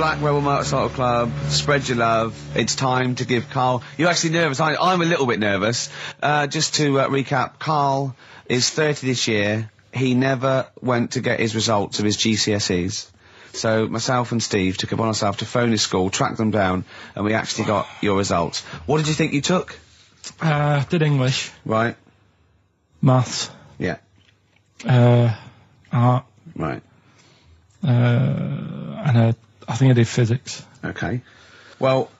Black Rebel Motorcycle Club, spread your love. It's time to give Karl... You're actually nervous, aren't you? I'm a little bit nervous. Just to recap, Karl is 30 this year. He never went to get his results of his GCSEs. So myself and Steve took it upon ourselves to phone his school, track them down, and we actually got your results. What did you think you took? Did English. Right. Maths. Yeah. Art. Right. And I think I did physics. Okay. Well,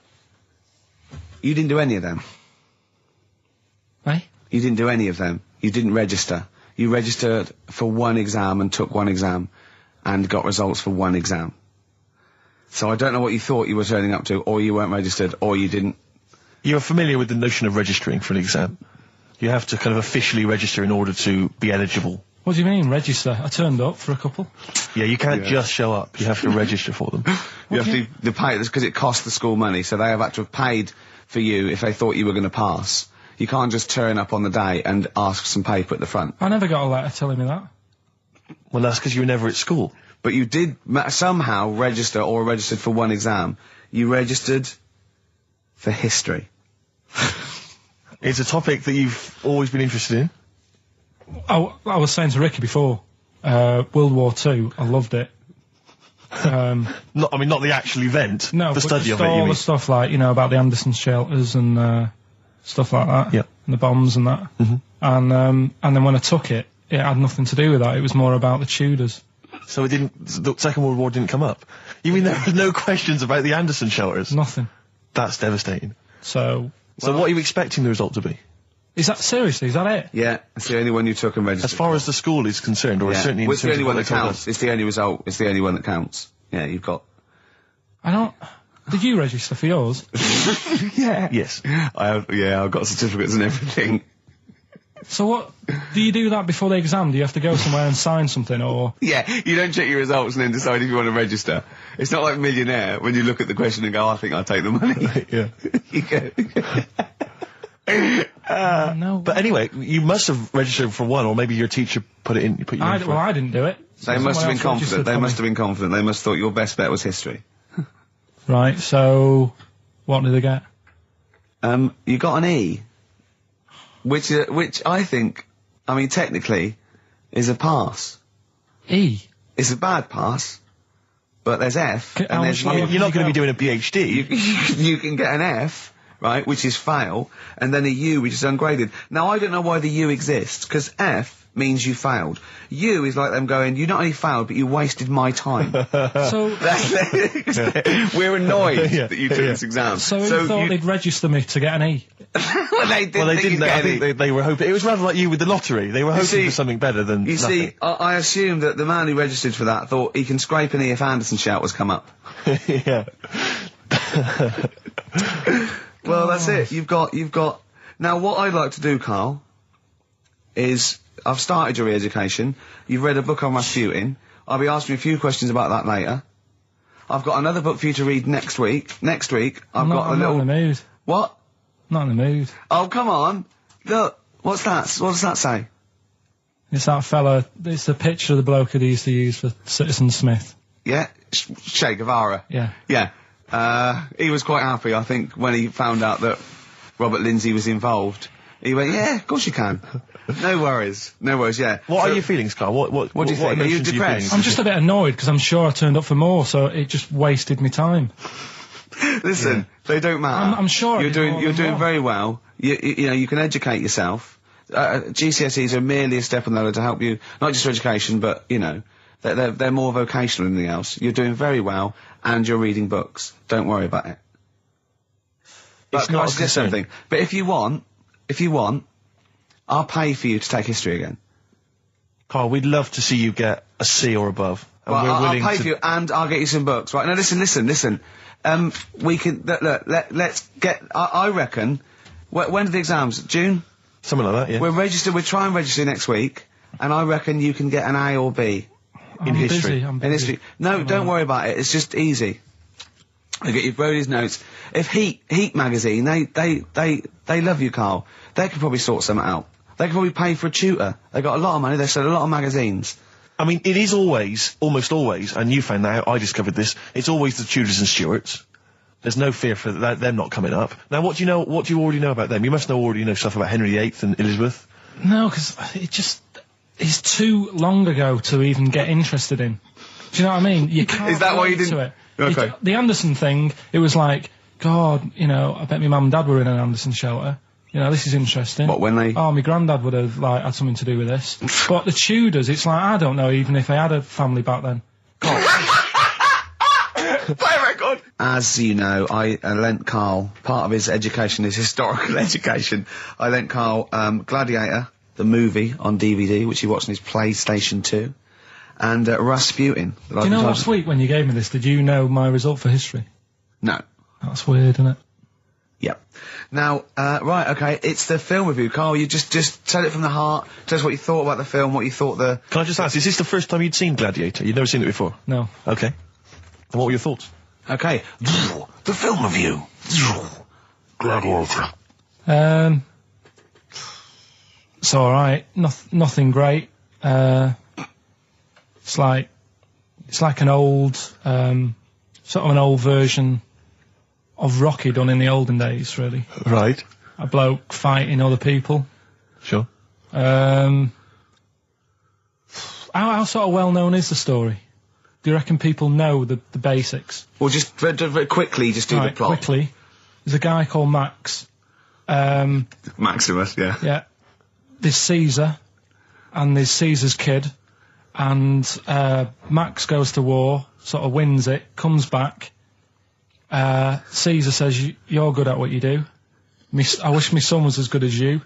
you didn't do any of them. Eh? You didn't do any of them. You didn't register. You registered for one exam and took one exam and got results for one exam. So I don't know what you thought you were turning up to, or you weren't registered, or you didn't. You're familiar with the notion of registering for an exam. You have to kind of officially register in order to be eligible. What do you mean, register? I turned up for a couple. Yeah, you can't just show up. You have to register for them. You have to pay this because it costs the school money, so they have had to have paid for you if they thought you were going to pass. You can't just turn up on the day and ask for some paper at the front. I never got a letter telling me that. Well, that's because you were never at school. But you did somehow register or registered for one exam. You registered for history. It's a topic that you've always been interested in. I was saying to Ricky before, World War II, I loved it. Not the actual event. No, the study just of it. all the stuff like, about the Anderson shelters and stuff like that. Yeah. And the bombs and that. Mm-hmm. And then when I took it, it had nothing to do with that. It was more about the Tudors. So the Second World War didn't come up? You mean there were no questions about the Anderson shelters? Nothing. That's devastating. So what are you expecting the result to be? Is that it? Yeah, it's the only one you took and registered. As far as the school is concerned, or certainly it's the only one that counts. It's the only result. It's the only one that counts. Yeah, you've got... Did you register for yours? Yeah. Yes. I've got certificates and everything. So what, do you do that before the exam? Do you have to go somewhere and sign something, or...? Yeah, you don't check your results and then decide if you want to register. It's not like Millionaire, when you look at the question and go, I think I'll take the money. Yeah. You go... No. But anyway, you must have registered for one, or maybe your teacher put you in for it. Well, I didn't do it. They must have been confident. They must have been confident. They must have thought your best bet was history. Right, so... What did they get? You got an E. Which I think, technically, is a pass. E? It's a bad pass, but there's F, and there's U. You're not going to be doing a PhD. You can get an F, right, which is fail, and then a U, which is ungraded. Now, I don't know why the U exists, because F means you failed. U is like them going, you not only failed, but you wasted my time. So... We're annoyed that you took this exam. So you thought they'd register me to get an E? Well, they didn't. I think they were hoping... It was rather like you with the lottery. They were hoping for something better than nothing. See, I assume that the man who registered for that thought he can scrape an E if Anderson shouters come up. Yeah. Well, that's it. You've got... Now, what I'd like to do, Karl, is... I've started your re-education. You've read a book on Rasputin. I'll be asking you a few questions about that later. I've got another book for you to read next week. Next week, I'm not in the mood. What? Not in the mood. Oh, come on. Look, what's that? What does that say? It's that fella, it's the picture of the bloke that he used to use for Citizen Smith. Yeah? Che Guevara. Yeah. Yeah. He was quite happy, I think, when he found out that Robert Lindsay was involved. He went, yeah, of course you can. No worries, yeah. What are your feelings, Karl? What do you think? Are you depressed? I'm just a bit annoyed, because I'm sure I turned up for more, so it just wasted me time. Listen, they don't matter. I'm sure you're doing very well. You can educate yourself. GCSEs are merely a step on the ladder to help you, not just for education, but, they're more vocational than anything else. You're doing very well, and you're reading books. Don't worry about it. It's not a concern. Something. But if you want, I'll pay for you to take history again. Karl, we'd love to see you get a C or above. And well, we're willing I'll pay for you, and I'll get you some books. Right, now listen. We can, let's get, I reckon, when are the exams? June? Something like that, yeah. We'll try and register next week, and I reckon you can get an A or B. In history. In history. No, don't worry about it, it's just easy. I get you Brody's notes. If Heat magazine, they love you, Karl. They could probably sort something out. They could probably pay for a tutor. They got a lot of money, they sell a lot of magazines. I mean, it is almost always, and you found that out, I discovered this, it's always the Tudors and Stuarts. There's no fear for them not coming up. Now, what do you already know about them? You must already know stuff about Henry VIII and Elizabeth. No, because it's too long ago to even get interested in. Do you know what I mean? You can't. Is that why you relate didn't? to it. Okay. The Anderson thing, it was like, God, you know, I bet my mum and dad were in an Anderson shelter. You know, this is interesting. What, when they... Oh, my granddad would have, like, had something to do with this. But the Tudors, it's like, I don't know even if they had a family back then. Play a record! As you know, I lent Karl, part of his education is historical education, I lent Karl Gladiator, the movie, on DVD, which he watched on his PlayStation 2, and Rasputin. Do you know last week when you gave me this, did you know my result for history? No. That's weird, isn't it? Yep. Now, right, okay, it's the film review. Karl, you just tell it from the heart, tell us what you thought about the film, what you thought the... Can I just ask, is this the first time you'd seen Gladiator? You'd never seen it before? No. Okay. And what were your thoughts? Okay. The film review. Gladiator. It's alright. Nothing great. It's like an old, sort of an old version of Rocky done in the olden days, really. Right. A bloke fighting other people. Sure. How sort of well known is the story? Do you reckon people know the basics? Well, just very quickly, just do the plot. Quickly. There's a guy called Max. Maximus, yeah. Yeah. There's Caesar, and there's Caesar's kid, and Max goes to war, sort of wins it, comes back. Caesar says, you're good at what you do. I wish my son was as good as you.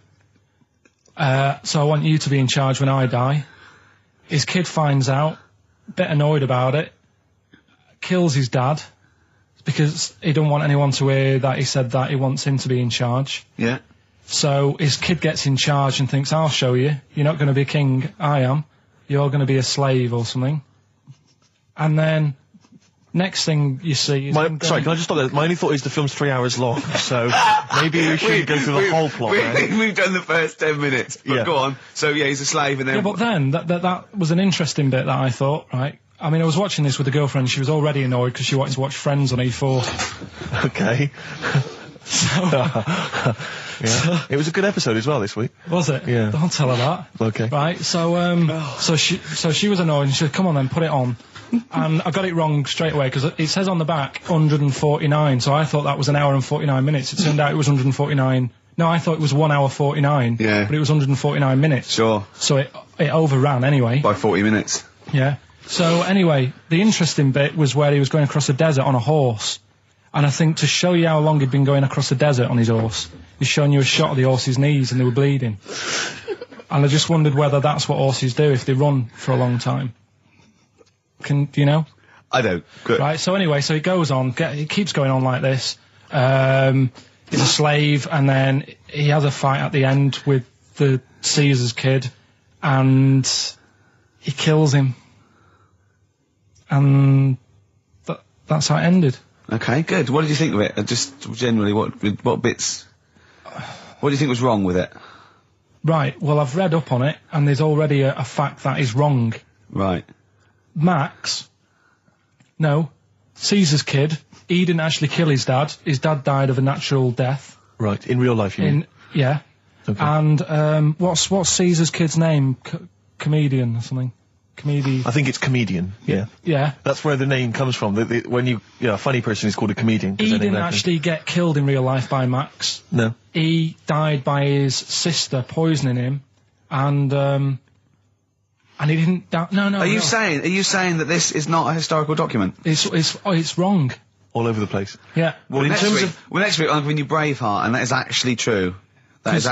So I want you to be in charge when I die. His kid finds out, a bit annoyed about it, kills his dad, because he don't want anyone to hear that he said that he wants him to be in charge. Yeah. So his kid gets in charge and thinks, I'll show you. You're not going to be king, I am. You're going to be a slave or something. And then, next thing you see is... Sorry, can I just stop there? My only thought is the film's 3 hours long, so maybe we shouldn't go through the whole plot, right? We've done the first 10 minutes, but go on. So, yeah, he's a slave and then... Yeah, but then, that was an interesting bit that I thought, right? I mean, I was watching this with a girlfriend, she was already annoyed because she wanted to watch Friends on E4. Okay. Yeah. It was a good episode as well this week. Was it? Yeah. Don't tell her that. Okay. Right, so she was annoyed and she said, come on then, put it on. And I got it wrong straight away because it says on the back 149, so I thought that was an hour and 49 minutes. It turned out it was 149. No, I thought it was 1 hour 49. Yeah. But it was 149 minutes. Sure. So it overran anyway. By 40 minutes. Yeah. So anyway, the interesting bit was where he was going across the desert on a horse. And I think to show you how long he'd been going across the desert on his horse, he's showing you a shot of the horse's knees and they were bleeding. And I just wondered whether that's what horses do if they run for a long time. Do you know? I don't. Good. Right, so anyway, so he goes on, he keeps going on like this. He's a slave, and then he has a fight at the end with the Caesar's kid, and he kills him. And that's how it ended. Okay, good. What did you think of it? Just generally, what bits... What do you think was wrong with it? Right, well, I've read up on it, and there's already a fact that is wrong. Right. Caesar's kid, he didn't actually kill his dad. His dad died of a natural death. Right, in real life, you mean? Yeah. Okay. And, what's Caesar's kid's name? Comedian or something? I think it's comedian, yeah. Yeah. That's where the name comes from. When a funny person is called a comedian. He didn't actually get killed in real life by Max. No. He died by his sister poisoning him, and he didn't die. No. Are you saying that this is not a historical document? It's wrong. All over the place. Yeah. Well, next week I'm giving you Braveheart, and that is actually true. That is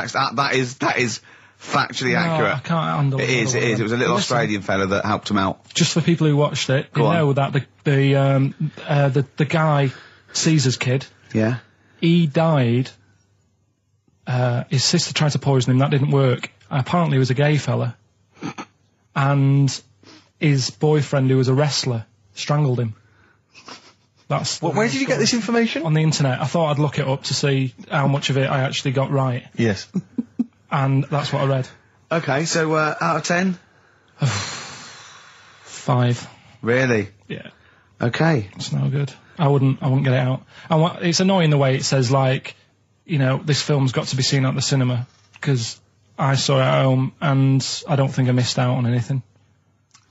factually accurate. I can't handle it. It is. It was a little Australian fella that helped him out. Just for people who watched it, you know that the guy, Caesar's kid, yeah, he died. His sister tried to poison him. That didn't work. Apparently, he was a gay fella, and his boyfriend, who was a wrestler, strangled him. Where did you get this information? On the internet. I thought I'd look it up to see how much of it I actually got right. Yes. And that's what I read. Okay, so out of 10? 5. Really? Yeah. Okay. It's no good. I wouldn't get it out. And it's annoying the way it says, like, you know, this film's got to be seen at the cinema, because I saw it at home and I don't think I missed out on anything.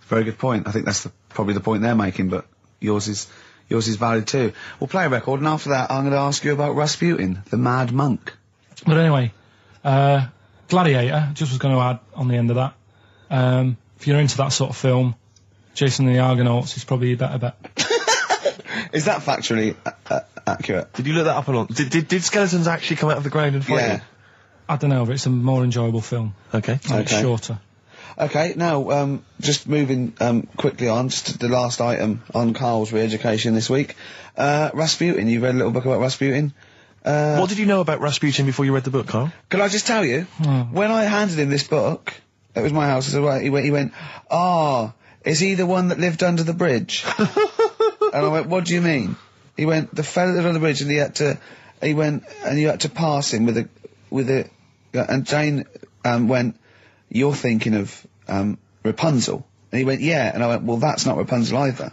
Very good point. I think that's probably the point they're making, but yours is valid too. We'll play a record, and after that I'm going to ask you about Rasputin, the Mad Monk. But anyway, Gladiator, just was going to add on the end of that. If you're into that sort of film, Jason and the Argonauts is probably a better bet. Is that factually accurate? Did you look that up or not? Did skeletons actually come out of the ground and fight? Yeah. you? I don't know, but it's a more enjoyable film. Okay. And it's shorter. Okay, now, just moving quickly on, just to the last item on Karl's re-education this week. Rasputin, you've read a little book about Rasputin? What did you know about Rasputin before you read the book, Karl? Can I just tell you, when I handed him this book, it was my house, he went, is he the one that lived under the bridge? And I went, what do you mean? He went, the fella that lived under the bridge, and you had to pass him and Jane, went, you're thinking of, Rapunzel. And he went, yeah. And I went, well, that's not Rapunzel either.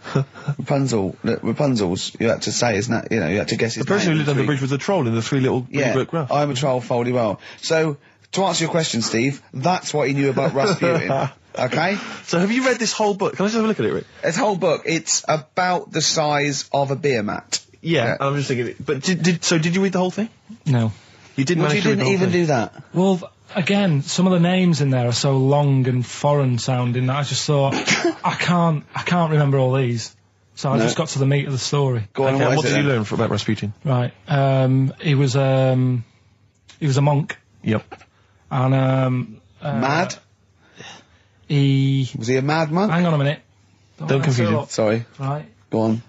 Rapunzel's, you had to say, isn't that, you had to guess his name. The person who lived under the bridge was a troll in the Three Little Book Graph. I'm a troll, foldy well. So, to answer your question, Steve, that's what he knew about Rasputin. Okay? So have you read this whole book? Can I just have a look at it, Rick? This whole book, it's about the size of a beer mat. Yeah, I'm just thinking it. But did you read the whole thing? No. You didn't Well, manage you to read the didn't whole even thing? do that. Well, again, some of the names in there are so long and foreign sounding that I just thought, I can't remember all these. So I just got to the meat of the story. Go on, Okay, what did you learn? learn about Rasputin? Right. He was a monk. Yep. And, Mad? he... Was he a mad monk? Hang on a minute. Don't confuse him. Sorry. Right. Go on.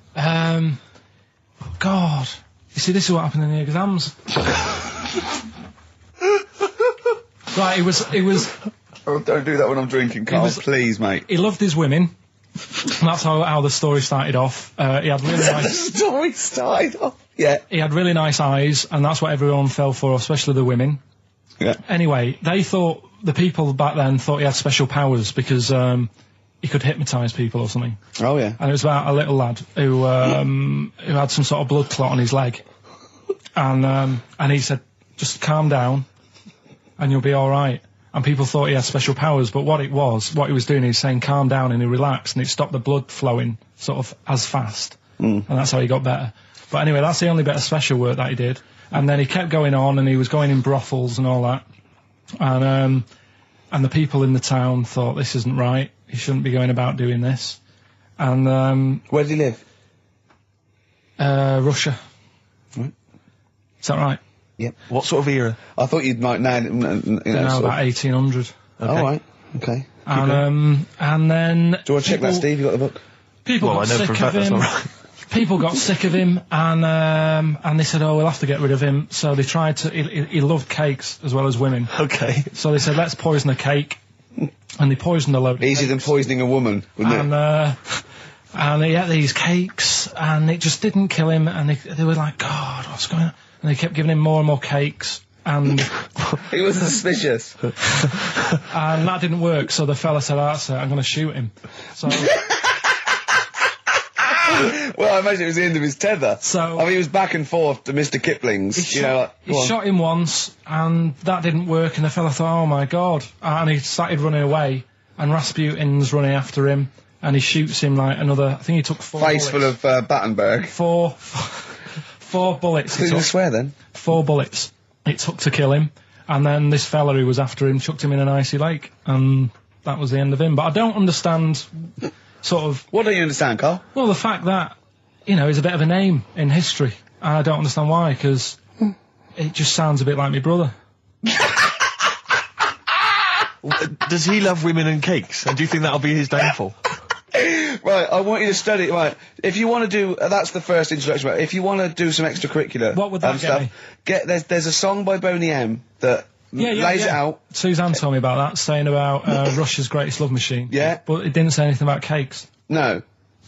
God. You see, this is what happened in the exams. Right, he was... Oh, don't do that when I'm drinking, Karl. Please, mate. He loved his women. And that's how the story started off. He had really nice... Story started off. Yeah. He had really nice eyes, and that's what everyone fell for, especially the women. Yeah. Anyway, the people back then thought he had special powers because he could hypnotise people or something. Oh, yeah. And it was about a little lad who had some sort of blood clot on his leg. And he said, just calm down and you'll be alright. And people thought he had special powers, but what he was doing, he was saying calm down, and he relaxed, and it stopped the blood flowing sort of as fast. And that's how he got better. But anyway, that's the only bit of special work that he did. And then he kept going on, and he was going in brothels and all that. And the people in the town thought, this isn't right, he shouldn't be going about doing this. And Where did he live? Russia. Right. Is that right? Yep. What sort of era? I thought you'd like now, No, sort about 1800. of... All right. Okay. And then... Do you want to check that, Steve? You got the book? People Well, got I know sick for a of fact that's him. not right. People got sick of him, and they said, oh, we'll have to get rid of him. So they tried to... He loved cakes as well as women. Okay. So they said, let's poison a cake. And they poisoned a load of Easier than cakes. poisoning a woman, wouldn't it? And he ate these cakes, and it just didn't kill him, and they were like, God, what's going on? And they kept giving him more and more cakes, and... He was suspicious. And that didn't work, so the fella said, that's it, I'm going to shoot him. So... Well, I imagine it was the end of his tether. So- I mean, he was back and forth to Mr. Kipling's. He Go on. shot him once, and that didn't work, and the fella thought, oh my God. And he started running away, and Rasputin's running after him, and he shoots him like another, I think he took 4 Face bullets. full of Battenberg. Four bullets. Who's going to swear then? 4 bullets it took to kill him, and then this fella who was after him chucked him in an icy lake, and that was the end of him. But I don't understand, sort of... What don't you understand, Karl? Well, the fact that, he's a bit of a name in history. And I don't understand why, because it just sounds a bit like my brother. Does he love women and cakes? And do you think that'll be his downfall? Right, I want you to study. Right, if you want to do, that's the first introduction. Right, if you want to do some extracurricular, What would that get me? There's a song by Boney M that lays it out. Suzanne told me about that, saying about Russia's greatest love machine. Yeah. But it didn't say anything about cakes. No,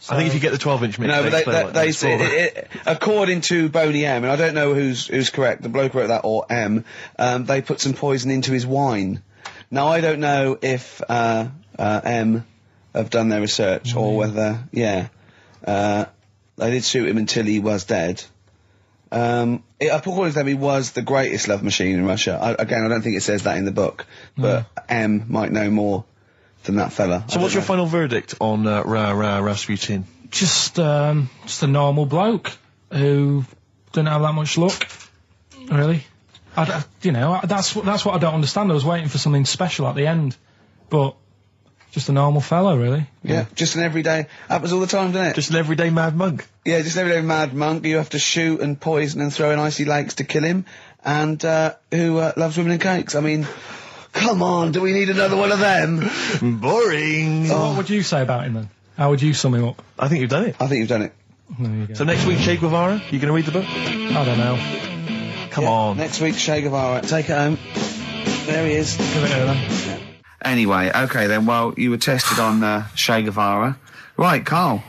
I think if you get the 12-inch mix, no, they but they say according to Boney M, and I don't know who's correct, the bloke who wrote that or M. They put some poison into his wine. Now I don't know if M have done their research, or whether, they did shoot him until he was dead. According to them, he was the greatest love machine in Russia. I don't think it says that in the book, but M might know more than that fella. So what's your final verdict on Rasputin? Just a normal bloke who didn't have that much luck, really. That's what I don't understand. I was waiting for something special at the end, but just a normal fellow, really. Yeah, just an everyday. Happens all the time, doesn't it? Just an everyday mad monk. Yeah, just an everyday mad monk. You have to shoot and poison and throw in icy lakes to kill him, and who loves women and cakes. I mean, come on, do we need another one of them? Boring. So what would you say about him then? How would you sum him up? I think you've done it. I think you've done it. There you go. So next week, Che Guevara, you going to read the book? I don't know. Come on. Next week, Che Guevara. Take it home. There he is. Give it here then. Anyway, okay then, well, you were tested on Che Guevara. Right, Carl.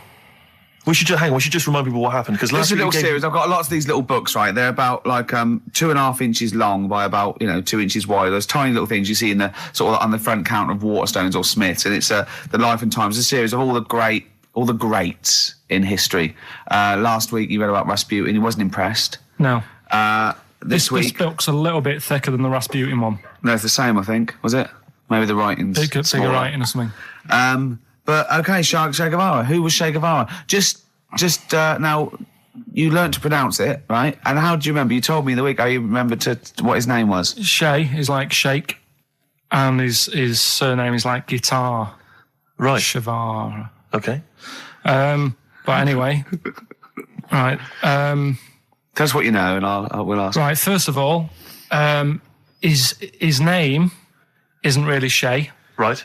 We should just remind people what happened, because This last is a week little series. I've got lots of these little books, right? They're about, like, 2.5 inches long by about, 2 inches wide. Those tiny little things you see in the, sort of on the front counter of Waterstones or Smiths, and it's the Life and Times, a series of all the greats in history. Last week you read about Rasputin. He wasn't impressed. No. This This week... book's a little bit thicker than the Rasputin one. No, it's the same, I think. Was it? Maybe the writing's Bigger smaller. writing or something. But, okay, Che Guevara. Who was Che Guevara? Just now, you learnt to pronounce it, right? And how do you remember? You told me in the week how you remembered what his name was. Che is like shake, and his surname is like guitar. Right. Shavar. Okay. But anyway, right. Tell us what you know, and we'll ask. Right. First of all, his name isn't really Che. Right.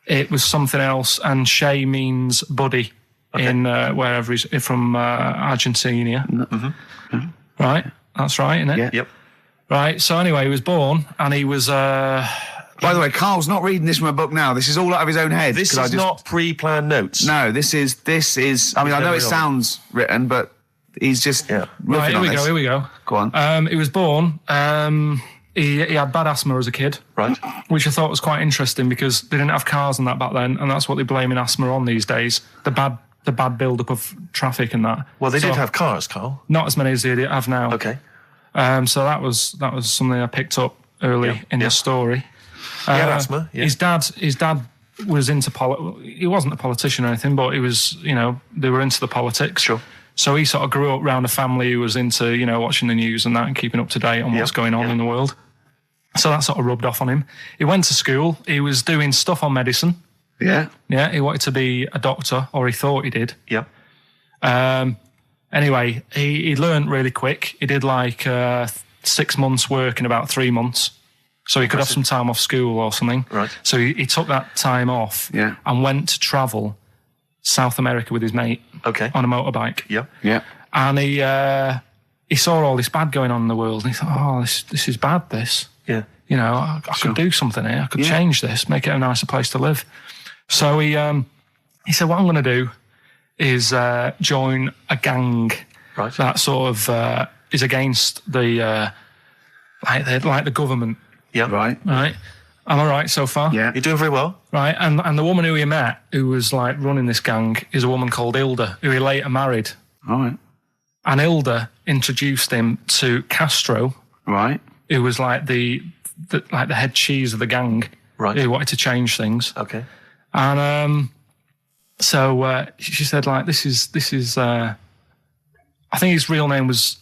It was something else, and Che means buddy in wherever he's from, Argentina. Mm-hmm. Right. That's right, isn't it? Yeah. Yep. Right. So anyway, he was born, and he was. By the way, Carl's not reading this from a book now. This is all out of his own head. This is not pre-planned notes. No, this is. I mean, I know it sounds written, but he's just Right, here we go. Go on. He was born. He had bad asthma as a kid. Right. Which I thought was quite interesting, because they didn't have cars and that back then, and that's what they're blaming asthma on these days. The bad build-up of traffic and that. Well, they did have cars, Carl. Not as many as they have now. Okay. So that was something I picked up early in the story. He had asthma. Yeah. His dad was into he wasn't a politician or anything, but he was, they were into the politics. Sure. So he sort of grew up around a family who was into, watching the news and that, and keeping up to date on what's going on in the world. So that sort of rubbed off on him. He went to school. He was doing stuff on medicine. Yeah. Yeah, he wanted to be a doctor, or he thought he did. Yep. Anyway, he learned really quick. He did like 6 months work in about 3 months. So he could have some time off school or something. Right. So he took that time off and went to travel South America with his mate on a motorbike. Yep. Yeah. And he saw all this bad going on in the world, and he thought, oh, this is bad, this. Yeah. I could do something here. I could change this, make it a nicer place to live. So he said, what I'm going to do is join a gang that sort of is against the like the government. Yeah. Right. Right. Am I right so far? Yeah. You're doing very well. Right. And the woman who he met, who was like running this gang, is a woman called Hilda, who he later married. All right. And Hilda introduced him to Castro. Right. Who was like the head cheese of the gang. Right. Who wanted to change things. Okay. And so she said, like, this is I think his real name was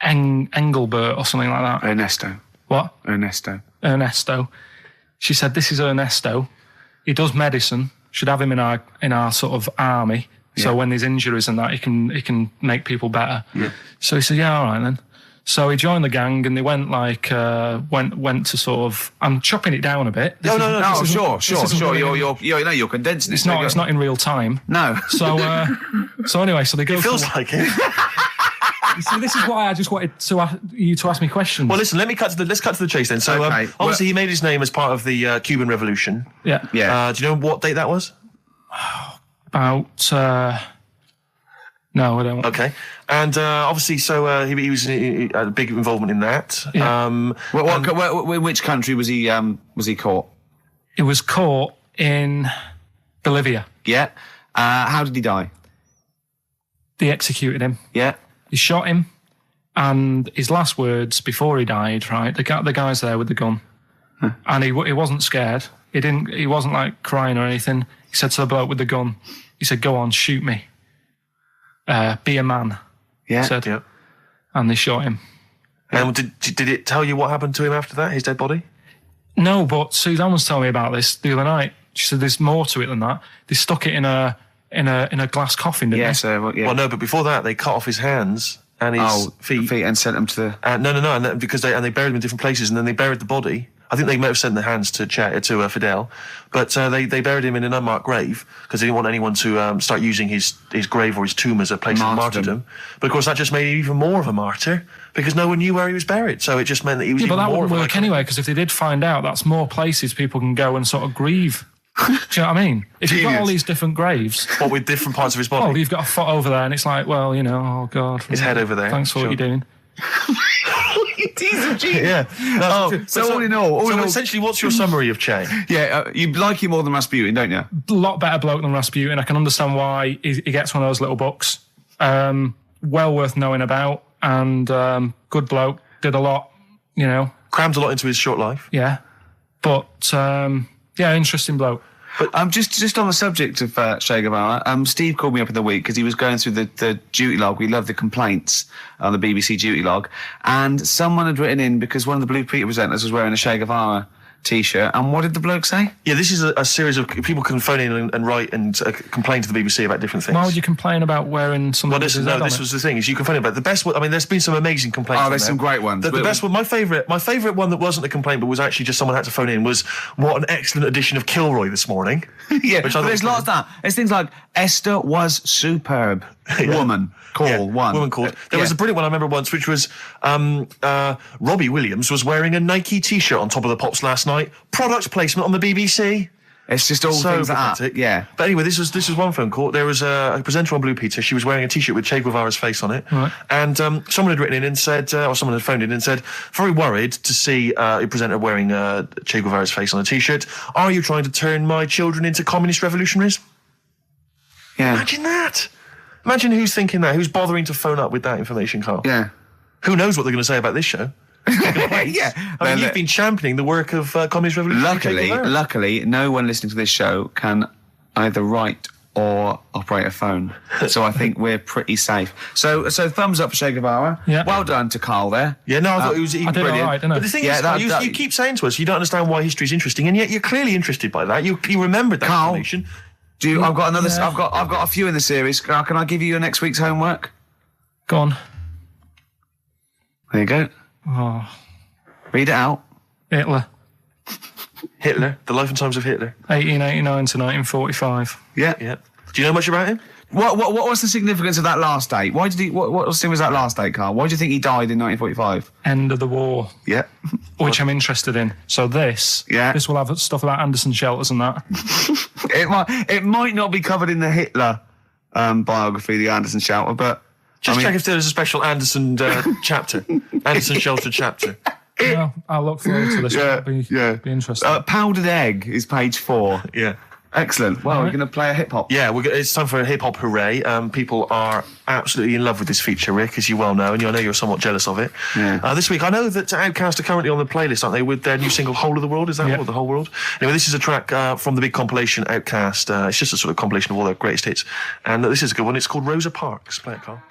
Engelbert or something like that. Ernesto. What? Ernesto. She said, this is Ernesto. He does medicine. Should have him in our sort of army. So when there's injuries and that, he can make people better. Yeah. So he said, yeah, all right then. So he joined the gang, and they went like went to sort of. I'm chopping it down a bit. No, sure. You're condensing it. It's not in real time. No. So anyway, so they go. It feels like it. You see, this is why I just wanted you to ask me questions. Well, listen. Let's cut to the chase then. So obviously he made his name as part of the Cuban Revolution. Yeah. Yeah. Do you know what date that was? About. No, I don't. Okay. And obviously, so he was a big involvement in that. Yeah. In which country was he caught? It was caught in Bolivia. Yeah. How did he die? They executed him. Yeah. He shot him, and his last words before he died, right? The guy's there with the gun, and he wasn't scared. He wasn't like crying or anything. He said to the bloke with the gun, he said, "Go on, shoot me. Be a man." Yeah. He said, Yeah. and they shot him. And did it tell you what happened to him after that? His dead body? No, but Suzanne was telling me about this the other night. She said there's more to it than that. They stuck it in a glass coffin, didn't Yeah, they? so, yeah. Well, no, but before that, they cut off his hands and his feet. And sent them to the... No, and then, because they buried him in different places, and then they buried the body. I think they might have sent the hands to Fidel, but they buried him in an unmarked grave because they didn't want anyone to start using his grave or his tomb as a place of martyrdom. But of course, that just made him even more of a martyr because no one knew where he was buried. So it just meant that he was even more of a... But that wouldn't work anyway, because if they did find out, that's more places people can go and sort of grieve. Do you know what I mean? If you've got all these different graves... What, with different parts of his body? Oh, you've got a foot over there, and it's like, well, oh, God. His head over there. Thanks for what you're doing. Yeah. So all in all... essentially, what's your summary of Che? Yeah, you like him more than Rasputin, don't you? A lot better bloke than Rasputin. I can understand why he gets one of those little books. Well worth knowing about, and good bloke. Did a lot, Crammed a lot into his short life. Yeah. But, interesting bloke. But just on the subject of Che Guevara, Steve called me up in the week because he was going through the duty log. We love the complaints on the BBC duty log, and someone had written in because one of the Blue Peter presenters was wearing a Che Guevara T-shirt, and what did the bloke say? Yeah, this is a series of people can phone in and write and complain to the BBC about different things. Why would you complain about wearing something? Well, this was the thing, is you complain about the best one. I mean, there's been some amazing complaints. Oh, there's some great ones. The best one, my favourite one that wasn't a complaint, but was actually just someone had to phone in, was what an excellent edition of Kilroy this morning. Yeah, but there's lots of that. There's things like Esther was superb. Woman call one. Woman called. There was a brilliant one I remember once, which was Robbie Williams was wearing a Nike T-shirt on Top of the Pops last night. Product placement on the BBC. It's just all So things like pathetic. that. Yeah. But anyway, this was one phone call. There was a presenter on Blue Peter. She was wearing a T-shirt with Che Guevara's face on it. Right. And someone had written in and said, or someone had phoned in and said, very worried to see a presenter wearing Che Guevara's face on a T-shirt. Are you trying to turn my children into communist revolutionaries? Yeah. Imagine that. Imagine who's thinking that, who's bothering to phone up with that information, Carl. Yeah. Who knows what they're going to say about this show? Yeah. I mean, you've been championing the work of communist revolution. Luckily, no one listening to this show can either write or operate a phone. So I think we're pretty safe. So thumbs up for Che Guevara. Yeah. Well done to Carl there. Yeah, no, I thought it was even I did brilliant. all right, didn't I? But the thing Yeah, is, you keep saying to us you don't understand why history's interesting, and yet you're clearly interested by that. You remembered that Carl, information. I've got another. Yeah. I've got a few in the series. Can I give you your next week's homework? Go on. There you go. Oh, Read it out. Hitler. Hitler, the life and times of Hitler. 1889 to 1945. Yeah. Yeah. Do you know much about him? What was the significance of that last date? Why did he? What was that last date, Carl? Why do you think he died in 1945? End of the war. Yeah. Which I'm interested in. So this will have stuff about Anderson shelters and that. It might not be covered in the Hitler biography, the Anderson Shelter, but Just check if there's a special Anderson chapter. Anderson Shelter chapter. No, I'll look forward to this. Yeah, Be interesting. Powdered Egg is page 4. Yeah. Excellent. Well, we're going to play a hip hop. Yeah, it's time for a hip-hop hooray. People are absolutely in love with this feature, Rick, as you well know, and I know you're somewhat jealous of it. Yeah. This week, I know that Outkast are currently on the playlist, aren't they, with their new single, Whole of the World? Is that what, The Whole World? Anyway, this is a track from the big compilation, Outkast. It's just a sort of compilation of all their greatest hits. And this is a good one. It's called Rosa Parks. Play it, Carl.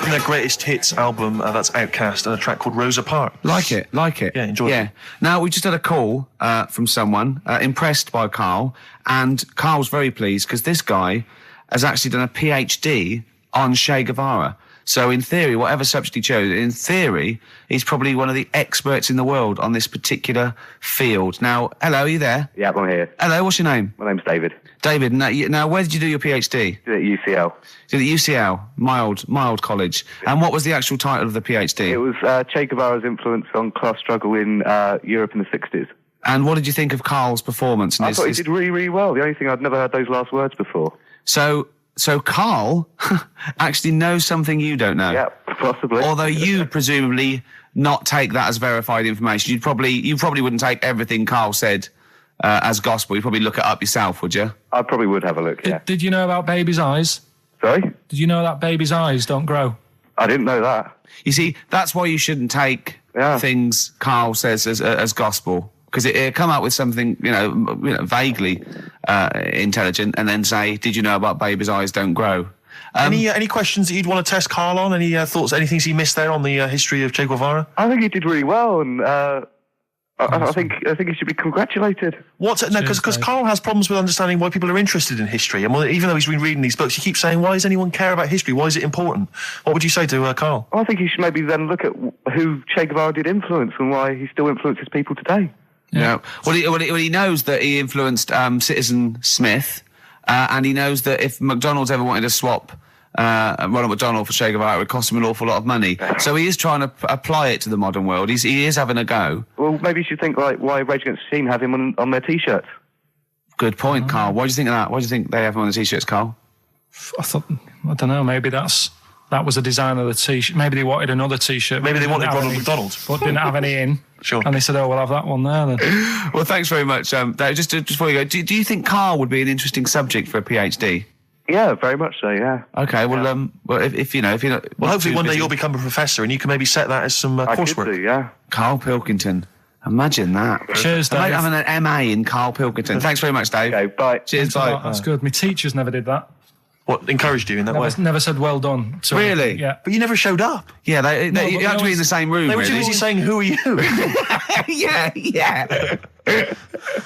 Their greatest hits album, that's Outkast, and a track called Rosa Parks. Like it. Yeah, enjoy it. Yeah. Now, we just had a call from someone impressed by Karl, and Karl's very pleased because this guy has actually done a PhD on Che Guevara. So in theory, whatever subject he chose, in theory, he's probably one of the experts in the world on this particular field. Now, hello, are you there? Yeah, I'm here. Hello, what's your name? My name's David. David, now where did you do your PhD? Did it at UCL. Did it at UCL, my old college. And what was the actual title of the PhD? It was Che Guevara's influence on class struggle in Europe in the 60s. And what did you think of Karl's performance? I thought he did really, really well. The only thing, I'd never heard those last words before. So Karl actually knows something you don't know. Yeah, possibly. Although you presumably not take that as verified information. You probably wouldn't take everything Karl said as gospel. You'd probably look it up yourself, would you? I probably would have a look, yeah. Did you know about babies' eyes? Sorry? Did you know that babies' eyes don't grow? I didn't know that. You see, that's why you shouldn't take things Karl says as gospel, because it come out with something, vaguely intelligent, and then say, did you know about babies' eyes don't grow? Any questions that you'd want to test Karl on? Any thoughts, anything he missed there on the history of Che Guevara? I think he did really well, and I think he should be congratulated. Because Karl has problems with understanding why people are interested in history, and even though he's been reading these books, he keeps saying, why does anyone care about history? Why is it important? What would you say to Karl? I think he should maybe then look at who Che Guevara did influence and why he still influences people today. Yeah. Well, he knows that he influenced Citizen Smith, and he knows that if McDonald's ever wanted to swap Ronald McDonald for Che Guevara, it would cost him an awful lot of money. So he is trying to apply it to the modern world. He is having a go. Well, maybe you should think like why Rage Against the Machine have him on their T-shirts. Good point, Karl. Why do you think of that? Why do you think they have him on the T-shirts, Karl? I don't know, maybe that was a design of the T-shirt. Maybe they wanted another T-shirt. Maybe they wanted Ronald McDonald. But didn't have any in. Sure. And they said, we'll have that one there then. Well, thanks very much. Dave, just before you go, do you think Karl would be an interesting subject for a PhD? Yeah, very much so, yeah. Okay, well, if you're not... Well, hopefully one day you'll become a professor and you can maybe set that as some coursework. I could do, yeah. Karl Pilkington. Imagine that. Cheers, Dave. Having an MA in Karl Pilkington. Thanks very much, Dave. Okay, bye. Cheers, bye. That's good. My teachers never did that. What, encouraged you in that way? Never said well done. So, Really? Yeah. But you never showed up. Yeah, you have to be in the same room, They were too really. busy saying, who are you? yeah.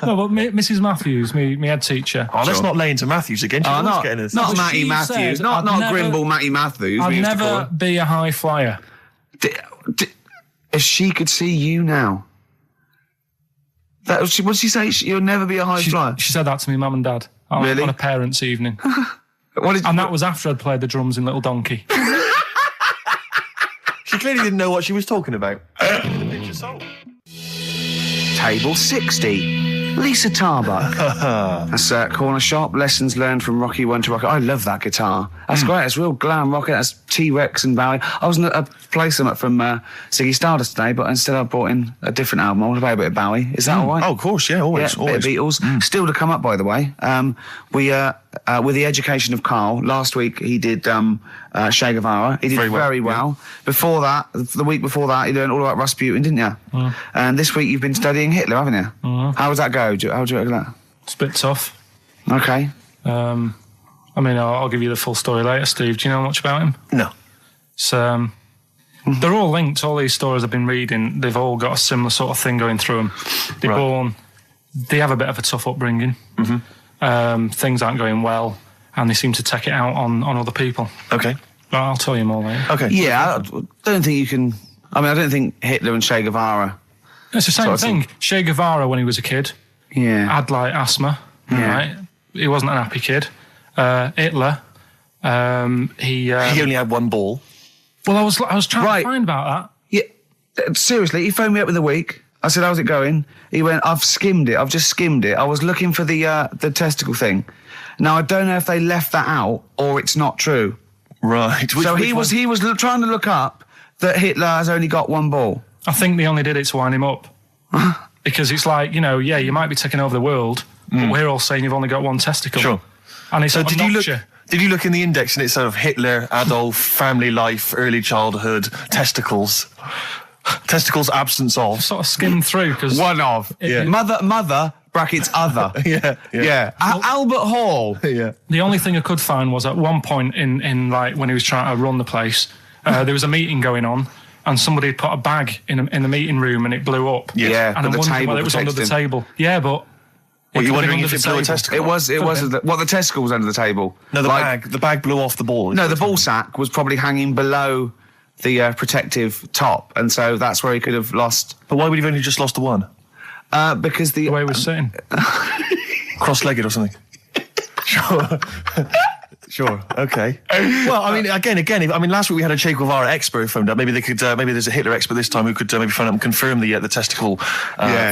No, but Mrs. Matthews, me head teacher. Oh, let's not lay into Matthews again. She's always getting us. Not But Matty she Matthews. said Not I'd never- Grimble Matty Matthews. we I'd used to call never her. be a high flyer. If she could see you now. What did she say? You'll never be a high flyer. She said that to me, mum and dad. Really? On a parents' evening. And that was after I'd played the drums in Little Donkey. She clearly didn't know what she was talking about. Table 60. Lisa Tarbuck. That's Corner Shop. Lessons learned from Rocky 1 to Rocky. I love that guitar. That's great. It's real glam rock. That's T-Rex and Bowie. I was going to play some from Ziggy Stardust today, but instead I brought in a different album. I want to play a bit of Bowie. Is that all right? Oh, of course, yeah, always. Yeah, bit of Beatles. Still to come up, by the way. With The Education of Karl, last week he did Che Guevara. He did very well. Before that, the week before that, he learned all about Rasputin, didn't you? And this week you've been studying Hitler, haven't you? How does that go? How do you reckon that? It's a bit tough. Okay. I'll give you the full story later, Steve. Do you know much about him? No. So, they're all linked. All these stories I've been reading, they've all got a similar sort of thing going through them. They have a bit of a tough upbringing. Things aren't going well, and they seem to take it out on other people. Okay. But I'll tell you more later. Okay. Yeah, I don't think you can... I don't think Hitler and Che Guevara... It's the same thing. Che Guevara, when he was a kid, had like asthma. Right? He wasn't an happy kid. Hitler, he only had one ball. Well, I was trying to find about that. Yeah, seriously, he phoned me up in the week. I said, how's it going? He went, I've just skimmed it. I was looking for the testicle thing. Now, I don't know if they left that out or it's not true. Right. He was trying to look up that Hitler has only got one ball. I think they only did it to wind him up. Because it's like, you might be taking over the world, but we're all saying you've only got one testicle. Sure. And it's Did you look in the index and it's sort of Hitler, Adolf, family life, early childhood, testicles? Testicles, absence of. Sort of skimmed through because one of mother brackets other. Yeah. Albert Hall. Yeah. The only thing I could find was at one point in like when he was trying to run the place, there was a meeting going on, and somebody had put a bag in the meeting room and it blew up. Yeah. And I'm wondering whether it was under the table. Yeah, but. Were you wondering if it blew a testicle? It was. The testicle was under the table. No, the bag blew off the ball. No, the ball sack was probably hanging below the protective top, and so that's where he could have lost. But why would he have only just lost the one? Because the way he was sitting, cross-legged or something. Sure. Okay. Well, again. Last week we had a Che Guevara expert phoned up. Maybe they could. Maybe there's a Hitler expert this time who could maybe phone up and confirm the testicle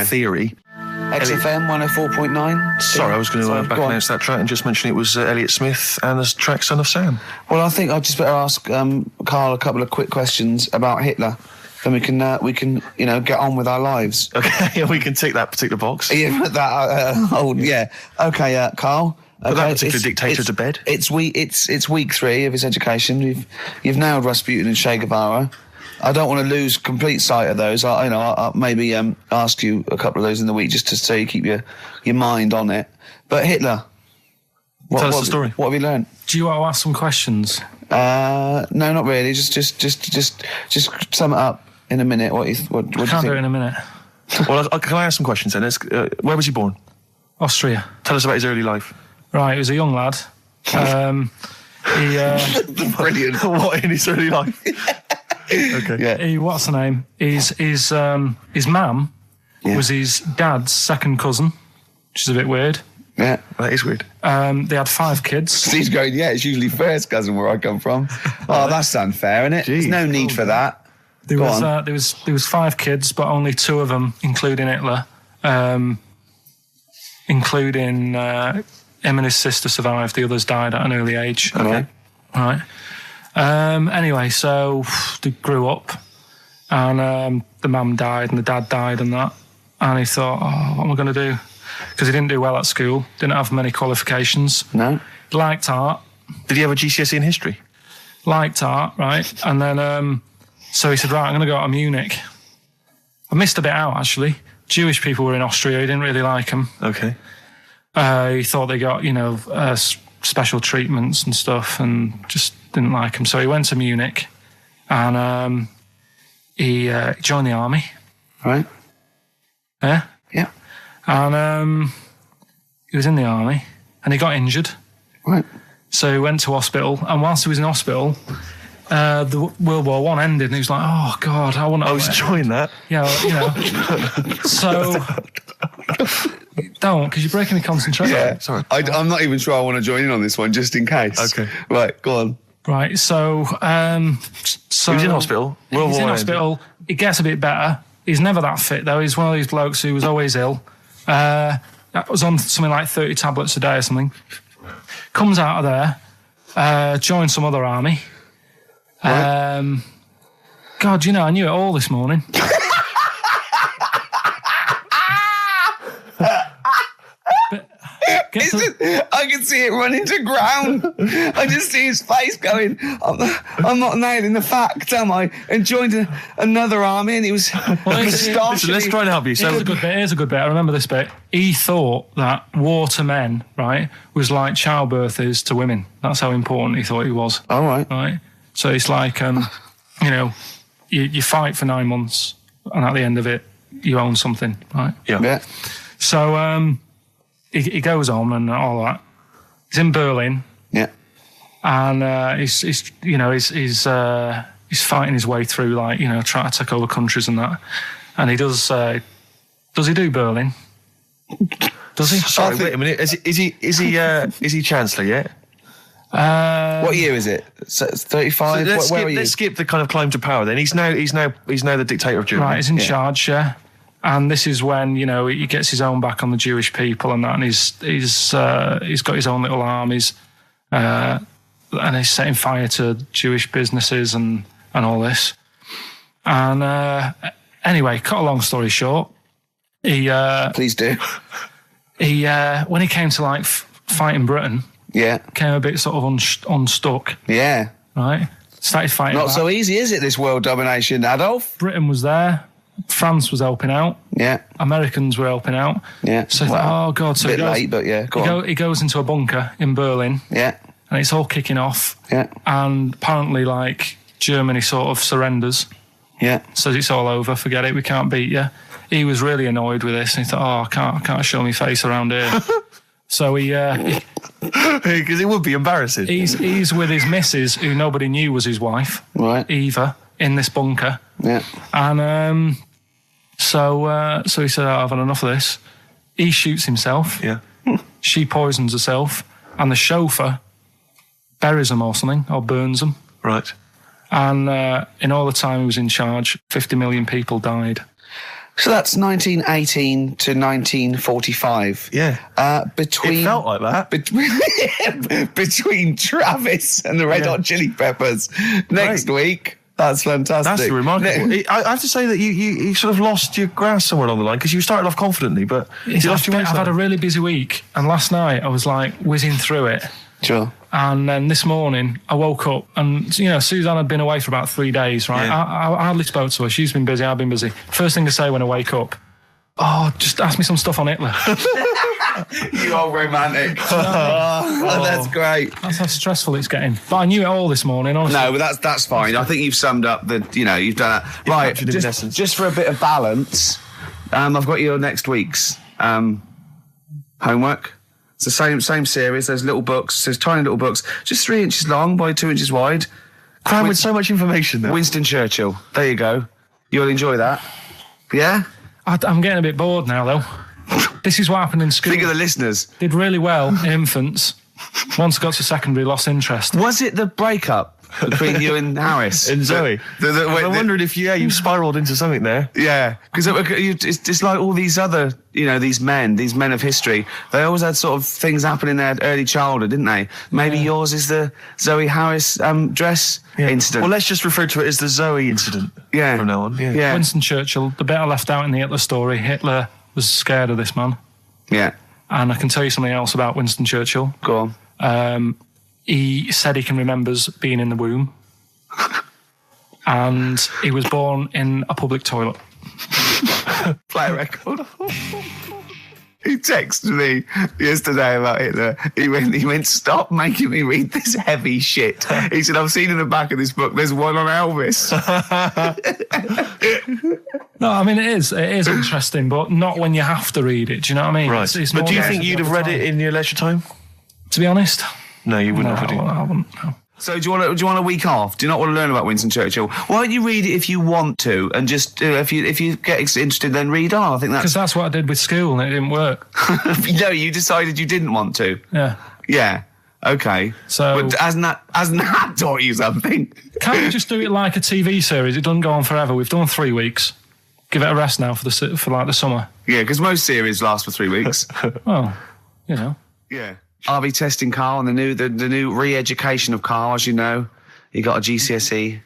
theory. XFM 104.9. Sorry, I was going to back announce that track and just mention it was Elliott Smith and the track Son of Sam. Well, I think I'd just better ask Karl a couple of quick questions about Hitler. then we can get on with our lives. Okay, we can tick that particular box. Yeah, yeah. Okay, Carl. Put that particular dictator to bed. It's week 3 of his education. You've nailed Rasputin and Che Guevara. I don't want to lose complete sight of those. I'll maybe ask you a couple of those in the week just to so you keep your mind on it. But Hitler. Tell us the story. What have you learned? Do you want to ask some questions? No, not really. Just sum it up in a minute. What do you think? Can't do it in a minute. Well, can I ask some questions then? Where was he born? Austria. Tell us about his early life. Right, he was a young lad. Brilliant. What in his early life? Okay. Yeah. What's the name? His mum was his dad's second cousin, which is a bit weird. Yeah, that is weird. They had 5 kids. Steve's going, yeah, it's usually first cousin where I come from. Oh, that's unfair, isn't it? There's no need for that. There was 5 kids, but only 2 of them, including Hitler, including him and his sister, survived. The others died at an early age. Okay. Right. Anyway, so they grew up, and the mum died and the dad died and that, and he thought, oh, what am I going to do? Because he didn't do well at school, didn't have many qualifications. No. Liked art. Did he have a GCSE in history? Liked art, right? And then, so he said, right, I'm going to go out to Munich. I missed a bit out, actually. Jewish people were in Austria, he didn't really like them. Okay. He thought they got, special treatments and stuff, and just didn't like them. So he went to Munich, and he joined the army. Right. Yeah? Yeah. And he was in the army, and he got injured. Right. So he went to hospital, and whilst he was in hospital, the World War I ended, and he was like, oh, God, I want to... I was enjoying that. Yeah, so... Don't, because you're breaking the concentration. Yeah, sorry. I'm not even sure I want to join in on this one, just in case. Okay. Right, go on. Right, so... He was in hospital. He's in hospital. It gets a bit better. He's never that fit, though. He's one of these blokes who was always ill. That was on something like 30 tablets a day or something. Comes out of there, joins some other army. Right. God, I knew it all this morning. I can see it running to ground. I just see his face going, I'm not nailing the fact, am I? And joined another army, and he was... Listen, let's try and help you. So Here's a good bit. I remember this bit. He thought that war to men, right, was like childbirth is to women. That's how important he thought he was. All right. Right? So it's like, you fight for 9 months, and at the end of it, you own something, right? Yeah. So, he goes on and all that. He's in Berlin. Yeah. And he's fighting his way through, trying to take over countries and that. And he does he do Berlin? Does he? Sorry, wait a minute. Is he Chancellor yet? What year is it? 35? Where are you? Let's skip the kind of climb to power then. He's now the dictator of Germany. Right, he's in charge, yeah. And this is when, he gets his own back on the Jewish people and that, and he's got his own little armies, and he's setting fire to Jewish businesses and all this. And anyway, cut a long story short, Please do. When he came to fighting Britain, Yeah. came a bit sort of unstuck, Yeah. right? Started fighting. Not so easy, is it, this world domination, Adolf? Britain was there. France was helping out. Yeah. Americans were helping out. Yeah. So I thought, oh God. So a bit late, but yeah, go on. He goes into a bunker in Berlin. Yeah. And it's all kicking off. Yeah. And apparently, Germany sort of surrenders. Yeah. Says it's all over, forget it, we can't beat you. He was really annoyed with this, and he thought, I can't show my face around here. So because it would be embarrassing. He's with his missus, who nobody knew was his wife, Right. Eva, in this bunker. Yeah. And so he said, I've had enough of this. He shoots himself. Yeah. She poisons herself, and the chauffeur buries him or something, or burns him. Right. And in all the time he was in charge, 50 million people died. So that's 1918 to 1945. Yeah. Between It felt like that. Between Travis and the Red Hot Chili Peppers. Next week, That's fantastic. That's remarkable. I have to say that you sort of lost your grasp somewhere along the line, because you started off confidently, but you lost your I've had a really busy week, and last night I was like whizzing through it. Sure. And then this morning I woke up, and you know, Suzanne had been away for about 3 days, right? Yeah. I hardly spoke to her. She's been busy, I've been busy. First thing I say when I wake up, oh, just ask me some stuff on Hitler. You are romantic. That's great. That's how stressful it's getting. But I knew it all this morning, honestly. No, but that's fine. I think you've summed up you've done that. Right, captured it in essence. just for a bit of balance, I've got your next week's homework. It's the same series. There's little books. There's tiny little books, just 3 inches long by 2 inches wide. Crammed with so much information there. Winston Churchill. There you go. You'll enjoy that. Yeah? I'm getting a bit bored now, though. This is what happened in school. Think of the listeners. Did really well in infants. Once I got to secondary, lost interest. Was it the breakup between you and Harris? And Zoe. I'm wondering if you spiralled into something there. Yeah, because it's like all these other, these men of history. They always had sort of things happen in their early childhood, didn't they? Maybe yours is the Zoe Harris dress incident. Well, let's just refer to it as the Zoe incident. Yeah. From now on. Yeah. Winston Churchill, the bit I left out in the Hitler story, Hitler was scared of this man. Yeah. And I can tell you something else about Winston Churchill. Go on. He said he can remember being in the womb. And he was born in a public toilet. Play a record. He texted me yesterday about Hitler. He went, stop making me read this heavy shit. He said, I've seen in the back of this book, there's one on Elvis. No, I mean, it is interesting, but not when you have to read it. Do you know what I mean? Right. It's But do you more think you'd have read it in your leisure time? To be honest, No, you wouldn't have. I wouldn't. No. So do you want a week off? Do you not want to learn about Winston Churchill? Why don't you read it if you want to, and just if you get interested, then read on. I think Because that's what I did with school, and it didn't work. No, you decided you didn't want to. Yeah. Yeah. Okay. So- but hasn't that taught you something? Can't we just do it like a TV series? It doesn't go on forever. We've done 3 weeks. Give it a rest now for the summer. Yeah, because most series last for 3 weeks. Well, you know. Yeah. I'll be testing Karl on the new re-education of Karl, as you know. He got a GCSE.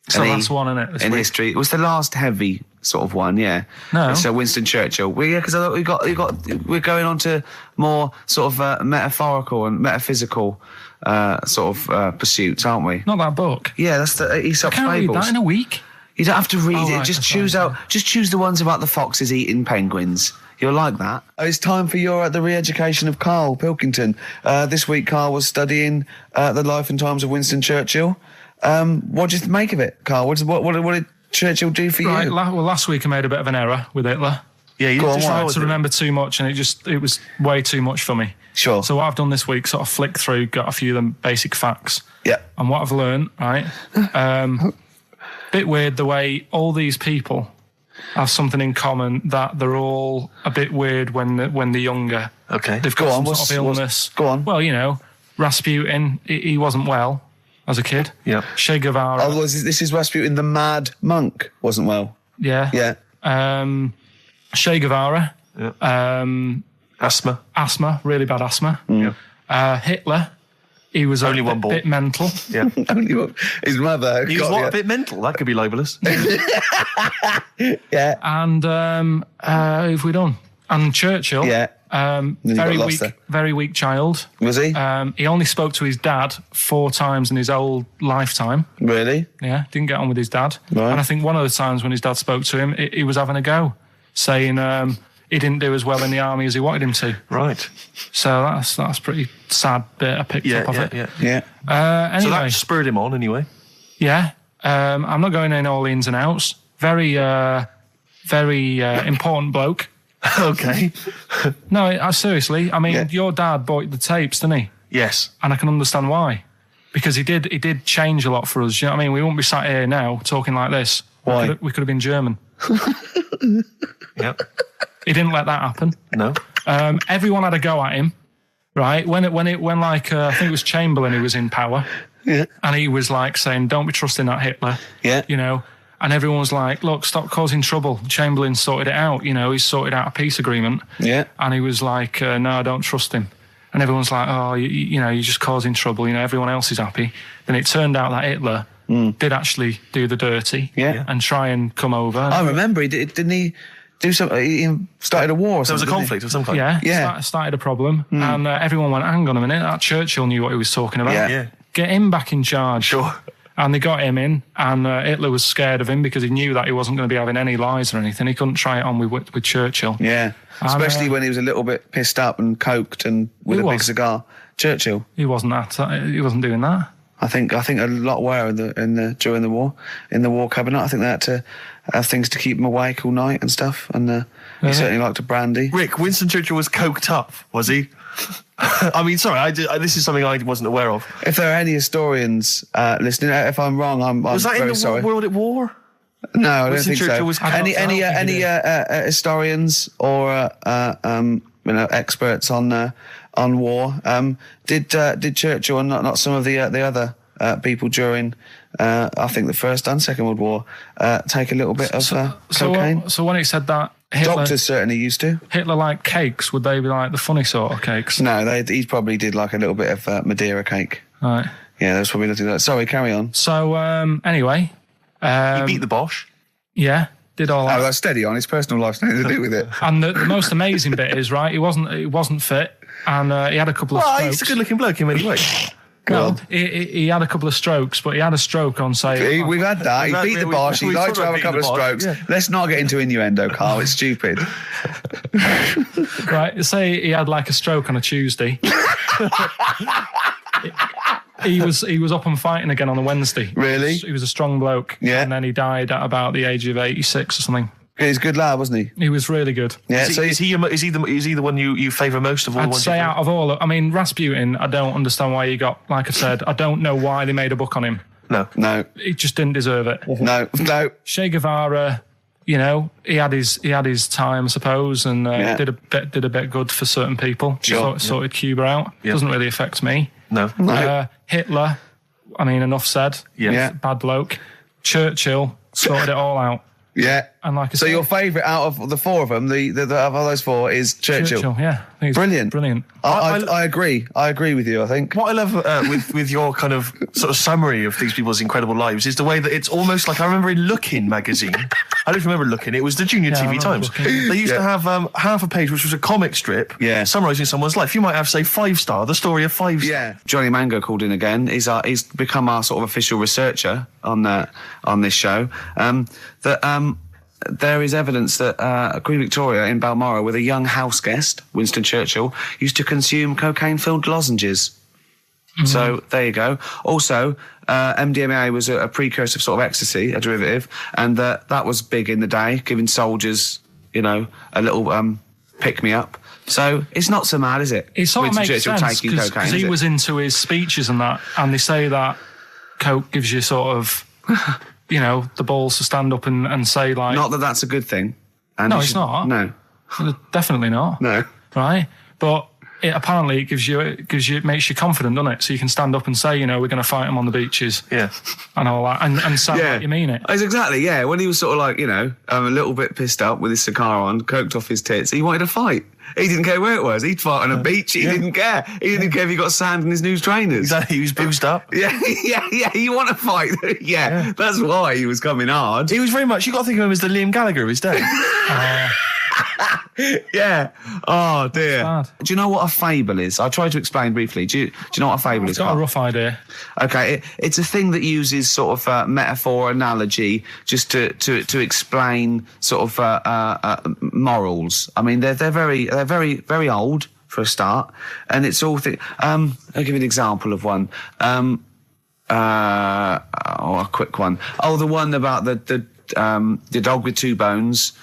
It's the last one, isn't it? In history. It was the last heavy sort of one, yeah. No. So Winston Churchill. Well, yeah, because I thought we're going on to more sort of metaphorical and metaphysical pursuits, aren't we? Not that book. Yeah, that's the Aesop's Can't Fables. read that in a week. You don't have to read it. Right, Just that's Just choose the ones about the foxes eating penguins. You'll like that. It's time for the re-education of Karl Pilkington. This week, Karl was studying the life and times of Winston Churchill. What did you make of it, Karl? What did Churchill do for Right. you? Last week I made a bit of an error with Hitler. Yeah, you Go on, just why? I tried to remember too much, and it was way too much for me. Sure. So what I've done this week, sort of flicked through, got a few of them basic facts. Yeah. And what I've learned, right? Bit weird the way all these people have something in common, that they're all a bit weird when they're younger. Okay. They've got Go on, some sort of illness. go on. Well, you know, Rasputin, he wasn't well as a kid. Yeah. Che Guevara. Oh, this is Rasputin, the mad monk, wasn't well. Yeah. Yeah. Che Guevara. Yeah. Asthma. Really bad asthma. Yeah. Hitler. He was Only a one ball. bit mental. Yeah. His mother. He was a bit mental. That could be libelous. Yeah. And who have we done? And Churchill. Yeah. you got lost there. Very weak child. Was he? He only spoke to his dad 4 times in his whole lifetime. Really? Yeah, didn't get on with his dad. Right. And I think one of the times when his dad spoke to him, he was having a go, saying he didn't do as well in the army as he wanted him to. Right. So that's pretty sad bit I picked up of it. Yeah. Anyway, So that spurred him on anyway. yeah. I'm not going in all the ins and outs. Very important bloke. Okay. No, seriously. I mean, Yeah. your dad bought the tapes, didn't he? Yes. And I can understand why. Because he did change a lot for us. You know what I mean? We wouldn't be sat here now talking like this. Why? We could have been German. Yep. He didn't let that happen. No. Everyone had a go at him, right? When I think it was Chamberlain who was in power, Yeah. and he was like saying, "Don't be trusting that Hitler," Yeah. you know. And everyone was like, "Look, stop causing trouble." Chamberlain sorted it out, you know. He sorted out a peace agreement, Yeah. and he was like, "No, I don't trust him." And everyone's like, "Oh, you know, you're just causing trouble." You know, everyone else is happy. Then it turned out that Hitler did actually do the dirty Yeah. and try and come over. I remember, didn't he do something? He started a war or There was something. a conflict of some kind. Yeah. Started a problem, and everyone went, hang on a minute, that Churchill knew what he was talking about. Yeah. Yeah. Get him back in charge. Sure. And they got him in, and Hitler was scared of him because he knew that he wasn't going to be having any lies or anything. He couldn't try it on with Churchill. Yeah. Especially when he was a little bit pissed up and coked and with He a big was. cigar. Churchill. He wasn't doing that. I think a lot were during the war, in the war cabinet. I think they had to have things to keep him awake all night and stuff. And he certainly liked a brandy. Rick, Winston Churchill was coked up, was he? I mean, sorry, this is something I wasn't aware of. If there are any historians listening, if I'm wrong, I'm Was that very in the sorry. World at War? No, I don't Winston think Churchill so. was Any coked up. historians or experts on war? Did Churchill and not some of the other people during I think the First and Second World War take a little bit of cocaine? So when it said that Doctors certainly used to. Hitler liked cakes, would they be like the funny sort of cakes? No, he probably did like a little bit of Madeira cake. Right. Yeah, that's probably nothing like that. Sorry, carry on. So anyway, He beat the Bosch. yeah, did all that. Oh, that's steady on. His personal life's nothing to do with it. And the most amazing bit is, right, he wasn't fit, and he had a couple of Well, strokes. he's a good-looking bloke in many ways. Well, he had a couple of strokes, but he had a stroke on, say... We've had that. He beat the Bosch. He we liked talked to have about a couple of beating the strokes. Bosch, yeah. Let's not get into innuendo, Carl. It's stupid. Right, say he had like a stroke on a Tuesday. He was up and fighting again on a Wednesday. Really? He was a strong bloke. Yeah. And then he died at about the age of 86 or something. He's a good lad, wasn't he? He was really good. Yeah. Is he the one you favour most of all? the I'd ones say you've out of all... I mean, Rasputin, I don't understand why he got... Like I said, I don't know why they made a book on him. No. He just didn't deserve it. No. Che Guevara, you know, he had his time, I suppose, and Yeah. did a bit good for certain people. Sure. Sorted Cuba out. Yeah. Doesn't really affect me. No. Hitler, I mean, enough said. Yeah. Bad bloke. Churchill sorted it all out. Yeah. And like I So said, your favourite out of the four of them, the of all those four, is Churchill. yeah, I think he's Brilliant. brilliant. I agree. I agree with you. I think. What I love with your kind of sort of summary of these people's incredible lives is the way that it's almost like I remember in Lookin' magazine. I don't remember Lookin'. It was the Junior I TV remember Times. Lookin'. They used to have half a page, which was a comic strip, Yeah. summarising someone's life. You might have, say, 5-star, the story of 5 Star. Yeah. Johnny Mango called in again. He's become our sort of official researcher on this show. There is evidence that Queen Victoria in Balmoral, with a young house guest, Winston Churchill, used to consume cocaine-filled lozenges. So there you go. Also, MDMA was a precursor of sort of ecstasy, a derivative, and that was big in the day, giving soldiers, you know, a little pick-me-up. So it's not so mad, is it? It sort of Winston makes Churchill sense taking cocaine, because is he it? was into his speeches and that, and they say that coke gives you sort of, you know, the balls to stand up and say like... Not that that's a good thing. And No, you it's should- not. No. Definitely not. No. Right? But apparently it makes you confident, doesn't it? So you can stand up and say, you know, we're going to fight them on the beaches Yeah. and all that, and sound like you mean it. It's exactly, yeah. When he was sort of like, you know, a little bit pissed up with his cigar on, coked off his tits, he wanted to fight. He didn't care where it was. He'd fight on a beach. He didn't care. He didn't care if he got sand in his new trainers. Exactly. He was boozed up. Yeah. You want to fight? Yeah. That's why he was coming hard. He was very much, you got to think of him as the Liam Gallagher of his day. Yeah. Oh dear. bad. Do you know what a fable is? I'll try to explain briefly. Do you know what a fable is? I've got a Carl? rough idea. Okay, it's a thing that uses sort of metaphor, analogy, just to explain sort of morals. I mean, they're very old for a start, and it's all. I'll give you an example of one. A quick one. Oh, the one about the dog with two bones.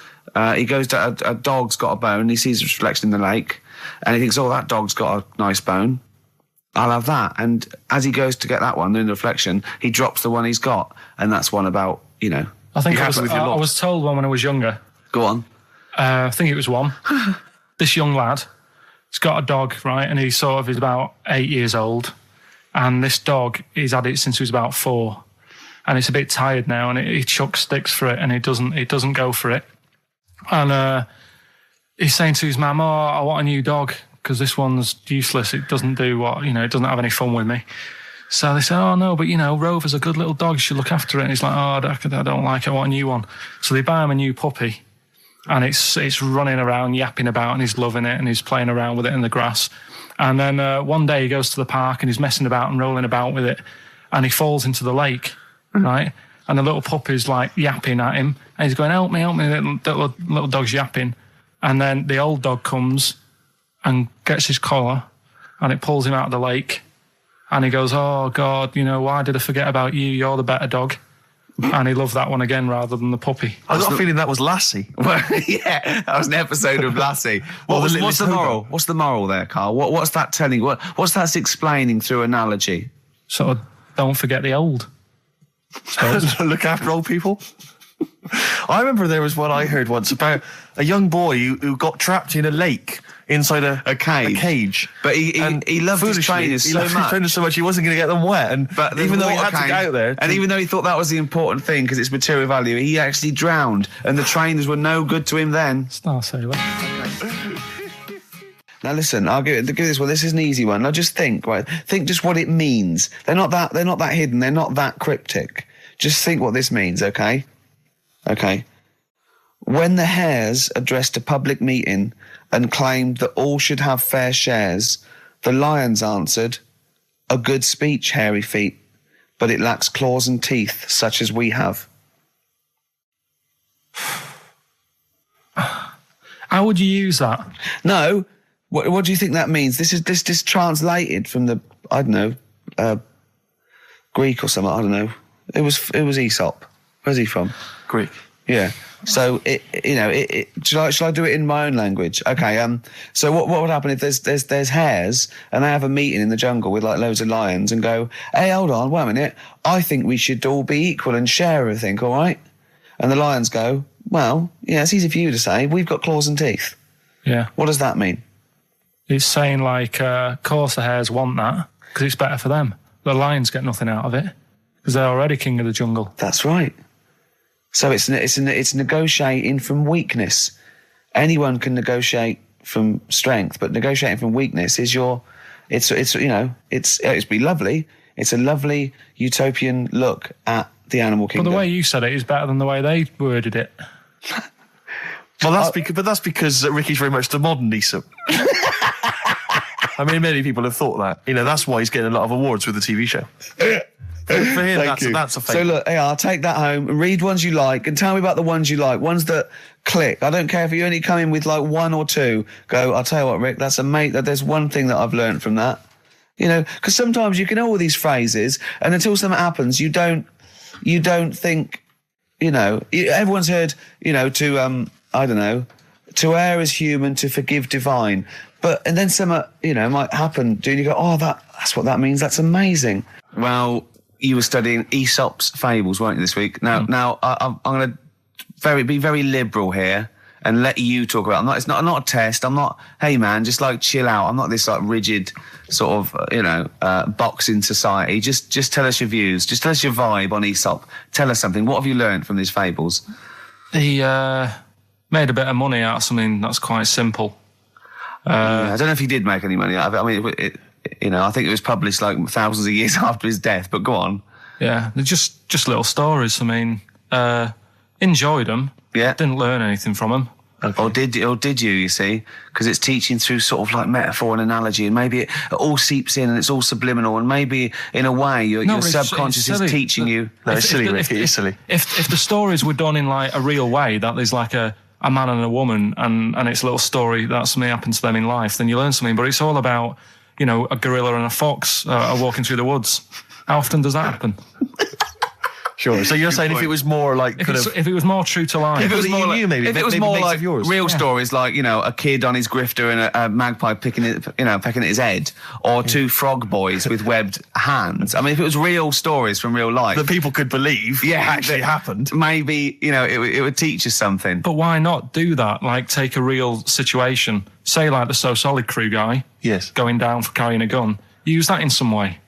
He goes to a dog's got a bone. He sees a reflection in the lake, and he thinks, "Oh, that dog's got a nice bone. I'll have that." And as he goes to get that one in the reflection, he drops the one he's got, and that's one about, you know. I think You're I was, happy with your I lot. was told one when I was younger. Go on. I think it was one. This young lad, he's got a dog, right, and he sort of is about 8 years old, and this dog, he's had it since he was about 4, and it's a bit tired now, and he chucks sticks for it, and it doesn't go for it, and he's saying to his mum, "Oh, I want a new dog because this one's useless. It doesn't do what, you know, it doesn't have any fun with me." So they said, oh no, but Rover's a good little dog, you should look after it. And he's like, oh, I don't like it, I want a new one. So they buy him a new puppy, and it's running around, yapping about, and he's loving it, and he's playing around with it in the grass. And then one day he goes to the park, and he's messing about and rolling about with it, and he falls into the lake, right? And the little puppy's like yapping at him, and he's going, help me, little dog's yapping. And then the old dog comes and gets his collar, and it pulls him out of the lake. And he goes, oh, God, why did I forget about you? You're the better dog. And he loved that one again rather than the puppy. I got a feeling that was Lassie. Well, yeah, that was an episode of Lassie. What's the moral? What's the moral there, Karl? What's that telling? What's that explaining through analogy? Sort of, don't forget the old. Look after old people. I remember there was one I heard once about a young boy who got trapped in a lake inside a cage. But he loved his trainers so much he wasn't going to get them wet. But even though he had to get out there, and even though he thought that was the important thing because it's material value, he actually drowned, and the trainers were no good to him then. Star Sailor. Now listen, I'll give this one. This is an easy one. Now just think just what it means. They're not that hidden. They're not that cryptic. Just think what this means, okay? Okay. When the hares addressed a public meeting and claimed that all should have fair shares, the lions answered, a good speech, hairy feet, but it lacks claws and teeth such as we have. How would you use that? No. What do you think that means? This is translated from the, I don't know, Greek or something, I don't know. It was Aesop. Where's he from? Greek. Yeah. So shall I do it in my own language? Okay. So what would happen if there's hares and they have a meeting in the jungle with like loads of lions and go, hey, hold on, wait a minute. I think we should all be equal and share everything, all right? And the lions go, well, yeah, it's easy for you to say. We've got claws and teeth. Yeah. What does that mean? It's saying like, of course the hares want that because it's better for them. The lions get nothing out of it because they're already king of the jungle. That's right. So it's negotiating from weakness. Anyone can negotiate from strength, but negotiating from weakness is it's be lovely. It's a lovely utopian look at the animal kingdom. But the way you said it is better than the way they worded it. Well, that's because Ricky's very much the modern Aesop. I mean, many people have thought that. That's why he's getting a lot of awards with the TV show. For him, that's a fake. So look, I'll take that home and read ones you like and tell me about the ones you like, ones that click. I don't care if you only come in with like one or two. Go, I'll tell you what, Rick, there's one thing that I've learned from that. Because sometimes you can know all these phrases and until something happens, you don't think, everyone's heard, I don't know, to err is human, to forgive divine. And then something, might happen, and you go, oh, that's what that means. That's amazing. Well, you were studying Aesop's fables, weren't you, this week? Now, I'm going to be very liberal here and let you talk about it. It's not a test. I'm not, hey, man, just like chill out. I'm not this like rigid sort of, box in society. Just tell us your views. Just tell us your vibe on Aesop. Tell us something. What have you learned from these fables? He made a bit of money out of something that's quite simple. I don't know if he did make any money out of it. I mean, I think it was published like thousands of years after his death, but go on. Yeah, they're just little stories. I mean, enjoyed them. Yeah. Didn't learn anything from them. Okay. Or did you see? Because it's teaching through sort of like metaphor and analogy, and maybe it all seeps in and it's all subliminal, and maybe in a way your subconscious is teaching you. No, it's silly, Ricky. It's silly. If the stories were done in like a real way, that there's like a man and a woman, and it's a little story that something happened to them in life, then you learn something. But it's all about, a gorilla and a fox are walking through the woods. How often does that happen? Sure. So you're saying if it was more like if it was more true to life, if it was more like, maybe, if it was maybe more like real Yeah. stories, like a kid on his grifter and a magpie pecking at his head, or two frog boys with webbed hands. I mean, if it was real stories from real life that people could believe, actually happened, maybe it would teach us something. But why not do that? Like take a real situation, say like the So Solid Crew guy, yes, going down for carrying a gun. Use that in some way.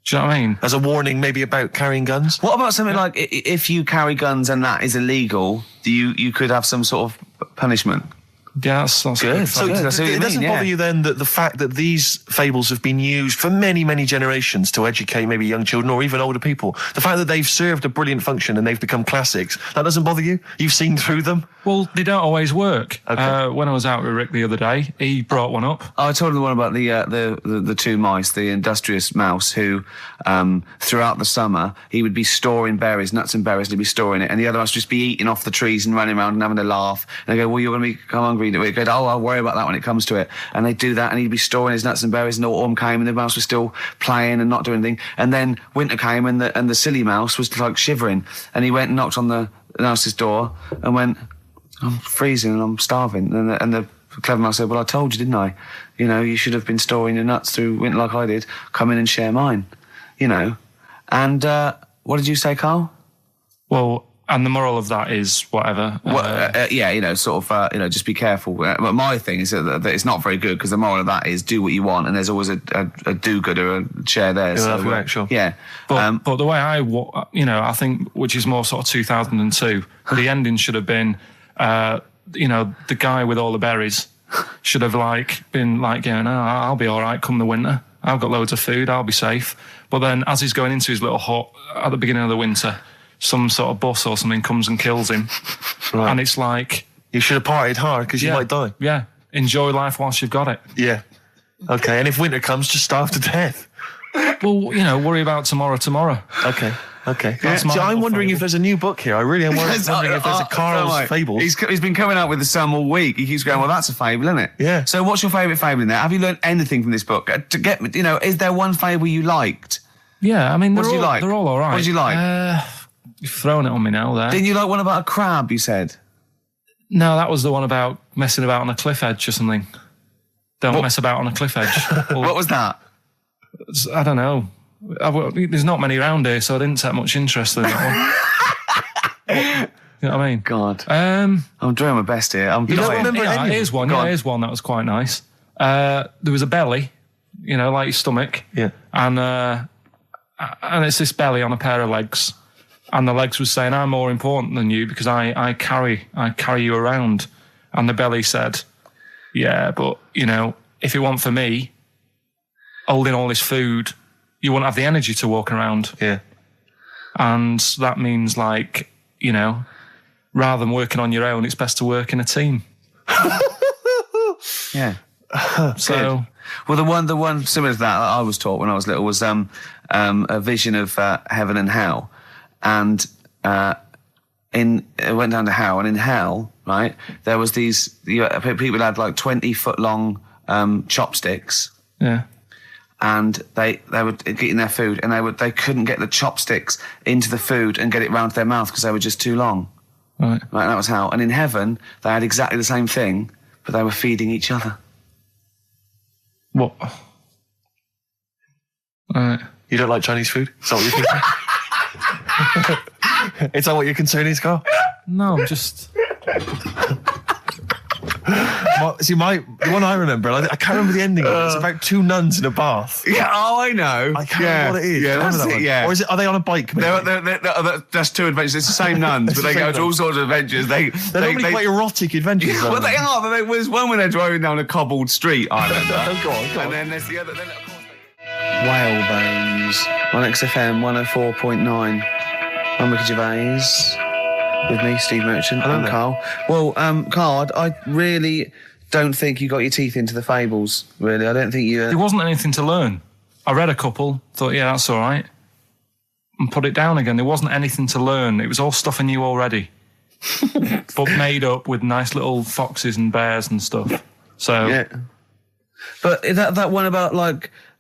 Do you know what I mean? As a warning, maybe about carrying guns. What about something like if you carry guns and that is illegal, you could have some sort of punishment? Yeah, that's Good. So Good, I see what you it doesn't mean, bother yeah. you then that the fact that these fables have been used for many, many generations to educate maybe young children or even older people, the fact that they've served a brilliant function and they've become classics, that doesn't bother you? You've seen through them? Well, they don't always work. Okay. When I was out with Rick the other day, he brought one up. I told him the one about the two mice, the industrious mouse, who throughout the summer he would be storing berries, nuts and berries, and he'd be storing it, and the other mouse would just be eating off the trees and running around and having a laugh. And they go, "Well, you're going to become hungry." And he'd go, "Oh, I'll worry about that when it comes to it." And they'd do that, and he'd be storing his nuts and berries, and autumn came, and the mouse was still playing and not doing anything. And then winter came, and the silly mouse was like shivering, and he went and knocked on the mouse's door and went, "I'm freezing and I'm starving." And the clever mouse said, "Well, I told you, didn't I? You know, you should have been storing your nuts through winter like I did. Come in and share mine." You know. And what did you say, Carl? Well, and the moral of that is whatever. Yeah, you know, sort of, you know, just be careful. But my thing is that it's not very good, because the moral of that is do what you want, and there's always a do-gooder, a share there. Yeah, that's sure. Yeah. But the way I think, which is more sort of 2002, the ending should have been, the guy with all the berries should have been going, "Oh, I'll be all right come the winter. I've got loads of food. I'll be safe." But then, as he's going into his little hut at the beginning of the winter, some sort of bus or something comes and kills him. Right. And it's like... You should have partied hard because you might die. Yeah. Enjoy life whilst you've got it. Yeah. Okay, and if winter comes, just starve to death. Well, worry about tomorrow. Okay. That's See, my I'm little wondering fable. if there's a new book here. I really am wondering if there's a Karl's Fables. He's been coming out with some all week. He keeps going, "Well, that's a fable, isn't it?" Yeah. So what's your favourite fable in there? Have you learned anything from this book? Is there one fable you liked? Yeah, I mean, What did you like? they're all right. What did you like? You've thrown it on me now there. Didn't you like one about a crab, you said? No, that was the one about messing about on a cliff edge or something. Don't mess about on a cliff edge. What was that? I don't know. There's not many around here, so I didn't take much interest in that one. You know what I mean? God. Um, I'm doing my best here. I'm You don't dying. remember any? here's one. Go Yeah, on. here's one that was quite nice. There was a belly, like your stomach. Yeah. And it's this belly on a pair of legs. And the legs was saying, "I'm more important than you because I carry you around." And the belly said, "Yeah, but, if it weren't for me holding all this food, you wouldn't have the energy to walk around." Yeah. And that means, rather than working on your own, it's best to work in a team. Yeah. So, Well, the one similar to that I was taught when I was little was a vision of heaven and hell, and it went down to hell, and in hell, right, there was these people had 20-foot long chopsticks, yeah. and they were eating their food, and they couldn't get the chopsticks into the food and get it round to their mouth because they were just too long. Right. Right, that was hell. And in heaven, they had exactly the same thing, but they were feeding each other. What? Right. You don't like Chinese food? Is that what you're thinking? Is that what your concern is, Carl? No, I'm just... The one I remember, I can't remember the ending of it. It's about two nuns in a bath. Yeah, I know. I can't remember what it is. Yeah, Remember that's that it, one? yeah. Or are they on a bike? maybe? That's two adventures. It's the same nuns, but It's they the go same to all sorts of adventures. They're They're normally quite erotic adventures. well, aren't they are, but there was one when they're driving down a cobbled street, I remember. Oh, go on. And then there's the other... Then, of course, Whalebones on XFM 104.9. I'm Ricky Gervais. With me, Steve Merchant. Hello I'm there. Carl. Well, Carl, I really don't think you got your teeth into the fables, really. I don't think you... There wasn't anything to learn. I read a couple, thought, yeah, that's all right, and put it down again. There wasn't anything to learn. It was all stuff I knew already, but made up with nice little foxes and bears and stuff. So, Yeah. But that one about,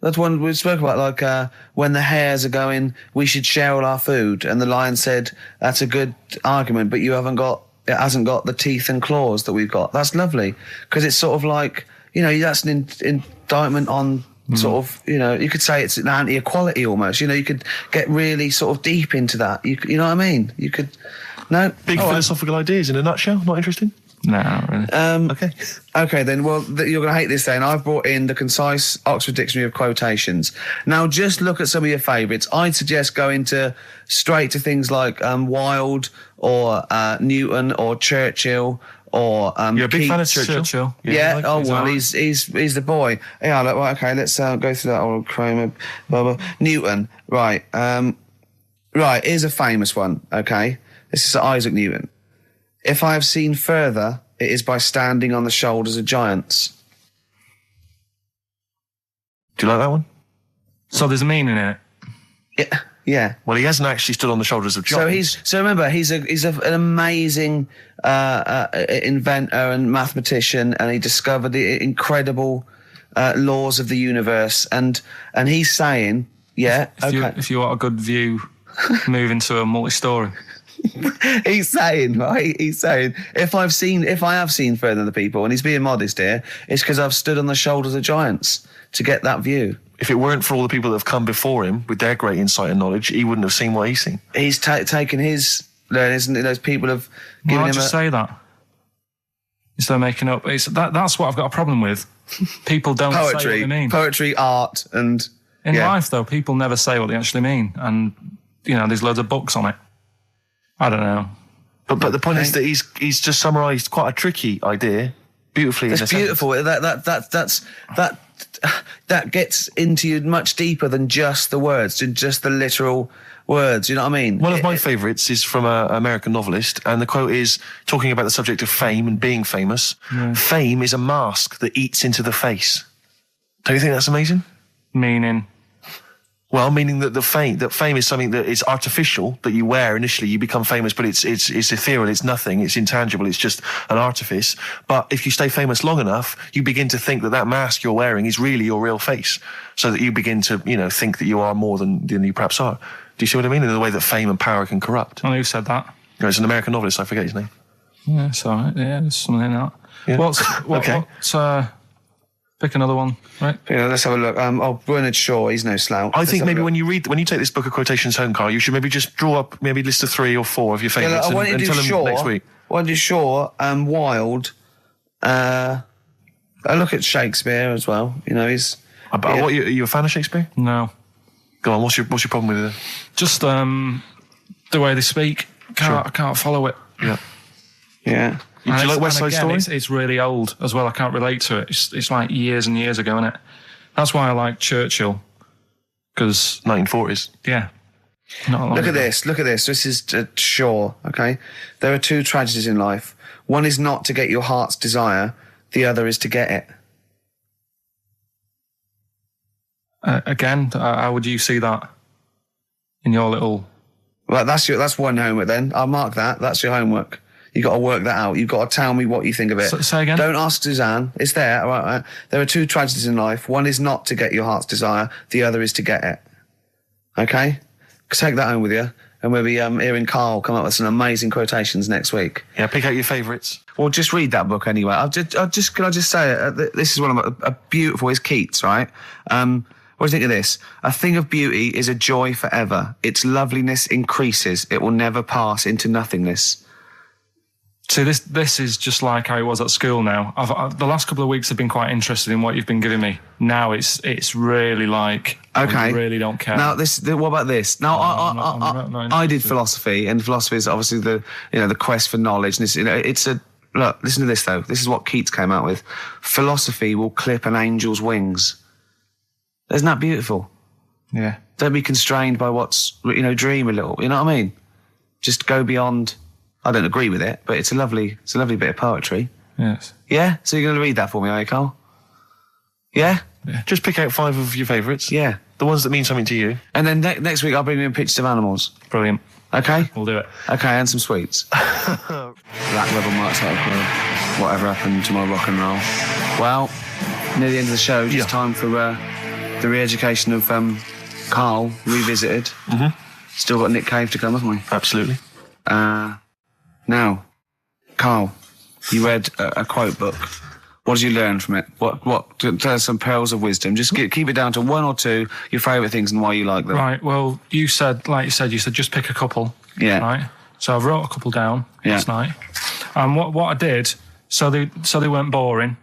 that one we spoke about, when the hares are going, "We should share all our food," and the lion said, "That's a good argument, but it hasn't got the teeth and claws that we've got." That's lovely, because it's sort of that's an indictment on sort of, you could say it's an anti-equality almost. You could get really sort of deep into that. You know what I mean? You could... No? Big philosophical ideas in a nutshell. Not interesting? no, not really. Okay. Okay, then. Well, you're going to hate this then. I've brought in the concise Oxford Dictionary of Quotations. Now, just look at some of your favourites. I'd suggest going straight to things like Wilde or Newton or Churchill or You're a big fan of Keats. Churchill. Yeah. like Oh his well, art. he's the boy. Yeah. Like, right, okay. Let's go through that old Kramer. Blah, blah. Newton. Right. Right. Here's a famous one. Okay. This is Isaac Newton. If I have seen further, it is by standing on the shoulders of giants. Do you like that one? So there's a meaning in it. Yeah. Yeah. Well, he hasn't actually stood on the shoulders of giants. So remember, he's an amazing inventor and mathematician, and he discovered the incredible laws of the universe. And he's saying, yeah, If you want a good view, move into a multi-story. he's saying, right? He's saying, if I have seen further than the people, and he's being modest here, it's because I've stood on the shoulders of giants to get that view. If it weren't for all the people that have come before him with their great insight and knowledge, he wouldn't have seen what he's seen. He's taken his learning, isn't it? Those people have given Why him just say that instead of making up? That's what I've got a problem with. People don't say what they mean. Poetry, art, and In life, though, people never say what they actually mean, and there's loads of books on it. I don't know. But the point is that he's just summarised quite a tricky idea beautifully. It's beautiful. That gets into you much deeper than just the words, just the literal words. You know what I mean? One of my favourites is from an American novelist, and the quote is talking about the subject of fame and being famous. Yeah. Fame is a mask that eats into the face. Don't you think that's amazing? Meaning? Well, meaning that fame is something that is artificial, that you wear initially, you become famous, but it's ethereal, it's nothing, it's intangible, it's just an artifice. But if you stay famous long enough, you begin to think that mask you're wearing is really your real face, so that you begin to, think that you are more than you perhaps are. Do you see what I mean? In the way that fame and power can corrupt. I know who said that. It's an American novelist, I forget his name. Yeah, it's all right. Yeah, there's something in that. Yeah. Okay. Pick another one, right? Yeah, let's have a look. Bernard Shaw, he's no slouch. I think maybe when you take this book of quotations home, Carl, you should maybe just draw up maybe a list of 3 or 4 of your favourites and tell them next week. I want to do Shaw and Wilde. I look at Shakespeare as well. He's. Are you a fan of Shakespeare? No. Go on. What's your problem with it? Just the way they speak. I can't follow it. Yeah. Yeah. Do you like West Side Story? It's really old as well. I can't relate to it. It's like years and years ago, isn't it? That's why I like Churchill. Because 1940s. Yeah. Look at this. This is Shaw, okay? There are 2 tragedies in life. One is not to get your heart's desire. The other is to get it. Again, how would you see that in your little... Well, that's one homework then. I'll mark that. That's your homework. You've got to work that out. You've got to tell me what you think of it. Say again? Don't ask Suzanne. It's there. All right. There are 2 tragedies in life. One is not to get your heart's desire. The other is to get it. Okay? Take that home with you. And we'll be hearing Karl come up with some amazing quotations next week. Yeah, pick out your favourites. Well, just read that book anyway. Can I just say, this is one of a beautiful, it's Keats, right? What do you think of this? A thing of beauty is a joy forever. Its loveliness increases. It will never pass into nothingness. See, this is just like how it was at school now. The last couple of weeks have been quite interested in what you've been giving me. Now it's really like, okay, I really don't care. Now, what about this? Now, I did philosophy, and philosophy is obviously the quest for knowledge. And look, listen to this though. This is what Keats came out with. Philosophy will clip an angel's wings. Isn't that beautiful? Yeah. Don't be constrained by what's, dream a little. You know what I mean? Just go beyond. I don't agree with it, but it's a lovely bit of poetry. Yes. Yeah? So you're going to read that for me, are you, Karl? Yeah? Just pick out 5 of your favourites. Yeah. The ones that mean something to you. And then next week I'll bring you in pictures of animals. Brilliant. Okay? We'll do it. Okay, and some sweets. Black Rebel Marks out of whatever happened to my rock and roll. Well, near the end of the show, just time for the re-education of Karl revisited. Mm-hmm. Still got Nick Cave to come, haven't we? Absolutely. Now, Karl, you read a quote book. What did you learn from it? What? Tell us some pearls of wisdom. Just keep it down to 1 or 2 your favourite things and why you like them. Right. Well, you said just pick a couple. Yeah. Right. So I wrote a couple down last night. And what I did, so they weren't boring.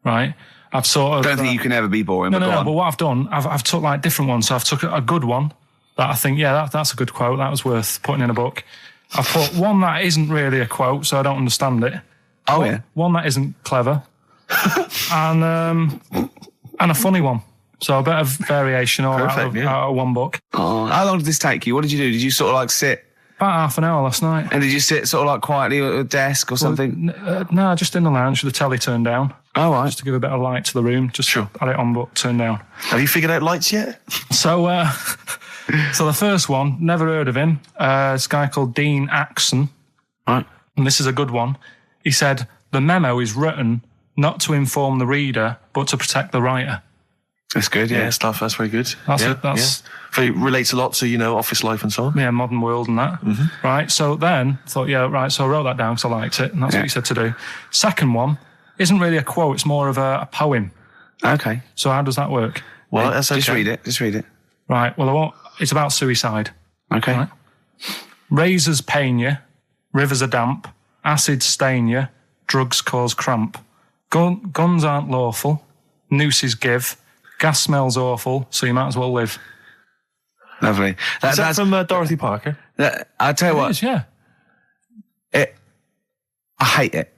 Right. I've sort of. I don't think you can ever be boring. No. On. But what I've done, I've took like different ones. So I've took a good one that I think, that's a good quote. That was worth putting in a book. I've put one that isn't really a quote, so I don't understand it. Oh, yeah. One that isn't clever. and a funny one. So a bit of variation all out of one book. Oh, how long did this take you? What did you do? Did you sort of like sit? About half an hour last night. And did you sit sort of like quietly at a desk or something? No, just in the lounge with the telly turned down. Oh, right. Just to give a bit of light to the room. Just had it on, but turned down. Have you figured out lights yet? So the first one, never heard of him. This guy called Dean Axon. Right. And this is a good one. He said, the memo is written not to inform the reader, but to protect the writer. That's good, yeah. Stuff, that's very good. That's Very relates a lot to, office life and so on. Yeah, modern world and that. Mm-hmm. Right, so then, I thought, so I wrote that down because I liked it, and that's what he said to do. Second one isn't really a quote, it's more of a poem. Okay. So how does that work? Well, that's okay. Just read it. Right, well, it's about suicide. Okay. Right? Razors pain you, rivers are damp, acids stain you, drugs cause cramp. Guns aren't lawful, nooses give, gas smells awful, so you might as well live. Lovely. That's from Dorothy Parker. I'll tell you what. It is, yeah. I hate it.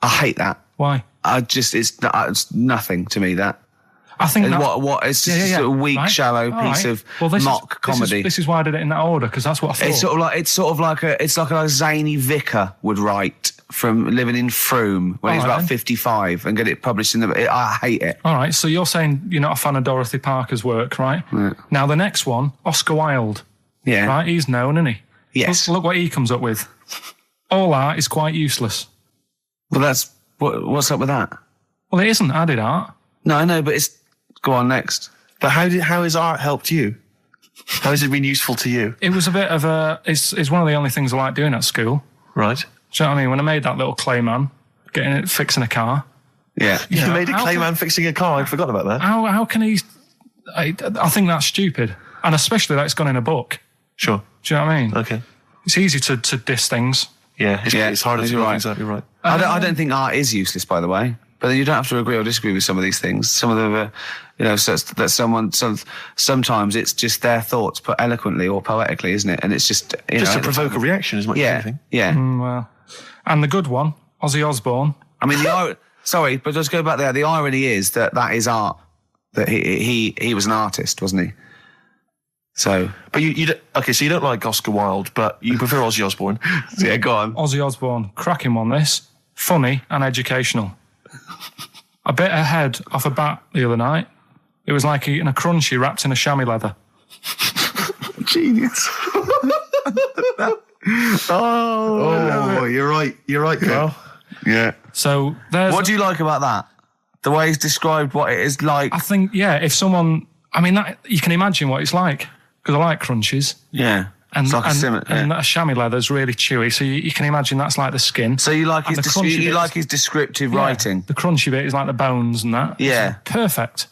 I hate that. Why? It's nothing to me, that. I think it's just a sort of weak, shallow piece of mock comedy. This is why I did it in that order, because that's what I thought. It's sort of like a zany vicar would write from living in Frome when he's about 55 and get it published in I hate it. All right, so you're saying you're not a fan of Dorothy Parker's work, right? Yeah. Now the next one, Oscar Wilde. Yeah. Right, he's known, isn't he? Yes. Look what he comes up with. All art is quite useless. Well, what's up with that? Well, it isn't added art. No, I know, but it's... Go on, next. But how has art helped you? How has it been useful to you? It was a bit of it's one of the only things I like doing at school. Right. Do you know what I mean? When I made that little clay man, fixing a car. Yeah. You made a clay man fixing a car. I'd forgotten about that. How can he... I think that's stupid. And especially that it's gone in a book. Sure. Do you know what I mean? Okay. It's easy to diss things. Yeah, it's harder to do things out. You're right. I don't think art is useless, by the way. But you don't have to agree or disagree with some of these things. Some of them are, sometimes it's just their thoughts put eloquently or poetically, isn't it? And it's just, to provoke a reaction as much as anything. Yeah. Well, and the good one, Ozzy Osbourne. I mean, sorry, but just go back there. The irony is that is art. That he was an artist, wasn't he? So, but so you don't like Oscar Wilde, but you prefer Ozzy Osbourne. Yeah, go on. Ozzy Osbourne, cracking one. This funny and educational. I bit a head off a bat the other night. It was like eating a crunchy wrapped in a chamois leather. Genius. You're right, Carl. Yeah. So what do you like about that? The way he's described what it is like. I think, if someone, you can imagine what it's like, because I like crunchies. Yeah. And, it's like and a chamois leather is really chewy, so you can imagine that's like the skin. So you like his descriptive writing. The crunchy bit is like the bones and that. Yeah. It's perfect.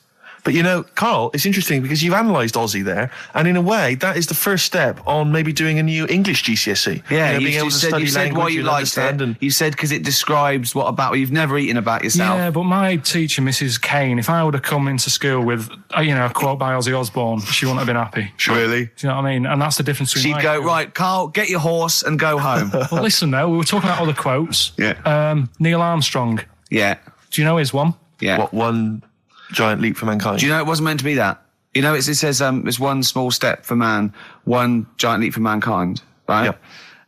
But Carl, it's interesting because you've analysed Ozzy there, and in a way, that is the first step on maybe doing a new English GCSE. Yeah, being able to study language, why you liked it. You said because it describes what you've never eaten about yourself. Yeah, but my teacher, Mrs. Kane, if I would have come into school with, a quote by Ozzy Osbourne, she wouldn't have been happy. Really? Do you know what I mean? And that's the difference between... She'd go, right, Carl, get your horse and go home. Well, listen, though, we were talking about other quotes. Yeah. Neil Armstrong. Yeah. Do you know his one? Yeah. What one... giant leap for mankind. Do you know it wasn't meant to be that? It says it's one small step for man, one giant leap for mankind, right? Yep.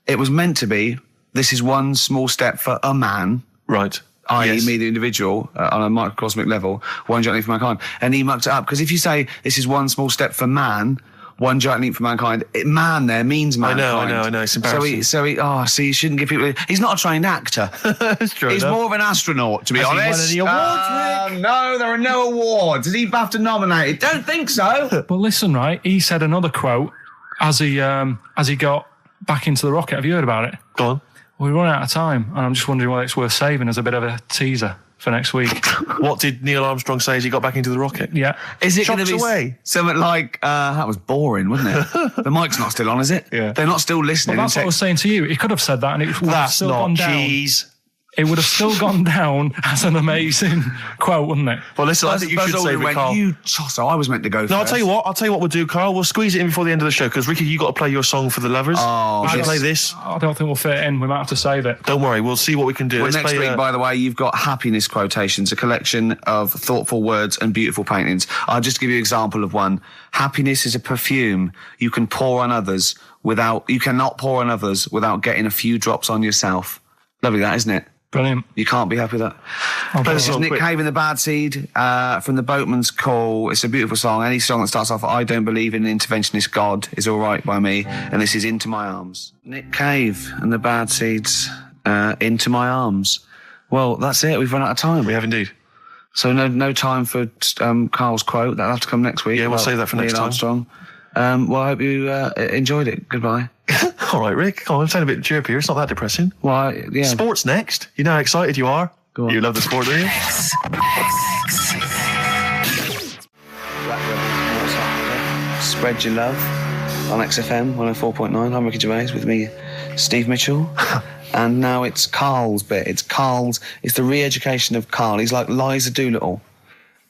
It was meant to be, this is one small step for a man. Right. I.e. me, the individual, on a microcosmic level, one giant leap for mankind. And he mucked it up, because if you say this is one small step for man, one giant leap for mankind, man there means mankind. I know, it's embarrassing. So you shouldn't give people... He's not a trained actor. That's true. He's more of an astronaut, to be honest. He won any awards, Rick? No, there are no awards. Is he BAFTA nominated? Don't think so. But listen, right, he said another quote as he got back into the rocket. Have you heard about it? Go on. Well, we're running out of time, and I'm just wondering whether it's worth saving as a bit of a teaser for next week. What did Neil Armstrong say as he got back into the rocket? Yeah. Is it going to be away? Something like, that was boring, wasn't it? The mic's not still on, is it? Yeah. They're not still listening. Well, that's what I was saying to you. He could have said that, and it would have That's still not gone down. cheese. it would have still gone down as an amazing quote, wouldn't it? Well, listen, I think you Buzz should save Aldrin it, went, Carl. you tosser, I was meant to go No, first. I'll tell you what we'll do, Carl. We'll squeeze it in before the end of the show, because, Ricky, you got to play your song for the lovers. Oh, we should yes. play this. I don't think we'll fit it in. We might have to save it. Don't worry, we'll see what we can do. Well, Let's next play, week, by the way, you've got happiness quotations, a collection of thoughtful words and beautiful paintings. I'll just give you an example of one. Happiness is a perfume you can pour on others you cannot pour on others without getting a few drops on yourself. Lovely that, isn't it? Brilliant. You can't be happy with that. This is Nick Cave and the Bad Seed from the Boatman's Call. It's a beautiful song. Any song that starts off, I don't believe in an interventionist God is all right by me. And this is Into My Arms. Nick Cave and the Bad Seeds, Into My Arms. Well, that's it. We've run out of time. We have indeed. So no time for Carl's quote. That'll have to come next week. Yeah, we'll save that for next Neil time. Armstrong. Well, I hope you enjoyed it. Goodbye. All right, Rick. Come on, I'm sounding a bit chirpier. It's not that depressing. Well, yeah. Sports next. You know how excited you are? Go on. You love the sport, do you? Spread your love on XFM 104.9. I'm Ricky Gervais with me, Steve Mitchell. And now it's Carl's bit. It's the re-education of Carl. He's like Liza Doolittle.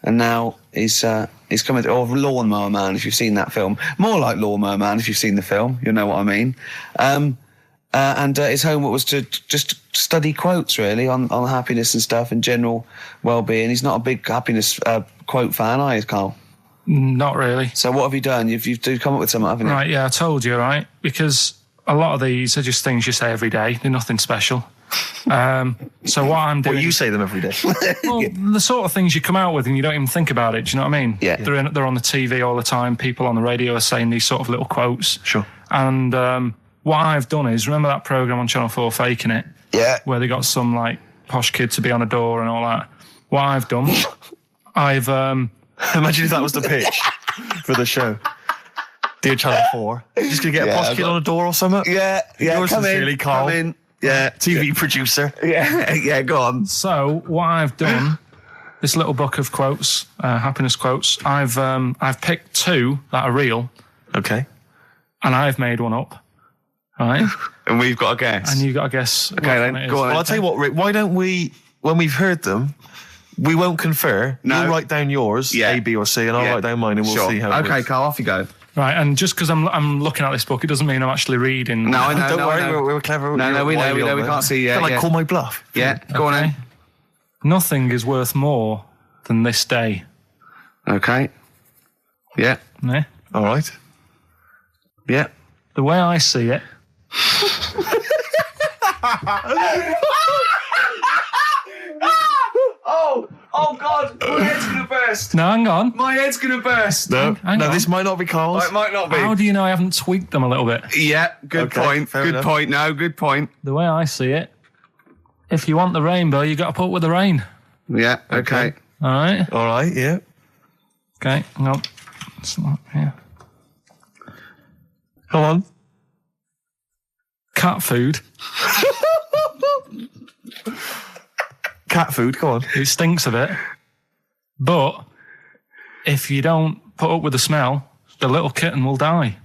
And now he's coming, or Lawnmower Man, if you've seen that film. More like Lawnmower Man, if you've seen the film. You'll know what I mean. And his homework was to just study quotes, really, on happiness and stuff and general well-being. He's not a big happiness quote fan, are you, Carl? Not really. So what have you done? You've come up with something, haven't you? Right, yeah, I told you, right? Because a lot of these are just things you say every day. They're nothing special. So what I'm doing... Well, you say them every day. Well, the sort of things you come out with and you don't even think about it, do you know what I mean? Yeah. They're on the TV all the time. People on the radio are saying these sort of little quotes. Sure. And what I've done is, remember that programme on Channel 4, Faking It? Yeah. Where they got some, like, posh kid to be on a door and all that. What I've done, I've... Imagine if that was the pitch for the show. Dear Channel 4, just going to get a posh kid on a door or something? Yeah, Yours come sincerely, in, Carl. come in. Yeah. TV producer. Yeah, go on. So what I've done, this little book of quotes, happiness quotes, I've picked two that are real, Okay. and I've made one up, right? And we've got a guess. And you've got to guess. Okay, which then, one it is. go on. Well, I'll tell you what, Rick, why don't we, when we've heard them, we won't confer. No. You'll write down yours, Yeah. A, B, or C, and I'll Yeah. write down mine, and we'll Sure. see how it Okay, works. Carl, off you go. Right, and just because I'm looking at this book, it doesn't mean I'm actually reading. No, I know. Don't no, worry, I know. we're clever. No, we Why know. are you on We there? can't see. Felt like Yeah. call my bluff. Yeah, go on Okay. in. Nothing is worth more than this day. Okay. Yeah. Eh? All right. Yeah. The way I see it, Oh God, my head's gonna burst. no, hang on. My head's gonna burst. No, Hang no, on. this might not be Carl's. It might not be. How do you know I haven't tweaked them a little bit? Yeah, good Okay, point. fair Good enough. point. No, good point. The way I see it, if you want the rainbow, you got to put up with the rain. Yeah. Okay. All right. All right, yeah. Okay. Hang on. It's not here. Come on. Cat food. Cat food, come on. It stinks a bit, but if you don't put up with the smell, the little kitten will die.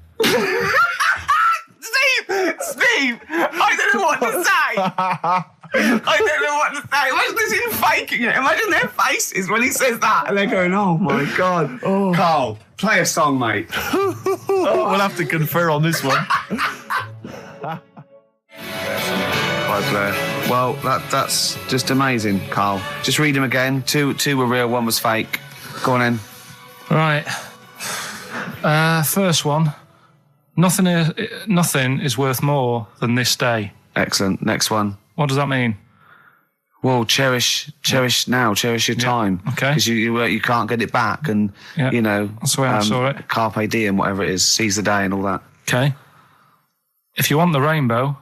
Steve, I don't know what to say. I don't know what to say. Imagine this in faking it. Imagine their faces when he says that, and they're going, "Oh my God." Oh. Carl, play a song, mate. We'll have to confer on this one. Bye, Blair. Well, that's just amazing, Carl. Just read them again. Two were real, one was fake. Go on in. Right. First one. Nothing is worth more than this day. Excellent. Next one. What does that mean? Well, cherish now, cherish your time. Okay. Because you can't get it back, and Yeah. you know That's the way I saw it. Carpe diem, whatever it is, seize the day and all that. Okay. If you want the rainbow,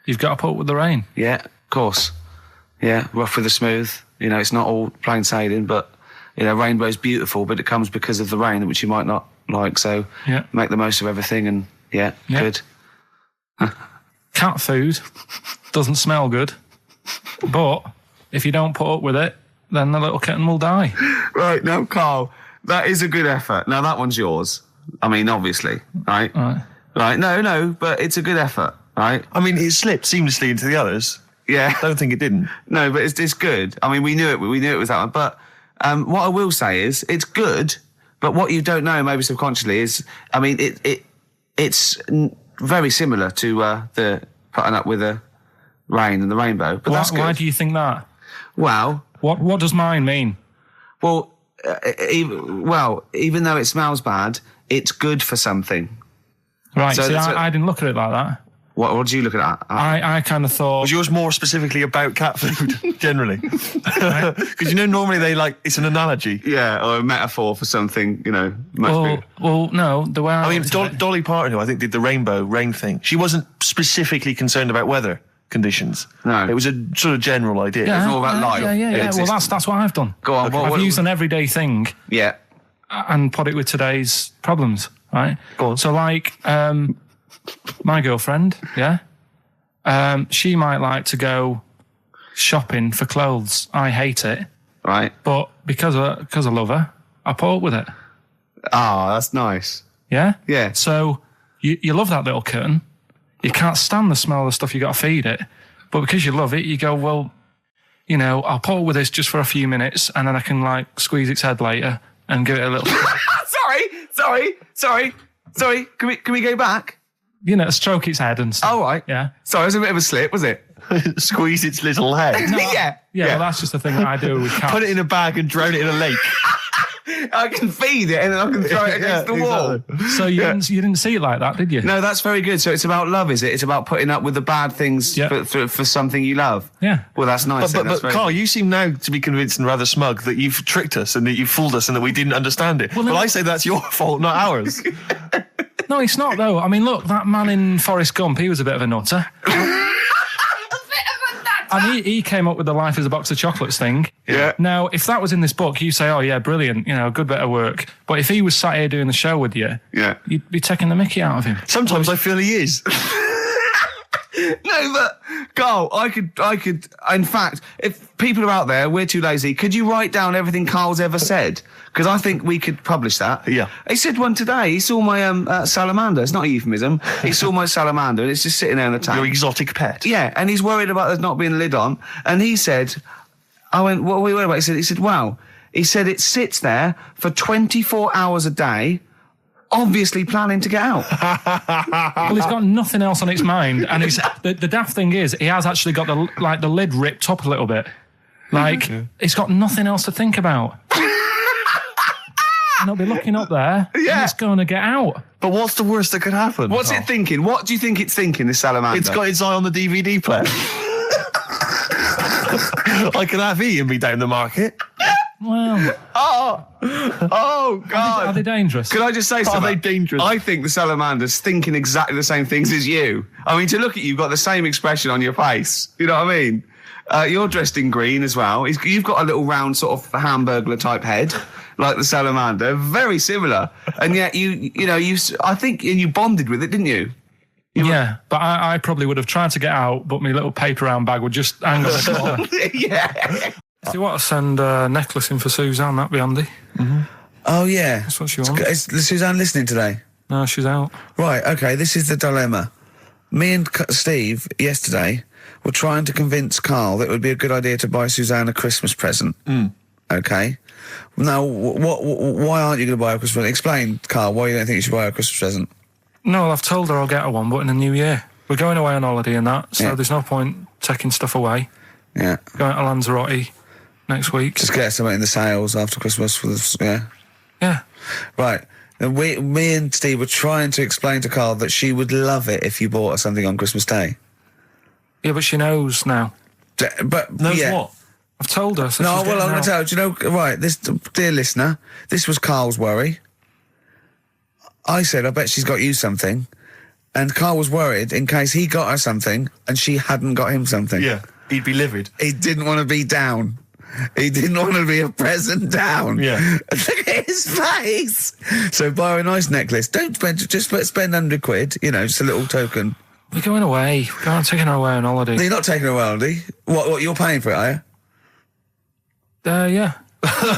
you've got to put up with the rain. Yeah, of course. Yeah, rough with the smooth. You know, it's not all plain sailing, but you know, rainbow's beautiful, but it comes because of the rain, which you might not like. So Yeah. make the most of everything, and yeah. Good. Cat food doesn't smell good, but if you don't put up with it, then the little kitten will die. Right, now, Carl, that is a good effort. Now, that one's yours. I mean, obviously, right? Right. Right, no, but it's a good effort, right? I mean, it slipped seamlessly into the others. Yeah. Don't think it didn't. No, but it's good. I mean, we knew it was that one. But what I will say is, it's good. But what you don't know, maybe subconsciously, is, I mean, it's very similar to the putting up with the rain and the rainbow. But that's good. Why do you think that? Well, What does mine mean? well, even though it smells bad, it's good for something. Right, So see, that's I didn't look at it like that. What do you look at that? I kind of thought... Was yours more specifically about cat food, generally? Because you know, normally it's an analogy. Yeah, or a metaphor for something, much bigger. Well, no, the way I I mean, looked at it- Dolly Parton, who I think did the rainbow rain thing, she wasn't specifically concerned about weather conditions. No. It was a sort of general idea. It's all about life. Yeah. It's Well, that's what I've done. Go on, I've used an everyday thing Yeah. and put it with today's problems, right? Go on. So, like, my girlfriend, she might like to go shopping for clothes. I hate it, Right. but because I love her, I put up with it. Ah, that's nice. Yeah? Yeah. So, you love that little kitten. You can't stand the smell of the stuff you got to feed it. But because you love it, you go, well, I'll put up with this just for a few minutes and then I can, like, squeeze its head later and give it a little... Sorry. Can we go back? Stroke its head and stuff. Oh, right. Yeah. Sorry, it was a bit of a slip, was it? Squeeze its little head. Yeah. Yeah, well, that's just the thing that I do with cats. Put it in a bag and drown it in a lake. I can feed it and then I can throw it against the wall. Exactly. So you didn't see it like that, did you? No, that's very good. So it's about love, is it? It's about putting up with the bad things Yeah. for something you love. Yeah. Well, that's nice. But That's very Carl, good. you seem now to be convinced and rather smug that you've tricked us and that you've fooled us and that we didn't understand it. Well, Well, then- I say that's your fault, not ours. No, it's not, though. I mean, look, that man in Forrest Gump, he was a bit of a nutter. And he came up with the life as a box of chocolates thing. Yeah. Now, if that was in this book, you say, oh, yeah, brilliant, good bit of work. But if he was sat here doing the show with you, Yeah. you'd be taking the mickey out of him. Sometimes I feel he is. No, but Carl, I could. In fact, if people are out there, we're too lazy. Could you write down everything Carl's ever said? Because I think we could publish that. Yeah. He said one today. He saw my salamander. It's not a euphemism. He saw my salamander, and it's just sitting there in the tank. Your exotic pet. Yeah, and he's worried about there not being a lid on. And he said, I went, what are we worried about? He said, wow. He said it sits there for 24 hours a day, obviously planning to get out. Well, it's got nothing else on its mind. And the daft thing is, he has actually got the lid ripped up a little bit. Like, it's got nothing else to think about. And it'll be looking up there, and it's going to get out. But what's the worst that could happen? What's it thinking? What do you think it's thinking, this salamander? It's got its eye on the DVD player. I could have Ian be down the market. Well, Oh, God. are they dangerous? Can I just say something? they dangerous? I think the salamander's thinking exactly the same things as you. I mean, to look at you, you've got the same expression on your face. You know what I mean? You're dressed in green as well. You've got a little round sort of Hamburglar type head, like the salamander. Very similar. And yet I think you bonded with it, didn't you? Yeah, but I probably would have tried to get out, but my little paper round bag would just hang on the corner. Yeah. If you want to send a necklace in for Suzanne, that'd be handy. Oh, yeah. That's what she wants. Is Suzanne listening today? No, she's out. Right, okay, this is the dilemma. Me and Steve, yesterday, were trying to convince Carl that it would be a good idea to buy Suzanne a Christmas present. Okay? Now, why aren't you going to buy her a Christmas present? Explain, Carl, why you don't think you should buy her a Christmas present. No, I've told her I'll get her one, but in the new year. We're going away on holiday and that, so Yeah. there's no point taking stuff away. Yeah. Going to Lanzarote next week. Just get something in the sales after Christmas for the, yeah. Yeah. Right. And me and Steve were trying to explain to Carl that she would love it if you bought her something on Christmas Day. Yeah, but she knows now. But Knows yeah. what? I've told her. So No, she's well, I'm getting going out. to tell you. Do you know, right, this, dear listener, this was Carl's worry. I said, I bet she's got you something. And Carl was worried in case he got her something and she hadn't got him something. Yeah, he'd be livid. He didn't want to be down. He didn't want to be a present down. Yeah. Look at his face. So buy her a nice necklace. Don't spend, just spend £100, just a little token. We're going away. We're going taking her away on holiday. You're not taking her away, are you? What, you're paying for it, are you? Yeah.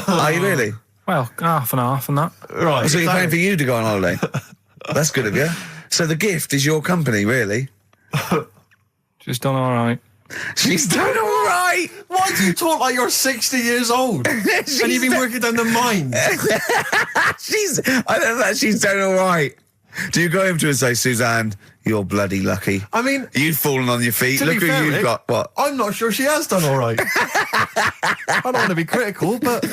Are you really? Well, half and half and that. Right. So you're paying for you to go on holiday? That's good of you. So the gift is your company, really? She's done all right. She's done all right. Why do you talk like you're 60 years old? And you've been working down the mines? I don't know, she's done all right. Do you go over to her and say, Suzanne, you're bloody lucky? I mean... You've fallen on your feet. To Look be who fair, you've Rick, got. What? I'm not sure she has done all right. I don't want to be critical, but...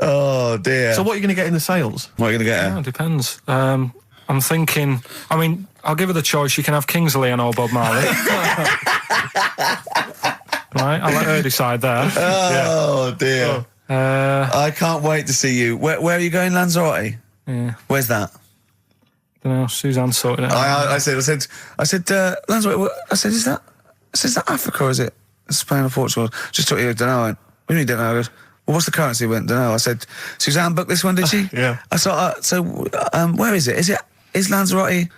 Oh, dear. So what are you going to get in the sales? What are you going to get her? Yeah, it depends. I'm thinking, I mean, I'll give her the choice. You can have Kingsley and old Bob Marley. Right, I'll let her decide there. Oh, dear. I can't wait to see you. Where are you going, Lanzarote? Yeah. Where's that? Don't know, Suzanne sorted it out. I said, Lanzarote, I said, is that Africa or is it Spain or Portugal? Just thought you don't know. I went, what do you mean don't know? I goes, well, what's the currency? I went, don't know. I said, Suzanne booked this one, did she? Yeah. I thought, where is it? Is Lanzarote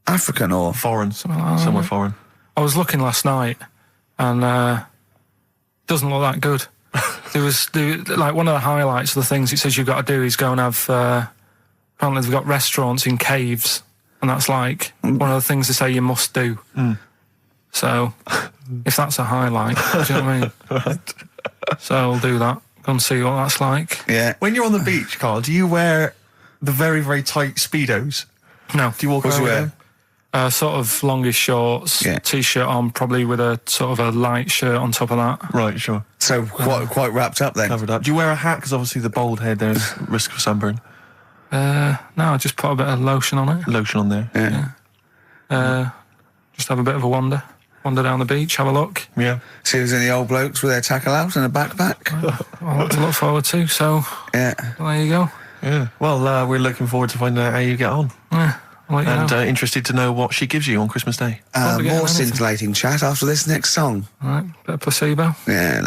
African or Foreign. Somewhere foreign. I was looking last night, and doesn't look that good. There was like one of the highlights of the things it says you've got to do is go and have. Apparently, they've got restaurants in caves, and that's like one of the things they say you must do. So, if that's a highlight, do you know what I mean? Right. So I'll do that. Go and see what that's like. Yeah. When you're on the beach, Carl, do you wear the very, very tight Speedos? No. Do you walk What do around you with wear? them? Sort of longish shorts, Yeah. t-shirt on, probably with a sort of a light shirt on top of that. Right, sure. So quite wrapped up then. Covered up. Do you wear a hat? Because obviously the bald head, there's risk of sunburn. No, I just put a bit of lotion on it. Lotion on there. Yeah. Just have a bit of a wander down the beach, have a look. Yeah. See if there's any old blokes with their tackle out and a backpack. A lot to look forward to, so Yeah. there you go. Yeah. Well, we're looking forward to finding out how you get on. Yeah, I'll let you And know. Interested to know what she gives you on Christmas Day. Probably get More anything. scintillating chat after this next song. Right, bit of placebo, Yeah,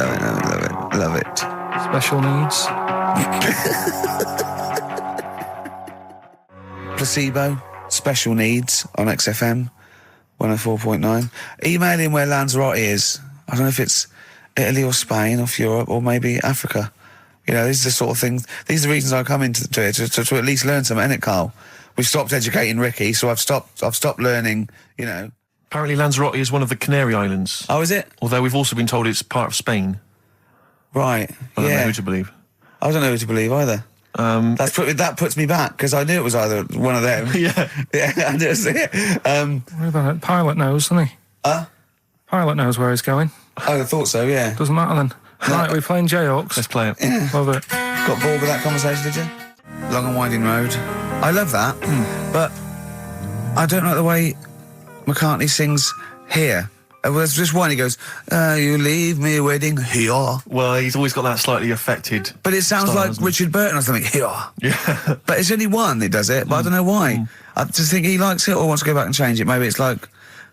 love it. special needs. Placebo, special needs on XFM 104.9. Email in where Lanzarote is. I don't know if it's Italy or Spain or Europe or maybe Africa. You know, these are the sort of things. These are the reasons I come into it to at least learn something, innit, Carl? We've stopped educating Ricky, so I've stopped learning. You know. Apparently Lanzarote is one of the Canary Islands. Oh, is it? Although we've also been told it's part of Spain. Right. I don't know yeah. who to believe. I don't know who to believe either. That puts me back because I knew it was either one of them. Yeah. Yeah, I just What about it? Pilot knows, doesn't he? Pilot knows where he's going. I thought so, yeah. Doesn't matter then. Right, we're playing Jayhawks. Let's play it. Love it. Got bored with that conversation, did you? Long and winding road. I love that, but I don't like the way McCartney sings here. There's just one, he goes, you leave me waiting here. Well, he's always got that slightly affected. But it sounds style, like doesn't it? Richard Burton or something, here. Yeah. But it's only one that does it, but I don't know why. I just think he likes it or wants to go back and change it. Maybe it's like...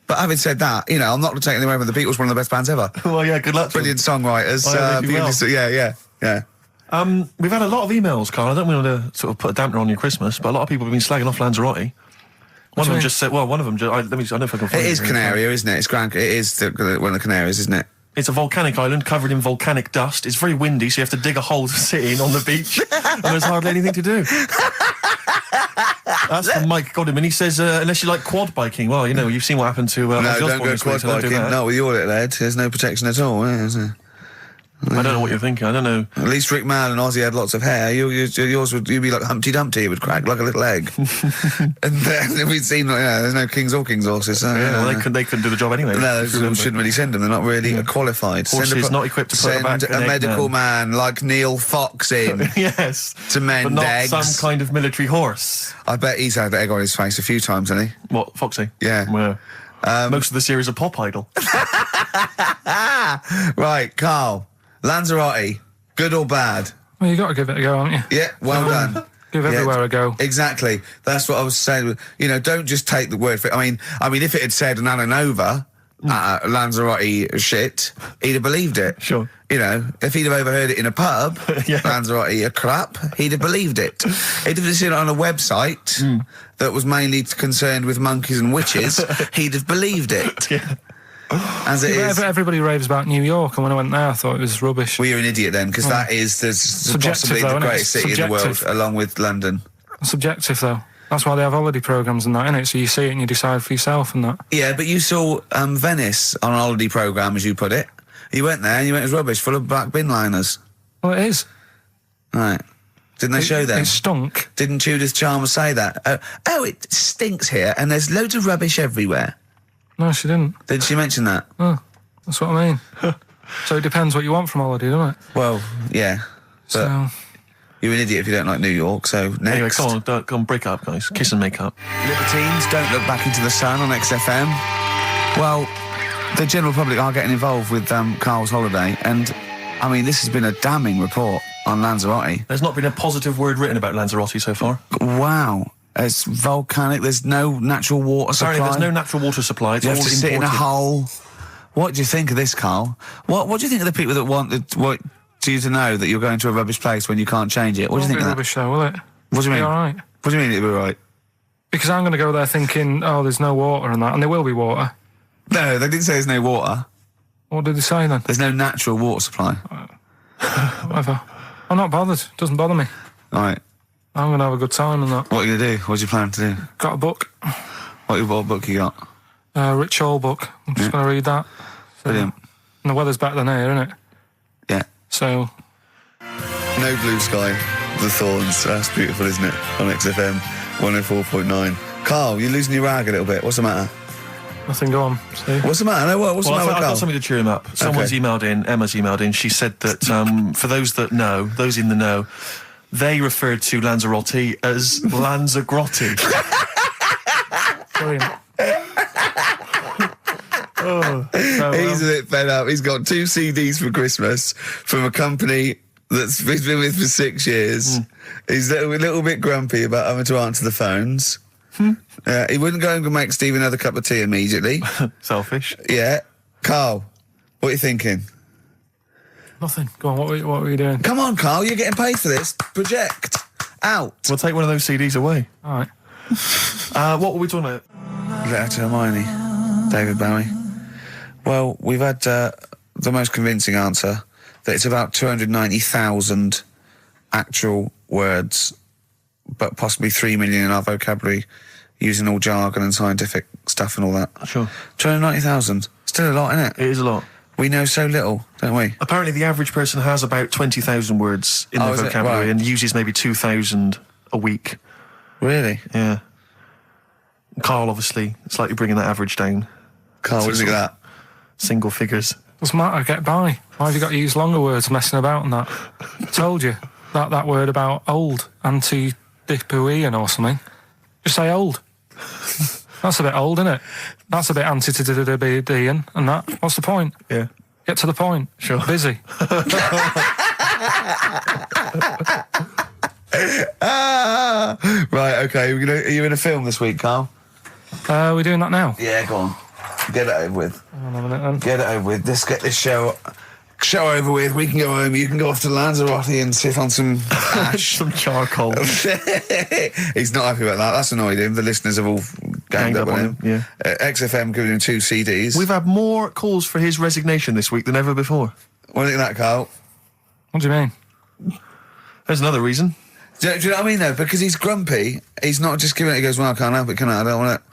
But having said that, you know, I'm not taking away from the Beatles, one of the best bands ever. Well, yeah, good luck to Brilliant songwriters. Oh, really well. Yeah. We've had a lot of emails, Carl. I don't want to sort of put a dampener on your Christmas, but a lot of people have been slagging off Lanzarote. One of them just said, well, one of them, I don't know if I can find It is Canaria, isn't it? It is one of the Canaries, isn't it? It's a volcanic island covered in volcanic dust. It's very windy, so you have to dig a hole to sit in on the beach, and there's hardly anything to do. That's from Mike Godham, and he says, unless you like quad biking, well, you know, you've seen what happened to No, Ozzy don't Osbourne go this week, quad so don't do biking. that. Not with your little head. There's no protection at all, is there? I don't know what you're thinking. I don't know. At least Rick Mann and Ozzy had lots of hair. Yours would be like Humpty Dumpty. It would crack like a little egg. And then we'd seen, there's no kings or kings horses. So, Yeah, well, they couldn't do the job anyway. No, if you remember. shouldn't really send them. They're not really qualified. Horses not equipped to put send back a an egg medical man. man like Neil Fox in Yes. to mend But not eggs. some kind of military horse. I bet he's had the egg on his face a few times, hasn't he? What, Foxy? Yeah. Well, most of the series are Pop Idol. Right, Carl. Lanzarote, good or bad? Well, you got to give it a go, haven't you? Yeah, well done. Give everywhere a go. Exactly. That's what I was saying. You know, don't just take the word for it. I mean, if it had said Nananova, Lanzarote shit, he'd have believed it. Sure. You know, if he'd have overheard it in a pub, Yeah. Lanzarote a crap, he'd have believed it. He'd have seen it on a website that was mainly concerned with monkeys and witches, he'd have believed it. Yeah. As it is. Everybody raves about New York, and when I went there, I thought it was rubbish. Well, you're an idiot then, because that is Subjective possibly though, the isn't it? greatest city in the world, Subjective. along with London. Subjective, though. That's why they have holiday programmes and that, innit? So you see it and you decide for yourself and that. Yeah, but you saw Venice on a holiday programme, as you put it. You went there and you went, it was rubbish, full of black bin liners. Well, it is. Right. Didn't they show them? It stunk. Didn't Judith Chalmers say that? Oh, it stinks here and there's loads of rubbish everywhere. No, she didn't. Did she mention that? Oh, that's what I mean. So it depends what you want from holiday, doesn't it? Well, yeah. But So... you're an idiot if you don't like New York, so next. Anyway, come on, break up, guys. Kiss and make up. Libertines, Don't Look Back Into the Sun on XFM. Well, the general public are getting involved with Karl's holiday, and, I mean, this has been a damning report on Lanzarote. There's not been a positive word written about Lanzarote so far. Wow. It's volcanic, there's no natural water supply. Apparently there's no natural water supply, it's You all have to sit in a imported. hole. What do you think of this, Karl? What do you think of the people that want you to know that you're going to a rubbish place when you can't change it? What do you think of that? rubbish though, will it? What do you mean? Be all right. What do you mean it'll be right? Because I'm going to go there thinking, oh, there's no water and that, and there will be water. No, they didn't say there's no water. What did they say then? There's no natural water supply. Whatever. I'm not bothered. Doesn't bother me. All right. I'm going to have a good time and that. What are you going to do? What's your plan to do? Got a book. What book you got? Rich Hall book. I'm just going to read that. So, Brilliant. and the weather's better than here, isn't it? Yeah. So... No Blue Sky, The Thorns. That's beautiful, isn't it? On XFM 104.9. Karl, you're losing your rag a little bit. What's the matter? Nothing, go on. See? What's the matter? No, what's the matter with I've Karl? got something to cheer him up. Someone's emailed in, Emma's emailed in, she said that, for those that know, those in the know, they referred to Lanzarote as Lanzagrotte. Brilliant. He's a bit fed up. He's got 2 CDs for Christmas from a company that's he's been with for 6 years. He's a little bit grumpy about having to answer the phones. He wouldn't go and make Steve another cup of tea immediately. Selfish. Yeah. Karl, what are you thinking? Nothing. Go on, what were you doing? Come on, Karl, you're getting paid for this. Project. Out. We'll take one of those CDs away. All right. What were we talking about? Letter to Hermione. David Bowie. Well, we've had the most convincing answer that it's about 290,000 actual words, but possibly 3 million in our vocabulary, using all jargon and scientific stuff and all that. Sure. 290,000. Still a lot, isn't it? It is a lot. We know so little, don't we? Apparently the average person has about 20,000 words in their is it? vocabulary Right. and uses maybe 2,000 a week. Really? Yeah. Karl, obviously, slightly bringing that average down. Karl, what do you think of that? Single figures. Doesn't matter, get by. Why have you got to use longer words messing about and that? Told you. That word about old, anti-dipuian or something. Just say old. That's a bit old, isn't it? That's a bit anti-dipuian and that. What's the point? Yeah. Get to the point. Sure. Busy. Right, okay. Are you in a film this week, Karl? We're doing that now. Yeah, go on. Get it over with. Hang on a minute then. Get it over with. Let's get this show over with. We can go home. You can go off to Lanzarote and sit on some ash. Some charcoal. He's not happy about that. That's annoyed him. The listeners have all ganged up on him. Yeah. XFM giving him 2 CDs. We've had more calls for his resignation this week than ever before. What do you think of that, Karl? What do you mean? There's another reason. Do you know what I mean, though? Because he's grumpy, he's not just giving it, he goes, well, I can't help it, can I? I don't want it.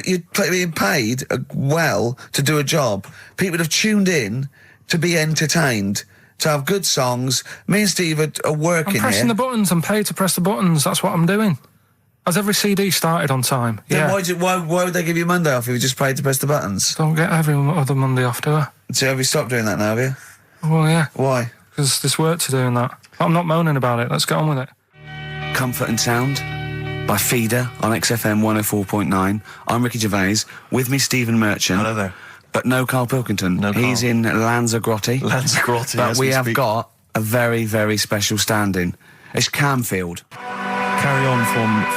You're being paid well to do a job. People have tuned in to be entertained, to have good songs. Me and Steve are working I'm pressing here. the buttons. I'm paid to press the buttons. That's what I'm doing. Has every CD started on time? Then Yeah. why would they give you Monday off if you just paid to press the buttons? Don't get every other Monday off, do I? So have you stopped doing that now, have you? Well, yeah. Why? Because there's work to do in that. I'm not moaning about it. Let's get on with it. Comfort and Sound by Feeder on XFM 104.9. I'm Ricky Gervais. With me, Stephen Merchant. Hello there. But no Karl Pilkington. No Karl. He's in Lanzarote. Lanzarote, But as we we have speak. got a very, very special stand-in. It's Camfield. Carry on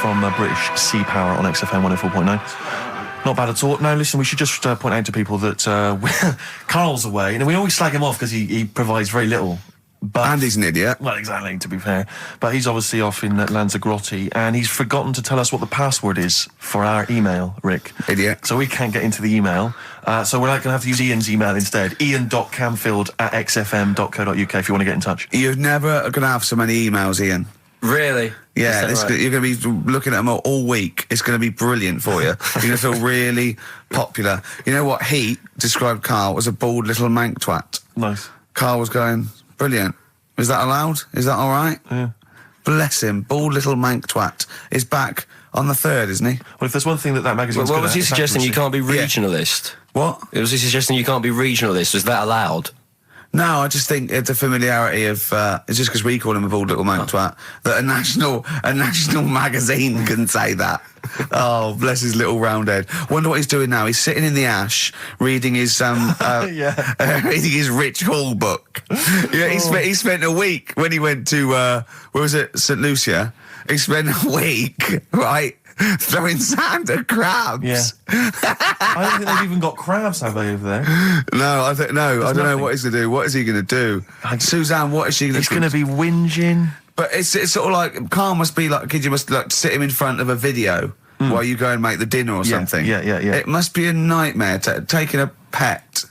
from British Sea Power on XFM 104.9. Not bad at all. Now, listen, we should just point out to people that Karl's away, and we always slag him off because he provides very little. But And he's an idiot. well, exactly, to be fair. But he's obviously off in Lanzarote, and he's forgotten to tell us what the password is for our email, Rick. Idiot. So we can't get into the email. So we're going to have to use Ian's email instead. ian.camfield@xfm.co.uk if you want to get in touch. You're never going to have so many emails, Ian. Really? Yeah, Is that right? you're going to be looking at them all week. It's going to be brilliant for you. You're going to feel really popular. You know what? Heat described Karl as a bald little mank twat. Nice. Karl was going, brilliant. Is that allowed? Is that all right? Yeah. Bless him. Bald little mank twat is back on the 3rd, isn't he? Well, if there's one thing that magazine's What good was at, he it's suggesting? You accuracy. can't be regionalist. What? Was he suggesting you can't be regionalist? Was that allowed? No, I just think it's a familiarity of, it's just because we call him a bald little mank twat, that a national magazine can say that. Oh, bless his little round head. Wonder what he's doing now. He's sitting in the ash, reading his, reading his Rich Hall book. Yeah, he spent a week when he went to, where was it, St. Lucia? He spent a week, right, throwing sand at crabs. Yeah. I don't think they've even got crabs, have they, over there? No, I don't know nothing. what he's going to do. What is he going to do? Suzanne, what is she going to do? He's going to be whinging. But it's sort of like, Karl must be like, kid, you must like sit him in front of a video while you go and make the dinner or something. Yeah. It must be a nightmare taking a pet.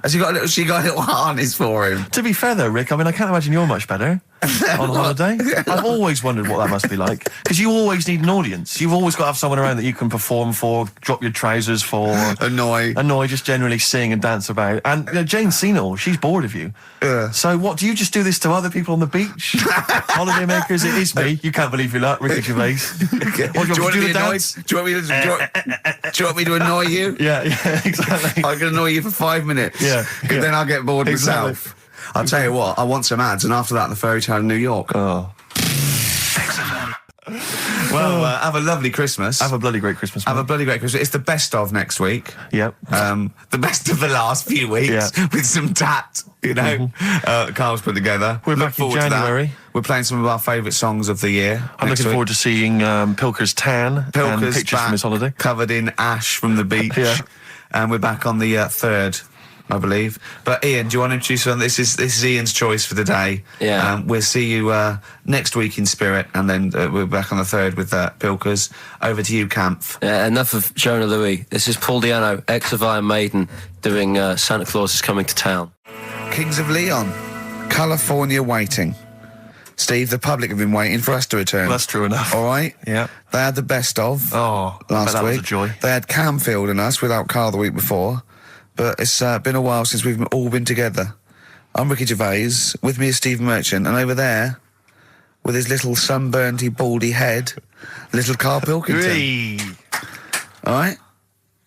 She got a little harness for him. To be fair, though, Rick, I mean, I can't imagine you're much better on holiday. I've always wondered what that must be like. Because you always need an audience. You've always got to have someone around that you can perform for, drop your trousers for. Annoy, just generally sing and dance about. And Jane's seen it all. She's bored of you. So what, do you just do this to other people on the beach? Holidaymakers, it is me. You can't believe your luck, Ricky Gervais. What, do you want to be the annoyed? dance? Do you want me to annoy you? Yeah, exactly. I can annoy you for 5 minutes. Yeah, Because then I'll get bored Exactly. myself. I'll tell you what, I want some ads, and after that, the fairy tale in New York. Oh. Well, have a lovely Christmas. Have a bloody great Christmas, Have mate. a bloody great Christmas. It's the best of next week. Yep. The best of the last few weeks Yeah. with some tat, you know. Carl's put together. We're Look back in forward to that. January. We're playing some of our favourite songs of the year. I'm looking forward to seeing Pilker's tan and Pilker's pictures back, from his holiday. covered in ash from the beach. Yeah. And we're back on the 3rd. I believe. But Ian, do you want to introduce one? This is Ian's choice for the day. Yeah. We'll see you next week in spirit, and then we're back on the 3rd with Pilkers. Over to you, Kampf. Enough of Jonah Louis. This is Paul Di'Anno, ex of Iron Maiden, doing Santa Claus is Coming to Town. Kings of Leon, California Waiting. Steve, the public have been waiting for us to return. Well, that's true enough. All right? Yeah. They had the best of Oh, I bet last that week. was a joy. They had Camfield and us without Carl the week before. But it's been a while since we've all been together. I'm Ricky Gervais, with me is Steve Merchant, and over there, with his little sunburnedy, baldy head, little Karl Pilkington. Hey. All right?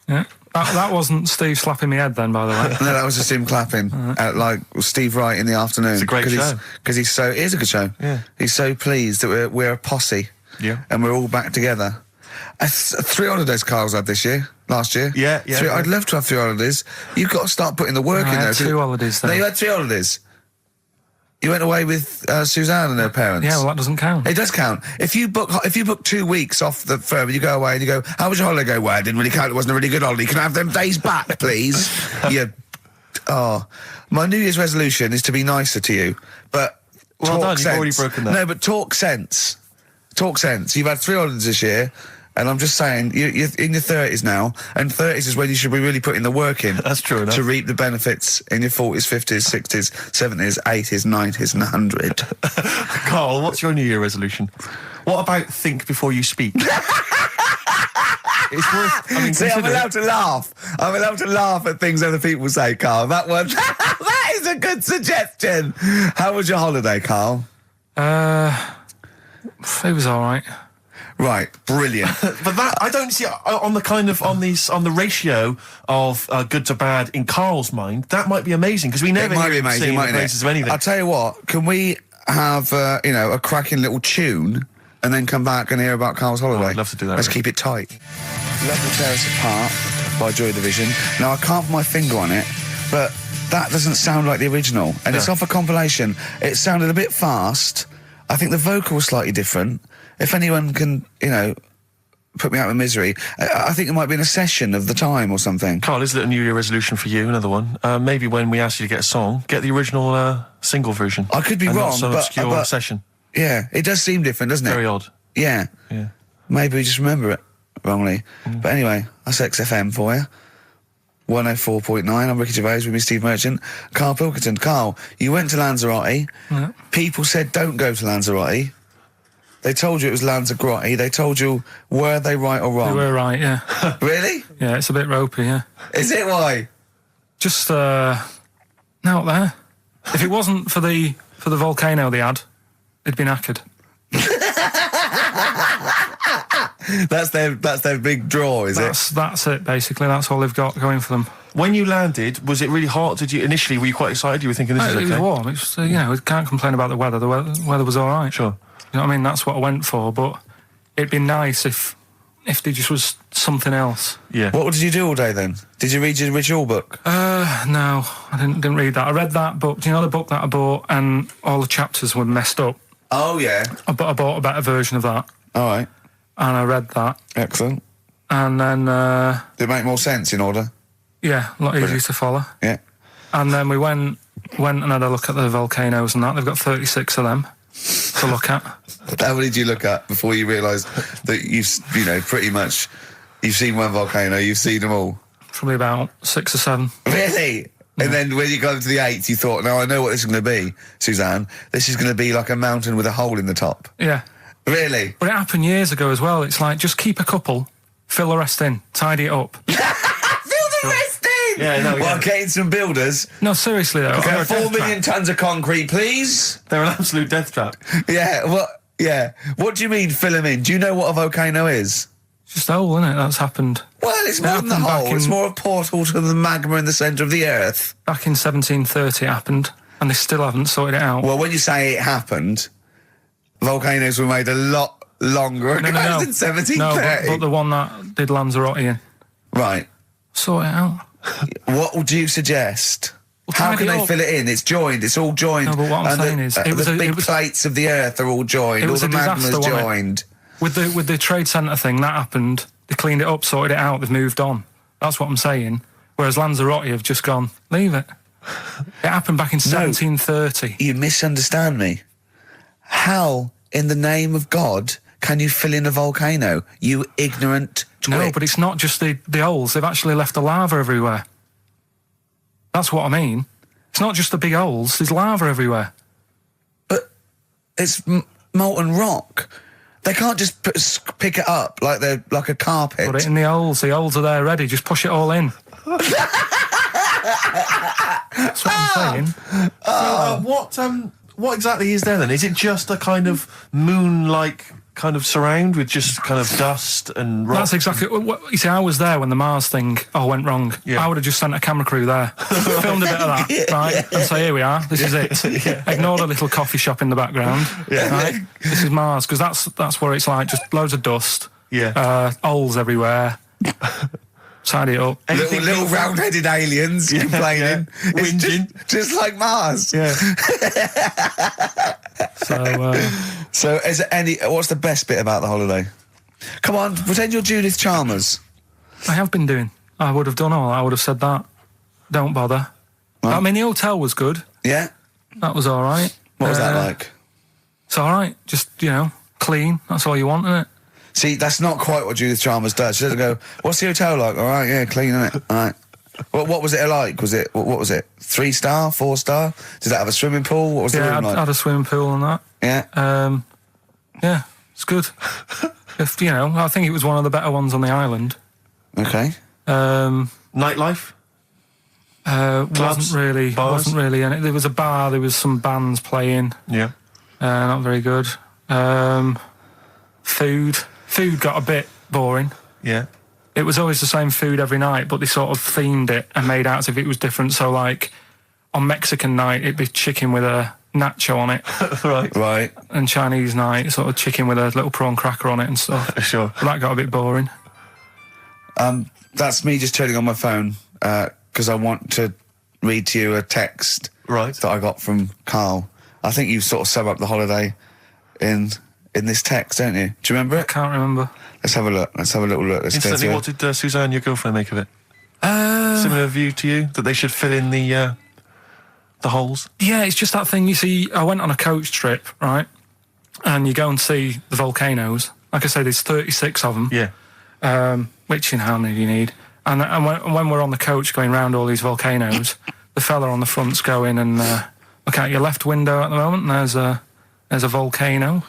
Yeah. That wasn't Steve slapping me head then, by the way. No, that was just him clapping, like Steve Wright in the afternoon. It's a great show. Because he's so, it is a good show. Yeah. He's so pleased that we're a posse. Yeah. And we're all back together. 3 holidays Carl's had last year. Yeah. I'd love to have 3 holidays. You've got to start putting the work I in had there. 2 holidays No, then. you had 3 holidays. You went away with Suzanne and her parents. Yeah, well, that doesn't count. It does count. If you book 2 weeks off the firm and you go away and you go, how was your holiday go? Well, I didn't really count. It wasn't a really good holiday. Can I have them days back, please? My New Year's resolution is to be nicer to you, but Well talk done, sense. you've already broken that. No, but talk sense. Talk sense. You've had 3 holidays this year. And I'm just saying, you're in your 30s now, and 30s is when you should be really putting the work in. That's true enough. To reap the benefits in your 40s, 50s, 60s, 70s, 80s, 90s, and 100. Carl, what's your New Year resolution? What about think before you speak? It's worth. I mean, See, I'm consider it. allowed to laugh. I'm allowed to laugh at things other people say, Carl. That one, that is a good suggestion. How was your holiday, Carl? It was all right. Right, brilliant. But that I don't see on the ratio of good to bad in Carl's mind. That might be amazing because we never It might hear be him amazing, singing the mightn't praises it? of anything. I'll tell you what, can we have, a cracking little tune and then come back and hear about Carl's holiday? I'd love to do that, Let's Rick. keep it tight. Love to Tear Us Apart by Joy Division. Now, I can't put my finger on it, but that doesn't sound like the original. And it's off a compilation. It sounded a bit fast. I think the vocal was slightly different. If anyone can, put me out of misery, I think it might be in a session of the time or something. Carl, is it a New Year resolution for you? Another one. Maybe when we ask you to get a song, get the original single version. I could be and wrong, not some but- obscure but- session. Yeah, it does seem different, doesn't it? Very odd. Yeah. Yeah. Maybe we just remember it wrongly. But anyway, that's XFM for you. 104.9, I'm Ricky Gervais with me, Steve Merchant. Karl Pilkington. Carl, you went to Lanzarote. Yeah. People said don't go to Lanzarote. They told you it was Lanzarote. They told you, were they right or wrong? They were right, yeah. Really? Yeah, it's a bit ropey, yeah. Is it? Why? Just, out there. If it wasn't for the volcano they had, it'd been knackered. That's their big draw, is it? That's it, basically. That's all they've got going for them. When you landed, was it really hot? Initially, were you quite excited? You were thinking, this is okay? It was warm. It was, we can't complain about the weather. The weather was all right. Sure. You know what I mean? That's what I went for, but it'd be nice if there just was something else. Yeah. What did you do all day then? Did you read your ritual book? No, I didn't read that. I read that book. Do you know the book that I bought and all the chapters were messed up? Oh, yeah. I bought a better version of that. All right. And I read that. Excellent. And then... Did it make more sense in order? Yeah, a lot easier to follow. Yeah. And then we went and had a look at the volcanoes and that. They've got 36 of them to look at. How many did you look at before you realised that pretty much, you've seen one volcano, you've seen them all? Probably about 6 or 7. Really? Yeah. And then when you got to the 8th, you thought, now I know what this is going to be, Suzanne. This is going to be like a mountain with a hole in the top. Yeah. Really? But it happened years ago as well. It's like, just keep a couple, fill the rest in, tidy it up. Fill the rest in! Yeah, no, Well, getting some builders. No, seriously though. Okay, 4 million tons of concrete, please. They're an absolute death trap. Yeah, what do you mean fill them in? Do you know what a volcano is? It's just a hole, isn't it? That's happened. Well, it's more than the hole. It's more a portal to the magma in the centre of the earth. Back in 1730 it happened, and they still haven't sorted it out. Well, when you say it happened, volcanoes were made a lot longer ago than 1730. No, but the one that did Lanzarote in. Right. Sort it out. What would you suggest? Well, How tidy can they up. fill it in? It's joined. It's all joined. No, but what I'm And saying is, the big plates of the earth are all joined. It All was the a disaster, magma's wasn't it? joined. With the trade centre thing, that happened. They cleaned it up, sorted it out, they've moved on. That's what I'm saying. Whereas Lanzarote have just gone, leave it. It happened back in 1730. You misunderstand me. How, in the name of God, can you fill in a volcano? You ignorant twit. No, but it's not just the holes. They've actually left the lava everywhere. That's what I mean. It's not just the big holes. There's lava everywhere. But it's molten rock. They can't just pick it up like they're like a carpet. Put it in the holes. The holes are there ready. Just push it all in. That's what I'm saying. What exactly is there then? Is it just a kind of moon-like kind of surround with just kind of dust and rock? That's exactly what you see. I was there when the Mars thing went wrong. Yeah. I would have just sent a camera crew there, filmed a bit of that, right, and say, here we are, this is it. Yeah. Ignore the little coffee shop in the background, right? This is Mars, because that's what it's like, just loads of dust, holes everywhere. Tidy it up. Little round-headed aliens complaining. Yeah. It's Whinging. just like Mars. Yeah. So is there what's the best bit about the holiday? Come on, pretend you're Judith Chalmers. I have been doing. I would have done all. I would have said that. Don't bother. Right. I mean, the hotel was good. Yeah? That was all right. What was that like? It's all right. Just, clean. That's all you want, isn't it? See, that's not quite what Judith Chalmers does. She doesn't go, what's the hotel like? All right, yeah, clean, innit? All right. What was it like? What was it? 3-star, 4-star? Did it have a swimming pool? What was the room like? I had a swimming pool and that. Yeah? Yeah, it's good. I think it was one of the better ones on the island. Okay. Nightlife? Wasn't really in it. There was a bar, there was some bands playing. Yeah. Not very good. Food got a bit boring. Yeah. It was always the same food every night, but they sort of themed it and made out as if it was different. So, like, on Mexican night, it'd be chicken with a nacho on it. Right. And Chinese night, sort of chicken with a little prawn cracker on it and stuff. Sure. But that got a bit boring. That's me just turning on my phone, because I want to read to you a text that I got from Karl. I think you sort of sum up the holiday in this text, don't you? Do you remember it? I can't remember. Let's have a look. Let's have a little look. Let's go Instantly, through what did Suzanne, your girlfriend, make of it? Similar view to you? That they should fill in the holes? Yeah, it's just that thing. You see, I went on a coach trip, right? And you go and see the volcanoes. Like I say, there's 36 of them. Yeah. Which, how many do you need? And when we're on the coach going round all these volcanoes, the fella on the front's going and look out your left window at the moment, and there's a volcano.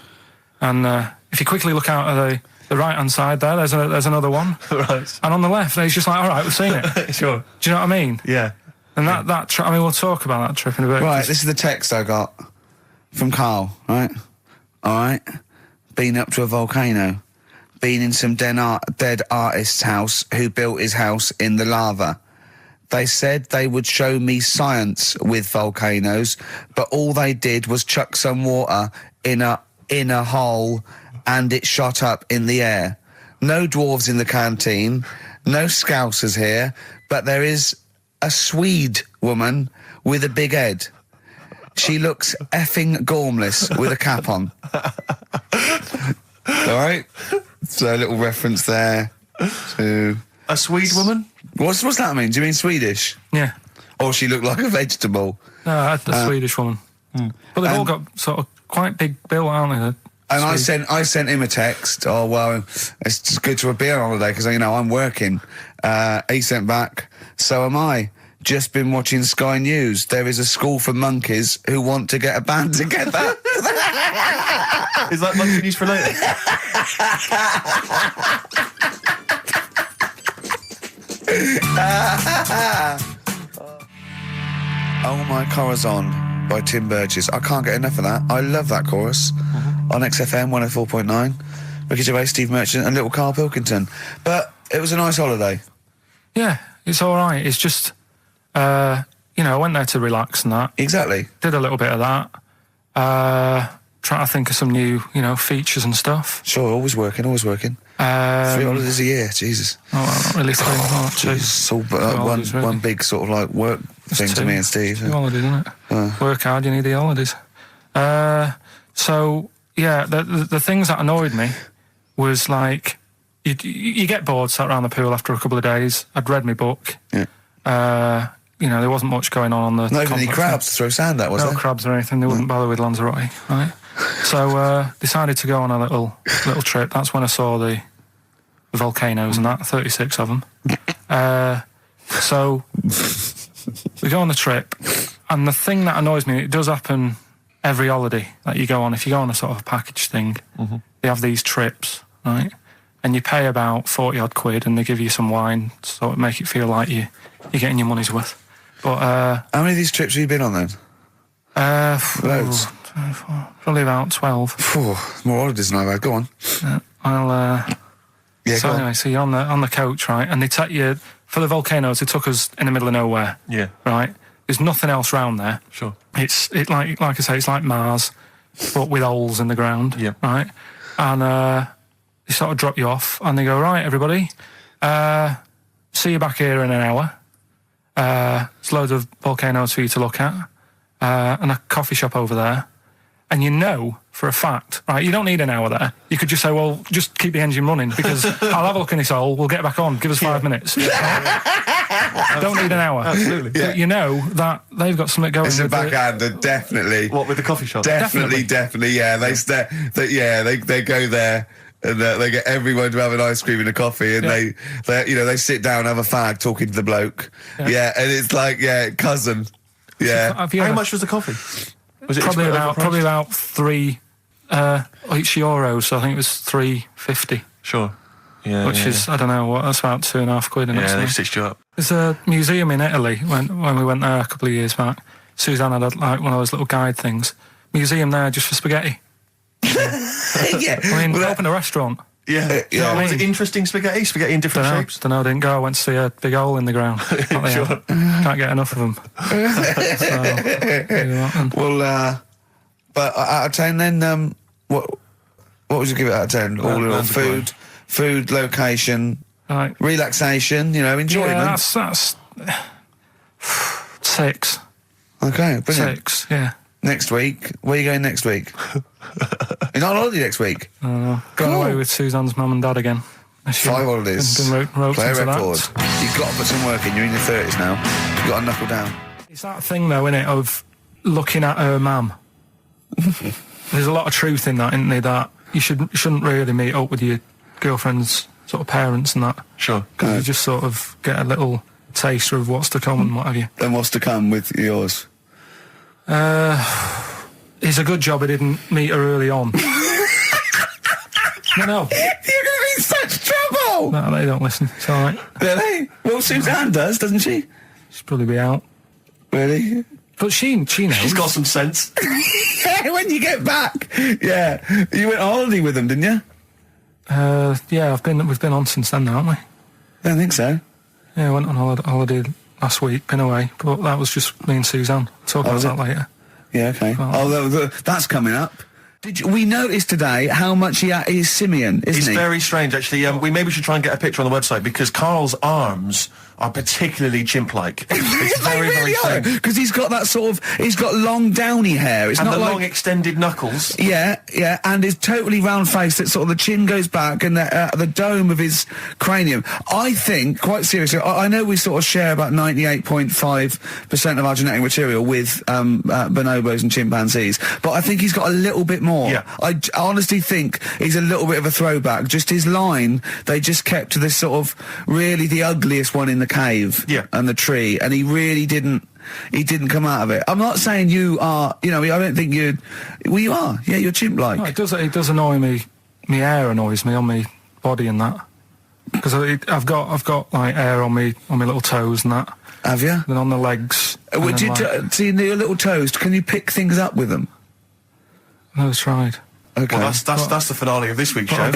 And if you quickly look out of the right-hand side there's another one. Right. And on the left, he's just like, all right, we've seen it. Sure. Do you know what I mean? Yeah. And that trip, I mean, we'll talk about that trip in a bit. Right, this is the text I got from Karl, right? All right. Been up to a volcano. Been in some dead artist's house who built his house in the lava. They said they would show me science with volcanoes, but all they did was chuck some water in a hole and it shot up in the air. No dwarves in the canteen, no scousers here, but there is a Swede woman with a big head. She looks effing gormless with a cap on. All right? So a little reference there to... A Swede woman? What's that mean? Do you mean Swedish? Yeah. Or she looked like a vegetable? No, the Swedish woman. But they've all got sort of quite big bill, aren't they? And I sent him a text. Oh, well, it's just good to be on holiday because, you know, I'm working. He sent back, so am I. Just been watching Sky News. There is a school for monkeys who want to get a band together. Is that monkey news for later? Oh My Corazon by Tim Burgess. I can't get enough of that. I love that chorus. On XFM 104.9. Ricky Gervais, Steve Merchant and little Karl Pilkington. But it was a nice holiday. Yeah, it's all right. It's just, you know, I went there to relax and that. Exactly. Did a little bit of that. Trying to think of some new, you know, features and stuff. Sure, always working. 3 holidays a year, Jesus. Oh, well, not really 3 or 2. It's all holidays, really. one big sort of like work thing to me and Steve. 2 holidays, isn't it? Work hard, you need the holidays. So, yeah, the things that annoyed me was like, you get bored sat around the pool after a couple of days. I'd read my book. Yeah. You know, there wasn't much going on the Not even any complex. crabs to throw sand at, was there? No crabs or anything. They wouldn't bother with Lanzarote, right? So decided to go on a little trip. That's when I saw the volcanoes and that, 36 of them. So we go on the trip, and the thing that annoys me, it does happen every holiday that you go on. If you go on a sort of a package thing, they have these trips, right? And you pay about 40 odd quid, and they give you some wine, so it make it feel like you're getting your money's worth. But how many of these trips have you been on then? Loads. Probably about 12. More holidays than I've had. Go on. Yeah, So go anyway, on. so you're on the coach, right? And they take you for the volcanoes. They took us in the middle of nowhere. Yeah. Right. There's nothing else round there. Sure. It's like I say, it's like Mars, but with holes in the ground. Yeah. Right. And they sort of drop you off, and they go, right, everybody, see you back here in an hour. There's loads of volcanoes for you to look at, and a coffee shop over there. And you know for a fact, right, you don't need an hour there. You could just say, well, just keep the engine running because I'll have a look in this hole, we'll get back on, give us 5 minutes. Don't need an hour. Absolutely. But you know that they've got something going It's a with it. backhander, definitely. What, with the coffee shop? Definitely, yeah. They go there and they get everyone to have an ice cream and a coffee, and they sit down, have a fag, talking to the bloke. Yeah, and it's like, cousin. Yeah. How much was the coffee? Was it Probably overpriced? about 3 each euros, so I think it was £3.50. Sure. Yeah. Which is, I don't know, what, that's about 2.5 quid. Yeah, they stitched you up. There's a museum in Italy when we went there a couple of years back. Suzanne had like one of those little guide things. Museum there just for spaghetti. Yeah. I mean, open a restaurant. Yeah. You know what I Was it mean? interesting spaghetti? Spaghetti in different shapes? Don't know, didn't go. I went to see a big hole in the ground. Sure. Can't get enough of them. Well, but out of 10 then, what would you give it out of 10? All in all, food, location, Right. relaxation, enjoyment. Yeah, that's 6. Okay, brilliant. 6, yeah. Next week, where are you going next week? You're not on holiday next week? Going Cool. away with Suzanne's mum and dad again. 5 holidays. Been roped Play a into record. that. You've got to put some work in. You're in your 30s now. You've got to knuckle down. It's that thing, though, innit, of looking at her mum. There's a lot of truth in that, isn't there, that you shouldn't really meet up with your girlfriend's sort of parents and that. Sure. Because you just sort of get a little taster of what's to come and what have you. Then what's to come with yours? It's a good job I didn't meet her early on. No. You're going to be in such trouble! No, they don't listen. It's alright. Really? Well, Suzanne does, doesn't she? She'll probably be out. Really? But she knows. She's got some sense. Yeah, when you get back. Yeah. You went on holiday with them, didn't you? Yeah, we've been on since then, haven't we? I don't think so. Yeah, I went on holiday last week, been away, but that was just me and Suzanne. Talk about that later. Yeah, okay. Oh. That's coming up. We noticed today how much he's simian, isn't It's he? very strange, actually. We maybe should try and get a picture on the website because Karl's arms are particularly chimp-like. It's very, very strange. Because he's got that he's got long downy hair. It's And not the like, long extended knuckles. Yeah, and his totally round face that sort of the chin goes back and the dome of his cranium. I think, quite seriously, I know we sort of share about 98.5% of our genetic material with bonobos and chimpanzees, but I think he's got a little bit more. Yeah. I honestly think he's a little bit of a throwback. Just his line, they just kept to this sort of really the ugliest one in the cave and the tree, and he really didn't come out of it. I'm not saying you are, I don't think you are. Yeah, you're chimp-like. No, it does annoy me. My hair annoys me on my body and that. Because I've got like hair on my little toes and that. Have you? Then on the legs. Would you see your little toes? Can you pick things up with them? No, tried. Okay. Well, that's the finale of this week's show.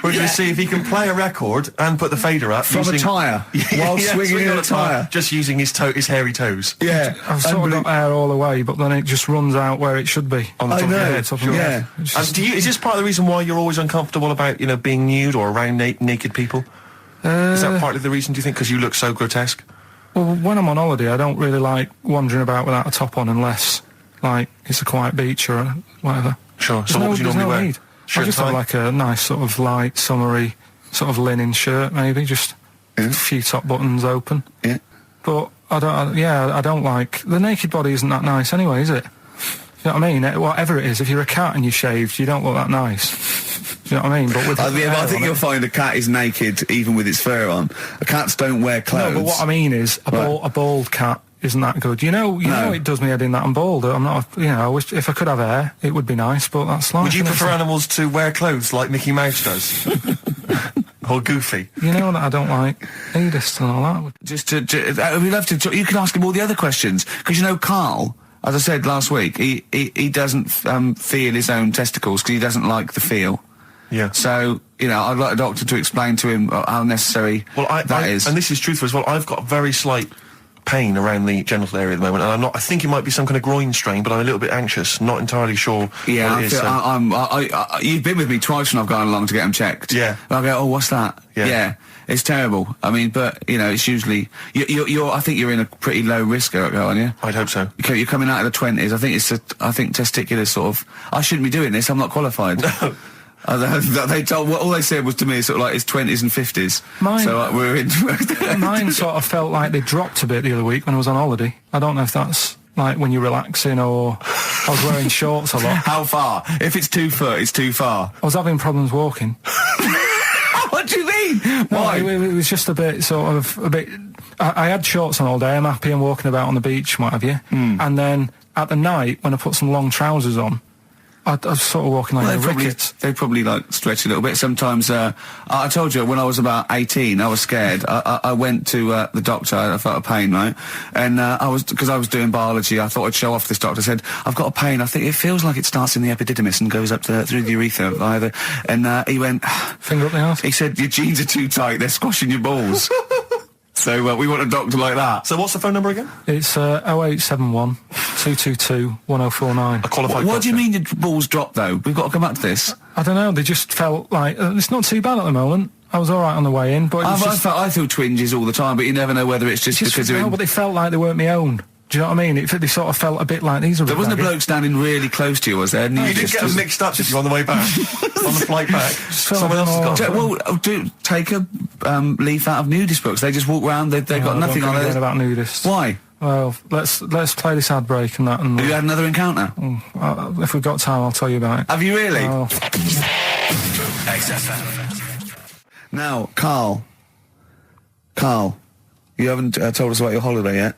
We're going to see if he can play a record and put the fader up From a tyre, while swinging in a tyre. Just using his hairy toes. Yeah. I've sort of got hair all the way, but then it just runs out where it should be. On the top of your head. Top of my head. It's And just- is this part of the reason why you're always uncomfortable about, being nude or around naked people? Is that partly the reason, do you think, because you look so grotesque? Well, when I'm on holiday, I don't really like wandering about without a top on unless, like, it's a quiet beach or whatever. Sure. So what would you normally wear? Need. Shirt I just and have tie? like a nice sort of light, summery, sort of linen shirt, maybe, just a few top buttons open. Yeah. But I don't like the naked body. Isn't that nice anyway, is it? You know what I mean? Whatever it is, if you're a cat and you're shaved, you don't look that nice. You know what I mean? But with I think you'll find a cat is naked even with its fur on. Cats don't wear clothes. No, but what I mean is a bald cat isn't that good. You know, it does me head in that I'm bald. I'm not. I wish if I could have hair, it would be nice. But that's life. Would you isn't it? prefer animals to wear clothes like Mickey Mouse does? Or Goofy? You know that I don't like nudist and all that. We'd love to. You can ask him all the other questions because Karl, as I said last week, he doesn't feel his own testicles because he doesn't like the feel. Yeah. So I'd like a doctor to explain to him how necessary that is. And this is truthful as well. I've got very slight pain around the genital area at the moment, and I think it might be some kind of groin strain, but I'm a little bit anxious, not entirely sure Yeah, what it is. you've been with me twice when I've gone along to get them checked. Yeah. And I go, oh, what's that? Yeah. It's terrible. I mean, but it's usually I think you're in a pretty low risk, aren't you? I'd hope so. You're coming out of the 20s. I think testicular sort of. I shouldn't be doing this. I'm not qualified. They told all they said was to me sort of like it's 20s and 50s. Mine- So we're in. Mine sort of felt like they dropped a bit the other week when I was on holiday. I don't know if that's like when you're relaxing or I was wearing shorts a lot. How far? If it's 2 foot, it's too far. I was having problems walking. What do you mean? Why? No, it was just a bit I had shorts on all day. I'm happy and walking about on the beach and what have you. And then at the night when I put some long trousers on, I was sort of walking like a rickets. They probably like stretch a little bit. Sometimes, I told you when I was about 18, I was scared. I went to the doctor. I felt a pain, right? And because I was doing biology, I thought I'd show off this doctor. I said, I've got a pain. I think it feels like it starts in the epididymis and goes up through the urethra either. And he went, Finger up the arse. he said, your jeans are too tight. They're squashing your balls. So we want a doctor like that. So what's the phone number again? It's 0871 222 1049. A qualified What do you doctor. mean your balls dropped though? We've got to come back to this. I don't know, they just felt like it's not too bad at the moment. I was all right on the way in, but it was I feel twinges all the time, but you never know whether it's just because they're no, in. but they felt like they weren't my own. Do you know what I mean? They sort of felt a bit like these are. There wasn't a bloke standing really close to you, was there? And You did get them mixed up, did you, on the way back? On the flight back? Someone else has got them. Take a leaf out of nudist books. They just walk round. They've got nothing on it. About nudists. Why? Well, let's play this ad break and that. And Have you had another encounter? if we've got time, I'll tell you about it. Have you really? Oh. XFM. Now, Karl, you haven't told us about your holiday yet.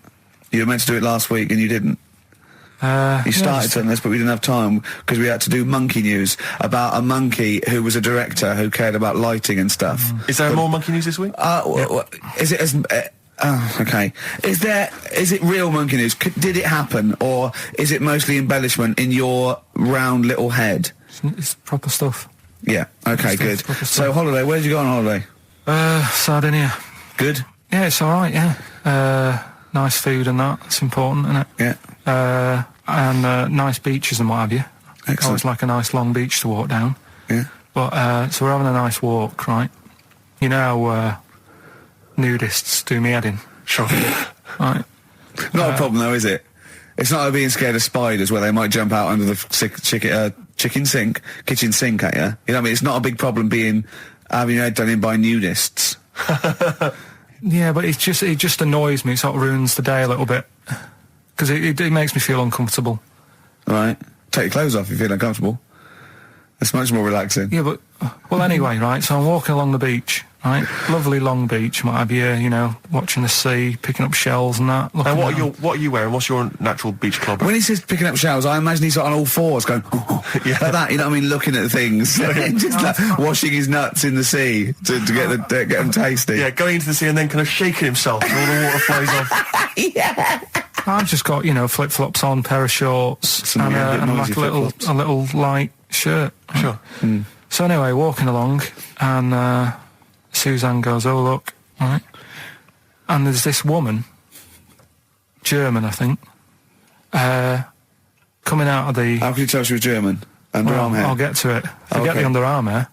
You were meant to do it last week and you didn't. You started on this, but we didn't have time because we had to do monkey news about a monkey who was a director who cared about lighting and stuff. Is there more monkey news this week? Is it as... okay. Is it real monkey news? Did it happen, or is it mostly embellishment in your round little head? It's proper stuff. Yeah. Okay. Good. So holiday. Where did you go on holiday? Sardinia. Good. Yeah, it's all right. Yeah. Nice food and that. It's important, isn't it? Yeah. And nice beaches and what have you. Excellent. Always like a nice long beach to walk down. Yeah. But so we're having a nice walk, right? You know how nudists do me head in. Sure. Right. Not a problem though, is it? It's not like being scared of spiders where they might jump out under the kitchen sink at you. You know what I mean? It's not a big problem having your head done in by nudists. Yeah, but it just annoys me. It sort of ruins the day a little bit because it makes me feel uncomfortable. Right. Take your clothes off if you feel uncomfortable. It's much more relaxing. Yeah, but well, anyway, right. So I'm walking along the beach, right? Lovely long beach, what have you? You know, watching the sea, picking up shells and that. And what are you wearing? What's your natural beach club? When he says picking up shells, I imagine he's on all fours going, Yeah. like that. You know what I mean? Looking at things, just like washing his nuts in the sea to get them tasty. Yeah, going into the sea and then kind of shaking himself and all the water flows off. Yeah. I've just got flip-flops on, pair of shorts, and like a little light shirt. Sure. So anyway, walking along, and Suzanne goes, "Oh look," right? And there's this woman, German, I think, coming out of the. How can you tell she was German? Underarm hair. I'll get to it. Forget Okay. the underarm hair.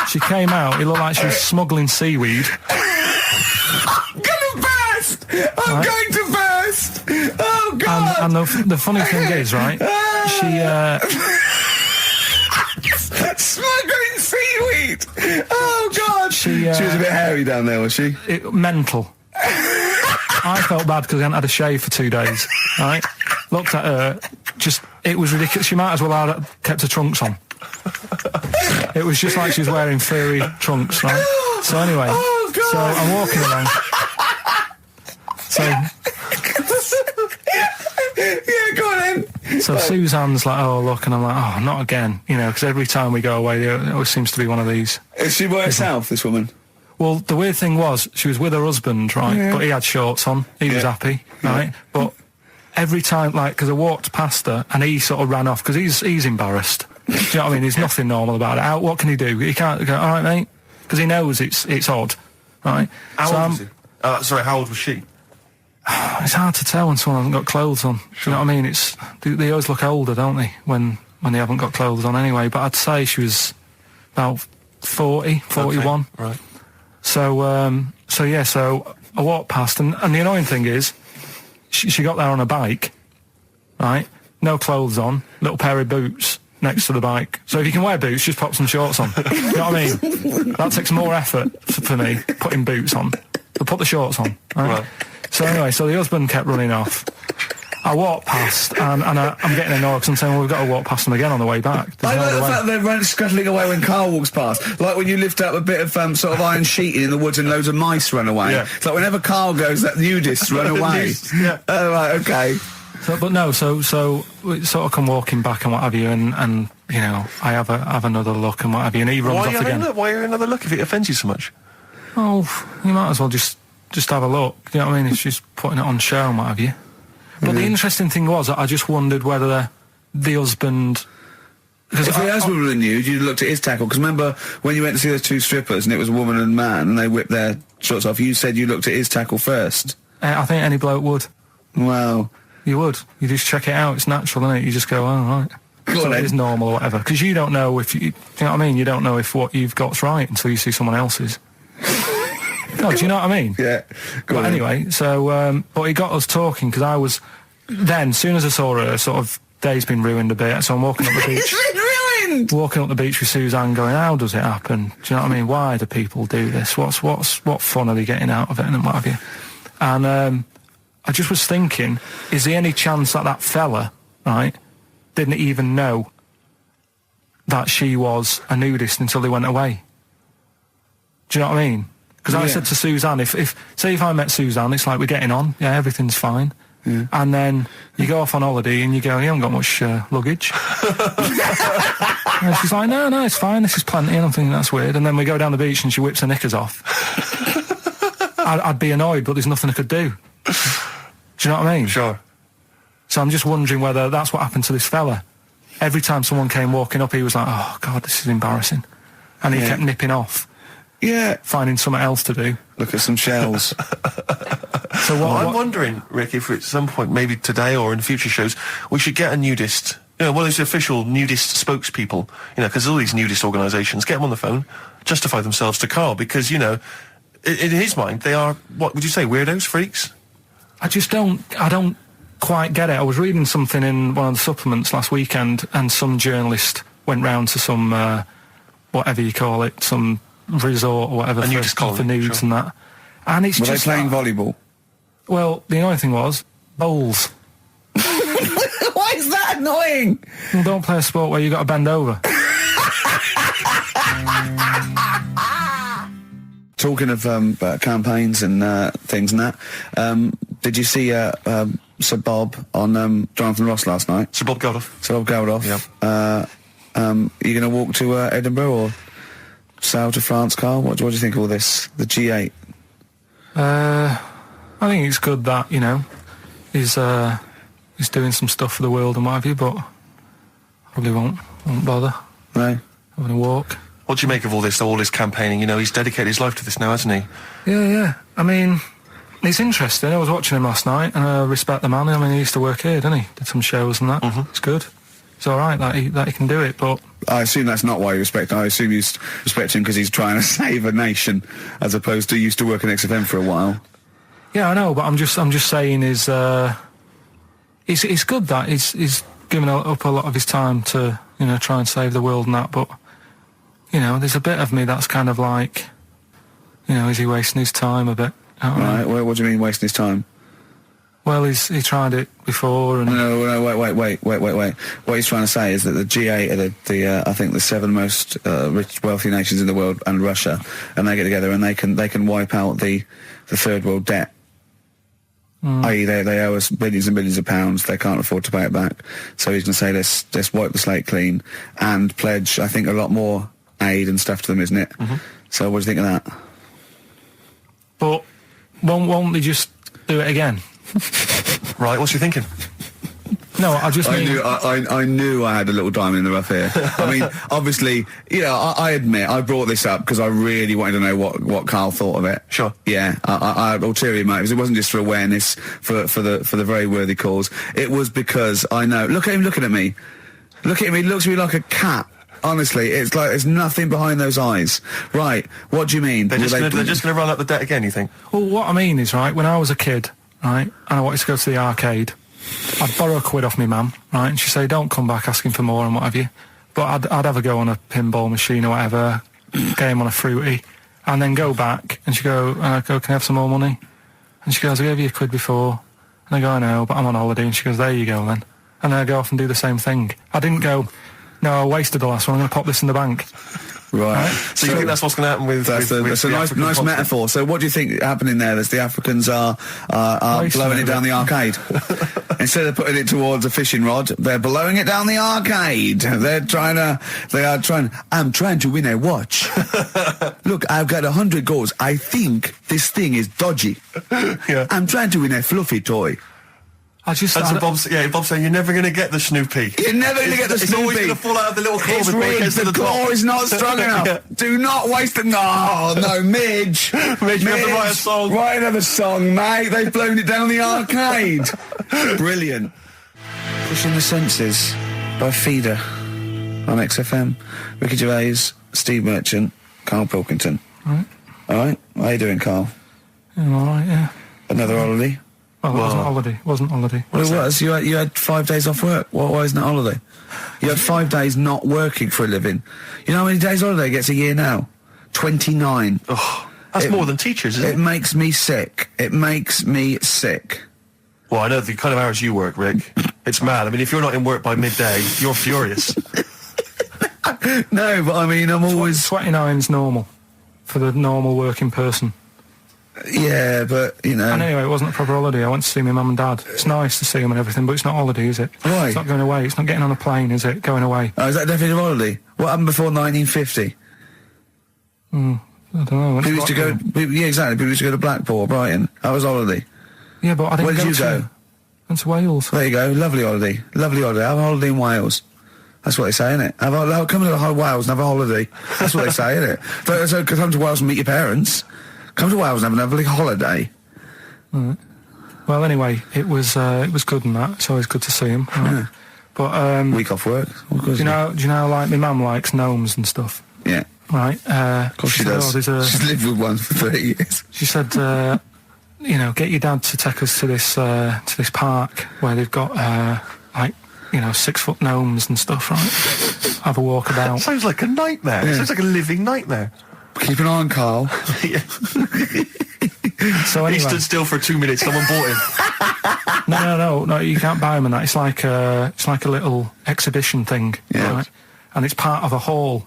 She came out. It looked like she was smuggling seaweed. I'm gonna burst! I'm going to burst! Oh God! And the funny thing is, right? She smuggling seaweed! Oh God! She was a bit hairy down there, was she? Mental. I felt bad because I hadn't had a shave for 2 days. Right? Looked at her. It was ridiculous. She might as well have kept her trunks on. It was just like she was wearing furry trunks, right? So anyway, so I'm walking along. So yeah, go on then. So Suzanne's like, "Oh look," and I'm like, "Oh, not again," you know, because every time we go away, there always seems to be one of these. Is she by herself, this woman? Well, the weird thing was, she was with her husband, right? Yeah. But he had shorts on. He was happy, right? But every time, like, because I walked past her and he sort of ran off because he's embarrassed. Do you know what I mean? There's nothing normal about it. What can he do? He can't go, "All right, mate," because he knows it's odd, right? How old was he? Sorry, how old was she? It's hard to tell when someone hasn't got clothes on. Sure. You know what I mean? They always look older, don't they, when they haven't got clothes on anyway. But I'd say she was about 40, 41. Okay, right. So I walked past, and the annoying thing is, she got there on a bike, right? No clothes on, little pair of boots next to the bike. So if you can wear boots, just pop some shorts on. You know what I mean? That takes more effort for me, putting boots on. But put the shorts on, right? So anyway, so the husband kept running off. I walked past, and I'm getting annoyed because I'm saying, "Well, we've got to walk past them again on the way back." I like the fact they're scuttling away when Carl walks past. Like when you lift up a bit of sort of iron sheeting in the woods and loads of mice run away. Yeah. It's like whenever Carl goes, that nudists run away. Yeah. Oh, right, okay. So we sort of come walking back and what have you, and you know, I have another look and what have you, and he runs off again. Why are you another look if it offends you so much? Oh, you might as well just have a look. You know what I mean? It's just putting it on show and what have you. But the interesting thing was, I just wondered whether the husband... If the husband were nude, you'd looked at his tackle. Because remember, when you went to see those two strippers, and it was a woman and a man, and they whipped their shorts off, you said you looked at his tackle first. I think any bloke would. Wow. You would. You just check it out. It's natural, isn't it? You just go, "Oh, right." So it is normal or whatever. Because you don't know if... you know what I mean? You don't know if what you've got's right until you see someone else's. No, do you know what I mean? Yeah. But anyway, so, but he got us talking, because I was... Then, as soon as I saw her, sort of, day's been ruined a bit, so I'm walking up the beach. It's been ruined! Walking up the beach with Suzanne going, "How does it happen? Do you know what I mean? Why do people do this? What fun are they getting out of it, and what have you?" And I just was thinking, is there any chance that fella, right, didn't even know that she was a nudist until they went away? Do you know what I mean? Because I said to Suzanne, if I met Suzanne, it's like we're getting on, yeah, everything's fine. And then you go off on holiday and you go, you haven't got much luggage. And she's like, no, it's fine, this is plenty. And I'm thinking, that's weird. And then we go down the beach and she whips her knickers off. I'd be annoyed, but there's nothing I could do. Do you know what I mean? Sure. So I'm just wondering whether that's what happened to this fella. Every time someone came walking up, he was like, oh, God, this is embarrassing. And he kept nipping off. Yeah. Finding something else to do. Look at some shells. So I'm wondering, Rick, if at some point, maybe today or in future shows, we should get a nudist, one of those official nudist spokespeople, because all these nudist organisations, get them on the phone, justify themselves to Karl, because, in his mind, they are, what would you say, weirdos, freaks? I don't quite get it. I was reading something in one of the supplements last weekend, and some journalist went round to some, whatever you call it, some resort or whatever for nudes and that. And it's Were just they playing volleyball? Well, the annoying thing was bowls. Why is that annoying? Well, don't play a sport where you got to bend over. Talking of campaigns and things and that, did you see Sir Bob on Jonathan Ross last night? Sir Bob Geldof. Sir Bob Geldof. Yeah. Are you going to walk to Edinburgh or sail to France, Karl? What do you think of all this? The G8? I think it's good that, he's doing some stuff for the world and what have you, but probably won't bother. No? Having a walk. What do you make of all this campaigning? He's dedicated his life to this now, hasn't he? Yeah. I mean, it's interesting. I was watching him last night, and I respect the man. I mean, he used to work here, didn't he? Did some shows and that. It's good. It's all right that he can do it, but... I assume that's not why you respect him. I assume you respect him because he's trying to save a nation, as opposed to he used to work in XFM for a while. Yeah, I know, but I'm just saying it's good that he's given up a lot of his time to, try and save the world and that, but, there's a bit of me that's kind of like, is he wasting his time a bit? Right, well, what do you mean wasting his time? Well, he tried it before and... No, wait. What he's trying to say is that the G8 are I think the 7 most rich, wealthy nations in the world, and Russia, and they get together and they can wipe out the third world debt. I.e. they owe us billions and billions of pounds, they can't afford to pay it back. So he's going to say, let's wipe the slate clean and pledge, I think, a lot more aid and stuff to them, isn't it? So what do you think of that? But won't they just do it again? Right, what's you thinking? No, I knew I had a little diamond in the rough here. I mean, obviously, I admit I brought this up because I really wanted to know what Karl thought of it. Sure. Yeah, I had ulterior motives. It wasn't just for awareness, for the very worthy cause. It was because I know. Look at him looking at me. Look at him. He looks at me like a cat. Honestly, it's like there's nothing behind those eyes. Right? What do you mean? They're just going to run up the debt again, you think? Well, what I mean is, right, when I was a kid, right, and I wanted to go to the arcade, I'd borrow £1 off my mum, right, and she'd say, don't come back asking for more and what have you. But I'd have a go on a pinball machine or whatever, game on a fruity, and then go back, and she'd go, can I have some more money? And she goes, I gave you £1 before. And I go, I know, but I'm on holiday. And she goes, there you go then. And then I go off and do the same thing. I didn't go, no, I wasted the last one, I'm going to pop this in the bank. Right. So you think that's what's going to happen with... That's a nice metaphor. So what do you think happening there? That the Africans are blowing it down the arcade. Instead of putting it towards a fishing rod, they're blowing it down the arcade. I'm trying to win a watch. Look, I've got 100 goals. I think this thing is dodgy. Yeah. I'm trying to win a fluffy toy. Bob's saying you're never going to get the Snoopy. You're never going to get the Snoopy. It's always going to fall out of the little claw before it gets to the top. The claw is not strong enough. Yeah. Do not waste it. No, Midge. Midge, you have to write a song. Write another song, mate. They've blown it down the arcade. Brilliant. Pushing the Senses by Feeder on XFM. Ricky Gervais, Steve Merchant, Karl Pilkington. Right. All right. How you doing, Karl? Yeah, all right, yeah. Another holiday? Well, it wasn't holiday. Well, it was. You had 5 days off work. Why isn't it holiday? You had 5 days not working for a living. You know how many days holiday gets a year now? 29. Oh, that's more than teachers, isn't it? It makes me sick. Well, I know the kind of hours you work, Rick. It's mad. I mean, if you're not in work by midday, you're furious. No, but I mean, I'm always... 29's normal for the normal working person. Yeah, but, you know... And anyway, it wasn't a proper holiday. I went to see my mum and dad. It's nice to see them and everything, but it's not holiday, is it? Why? It's not going away. It's not getting on a plane, is it? Going away. Oh, is that definitely a holiday? What happened before 1950? I don't know. People used to go... Yeah, exactly. People used to go to Blackpool or Brighton. That was holiday. Yeah, but I didn't Where did you to... go? Went to Wales. There you go. Lovely holiday. Lovely holiday. Have a holiday in Wales. That's what they say, innit? Come to Wales and have a holiday. That's what they say, innit? So come to Wales and meet your parents. Come to Wales and have a lovely holiday. Right. Well, anyway, it was good and that. It's always good to see him. Right? Yeah. But Week off work. do you know? Like my mum likes gnomes and stuff. Yeah. Right. Of course she does. She's lived with one for 30 years. She said, get your dad to take us to this park where they've got 6-foot gnomes and stuff, right? Have a walk about. Sounds like a nightmare. Yeah. Sounds like a living nightmare. Keep an eye on Karl. So anyway, he stood still for 2 minutes. Someone bought him. No. You can't buy them and that. It's like a little exhibition thing, Yeah. right? And it's part of a hall,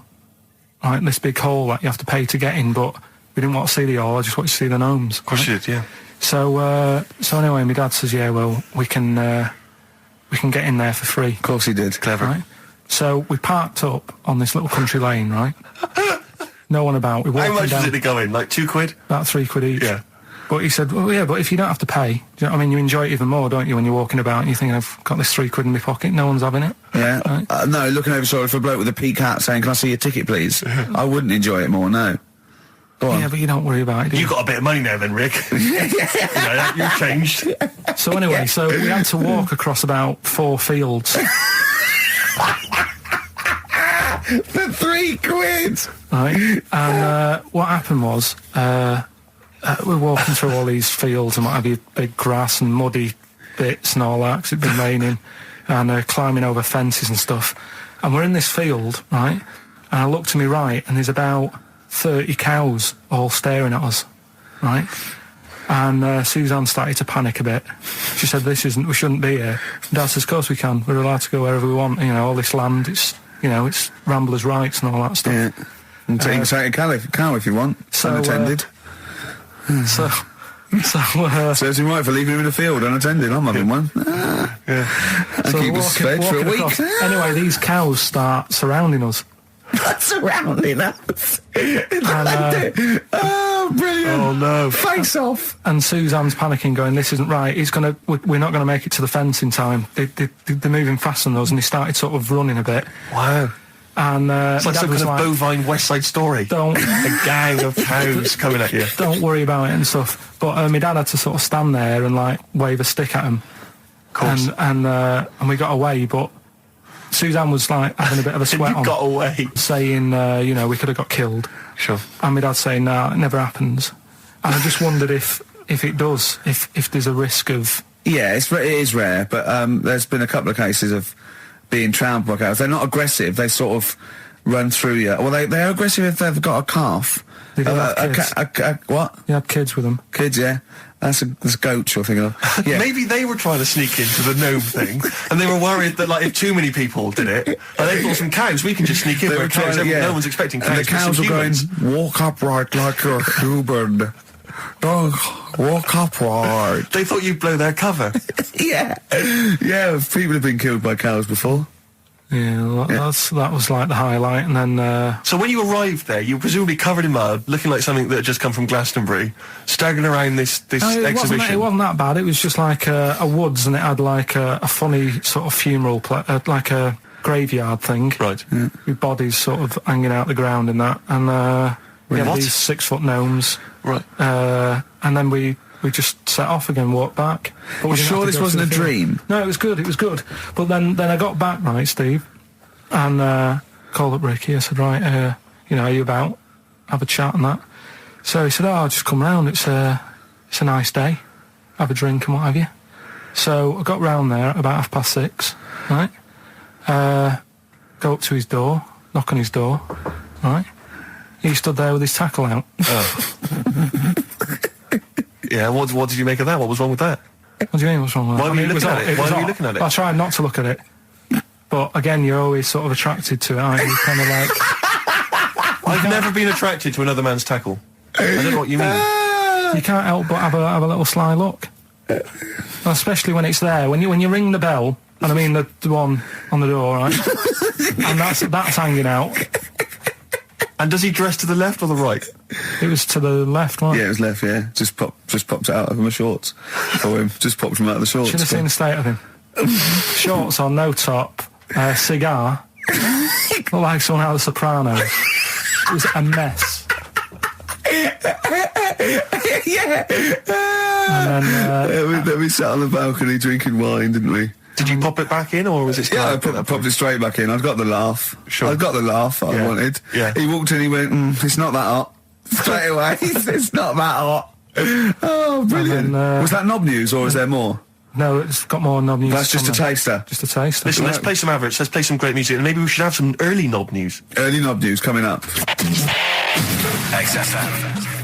right? This big hall that you have to pay to get in. But we didn't want to see the hall. I just wanted to see the gnomes. Of course you did, yeah. So anyway, my dad says, yeah, well, we can get in there for free. Of course he did. Clever. Right? So we parked up on this little country lane, right? No one about. We walked How much down, did it go in? Like £2? about £3 each. Yeah. But he said, well, yeah, but if you don't have to pay, do you know what I mean? You enjoy it even more, don't you, when you're walking about and you're thinking, I've got this £3 in my pocket, no one's having it. Yeah. Right? No, looking over shoulder for a bloke with a peak hat saying, can I see your ticket, please? I wouldn't enjoy it more, no. Go on. Yeah, but you don't worry about it, do you? You got a bit of money now then, Rick. You've changed. So anyway, so we had to walk across about 4 fields. For £3? Right? And what happened was, we're walking through all these fields and what have you, big grass and muddy bits and all that, 'cause it'd been raining, and climbing over fences and stuff. And we're in this field, right? And I look to my right, and there's about 30 cows all staring at us, right? And Suzanne started to panic a bit. She said, we shouldn't be here. Dad says, of course we can. We're allowed to go wherever we want. You know, all this land, it's ramblers' rights and all that stuff. Yeah. And take a cow if you want. So, unattended. So Serves him right for leaving him in the field unattended. I'm having one. Yeah. And keep us fed for a week. across. Anyway, these cows start surrounding us. Surrounding us. Oh, brilliant. Oh, no. Face off. And Suzanne's panicking, going, this isn't right. We're not going to make it to the fence in time. They're moving faster than us, and they started sort of running a bit. Wow. And It's like Dad some was kind of bovine West Side Story. Don't A gang of cows coming at you. don't worry about it and stuff. But my dad had to sort of stand there and like wave a stick at him. Of course. And we got away, but Suzanne was like having a bit of a sweat You on, got away. saying, we could have got killed. Sure. And my dad saying, no, it never happens. And I just wondered if it does, if there's a risk of... Yeah, it is rare, but there's been a couple of cases of being trampled by cows. They're not aggressive. They sort of run through you. Well, they're aggressive if they've got a calf. They don't have kids. What? You had kids with them. Kids, yeah. That's a goat you're thinking of. Yeah. Maybe they were trying to sneak into the gnome thing, and they were worried that, like, if too many people did it, and they thought some cows, we can just sneak in. They where were cows, trying, yeah. No one's expecting cows. And the cows but were some going, humans. walk upright like you're a human. Don't walk upright. They thought you'd blow their cover. Yeah. Yeah, people have been killed by cows before. Yeah, that was like the highlight. And then... So when you arrived there, you were presumably covered in mud, looking like something that had just come from Glastonbury, staggering around this exhibition. It wasn't that bad. It was just like a woods, and it had like a funny sort of funeral, like a graveyard thing. Right. With bodies sort of hanging out the ground and that. And we had What? these 6-foot gnomes. Right. And then we just set off again, walked back. But we didn't Sure have to this go wasn't a through the field. dream? No, it was good. But then I got back, right, Steve, and called up Ricky. I said, right, are you about? Have a chat and that. So he said, I'll just come round. It's a nice day. Have a drink and what have you. So I got round there at about 6:30, right? Go up to his door, knock on his door, right? He stood there with his tackle out. Oh. Yeah, what did you make of that? What was wrong with that? What do you mean, what's wrong with that? Why were you looking at it? Why were you looking at it? I tried not to look at it. But again, you're always sort of attracted to it, aren't you? Kind of like... I've never been attracted to another man's tackle. I don't know what you mean. you can't help but have a little sly look. Especially when it's there. When you ring the bell, and I mean the one on the door, right? And that's hanging out. And does he dress to the left or the right? It was to the left, right? Yeah, it was left, yeah. Just popped it out of my shorts for him. Just popped him out of the shorts. Should have seen the state of him. Shorts on, no top, cigar. Looked like someone out of The Sopranos. It was a mess. Yeah. And then, we sat on the balcony drinking wine, didn't we? Did you pop it back in, or was it still... Yeah, I popped it straight back in. I've got the laugh. Sure. I've got the laugh I wanted. Yeah. He walked in, he went, it's not that hot. Straight away, it's not that hot. Oh, brilliant. then, was that knob news, or is there more? no, it's got more knob news. That's just a taster. Just a taster. Listen, let's play some adverts, let's play some great music, and maybe we should have some early knob news. Early knob news coming up. XFM.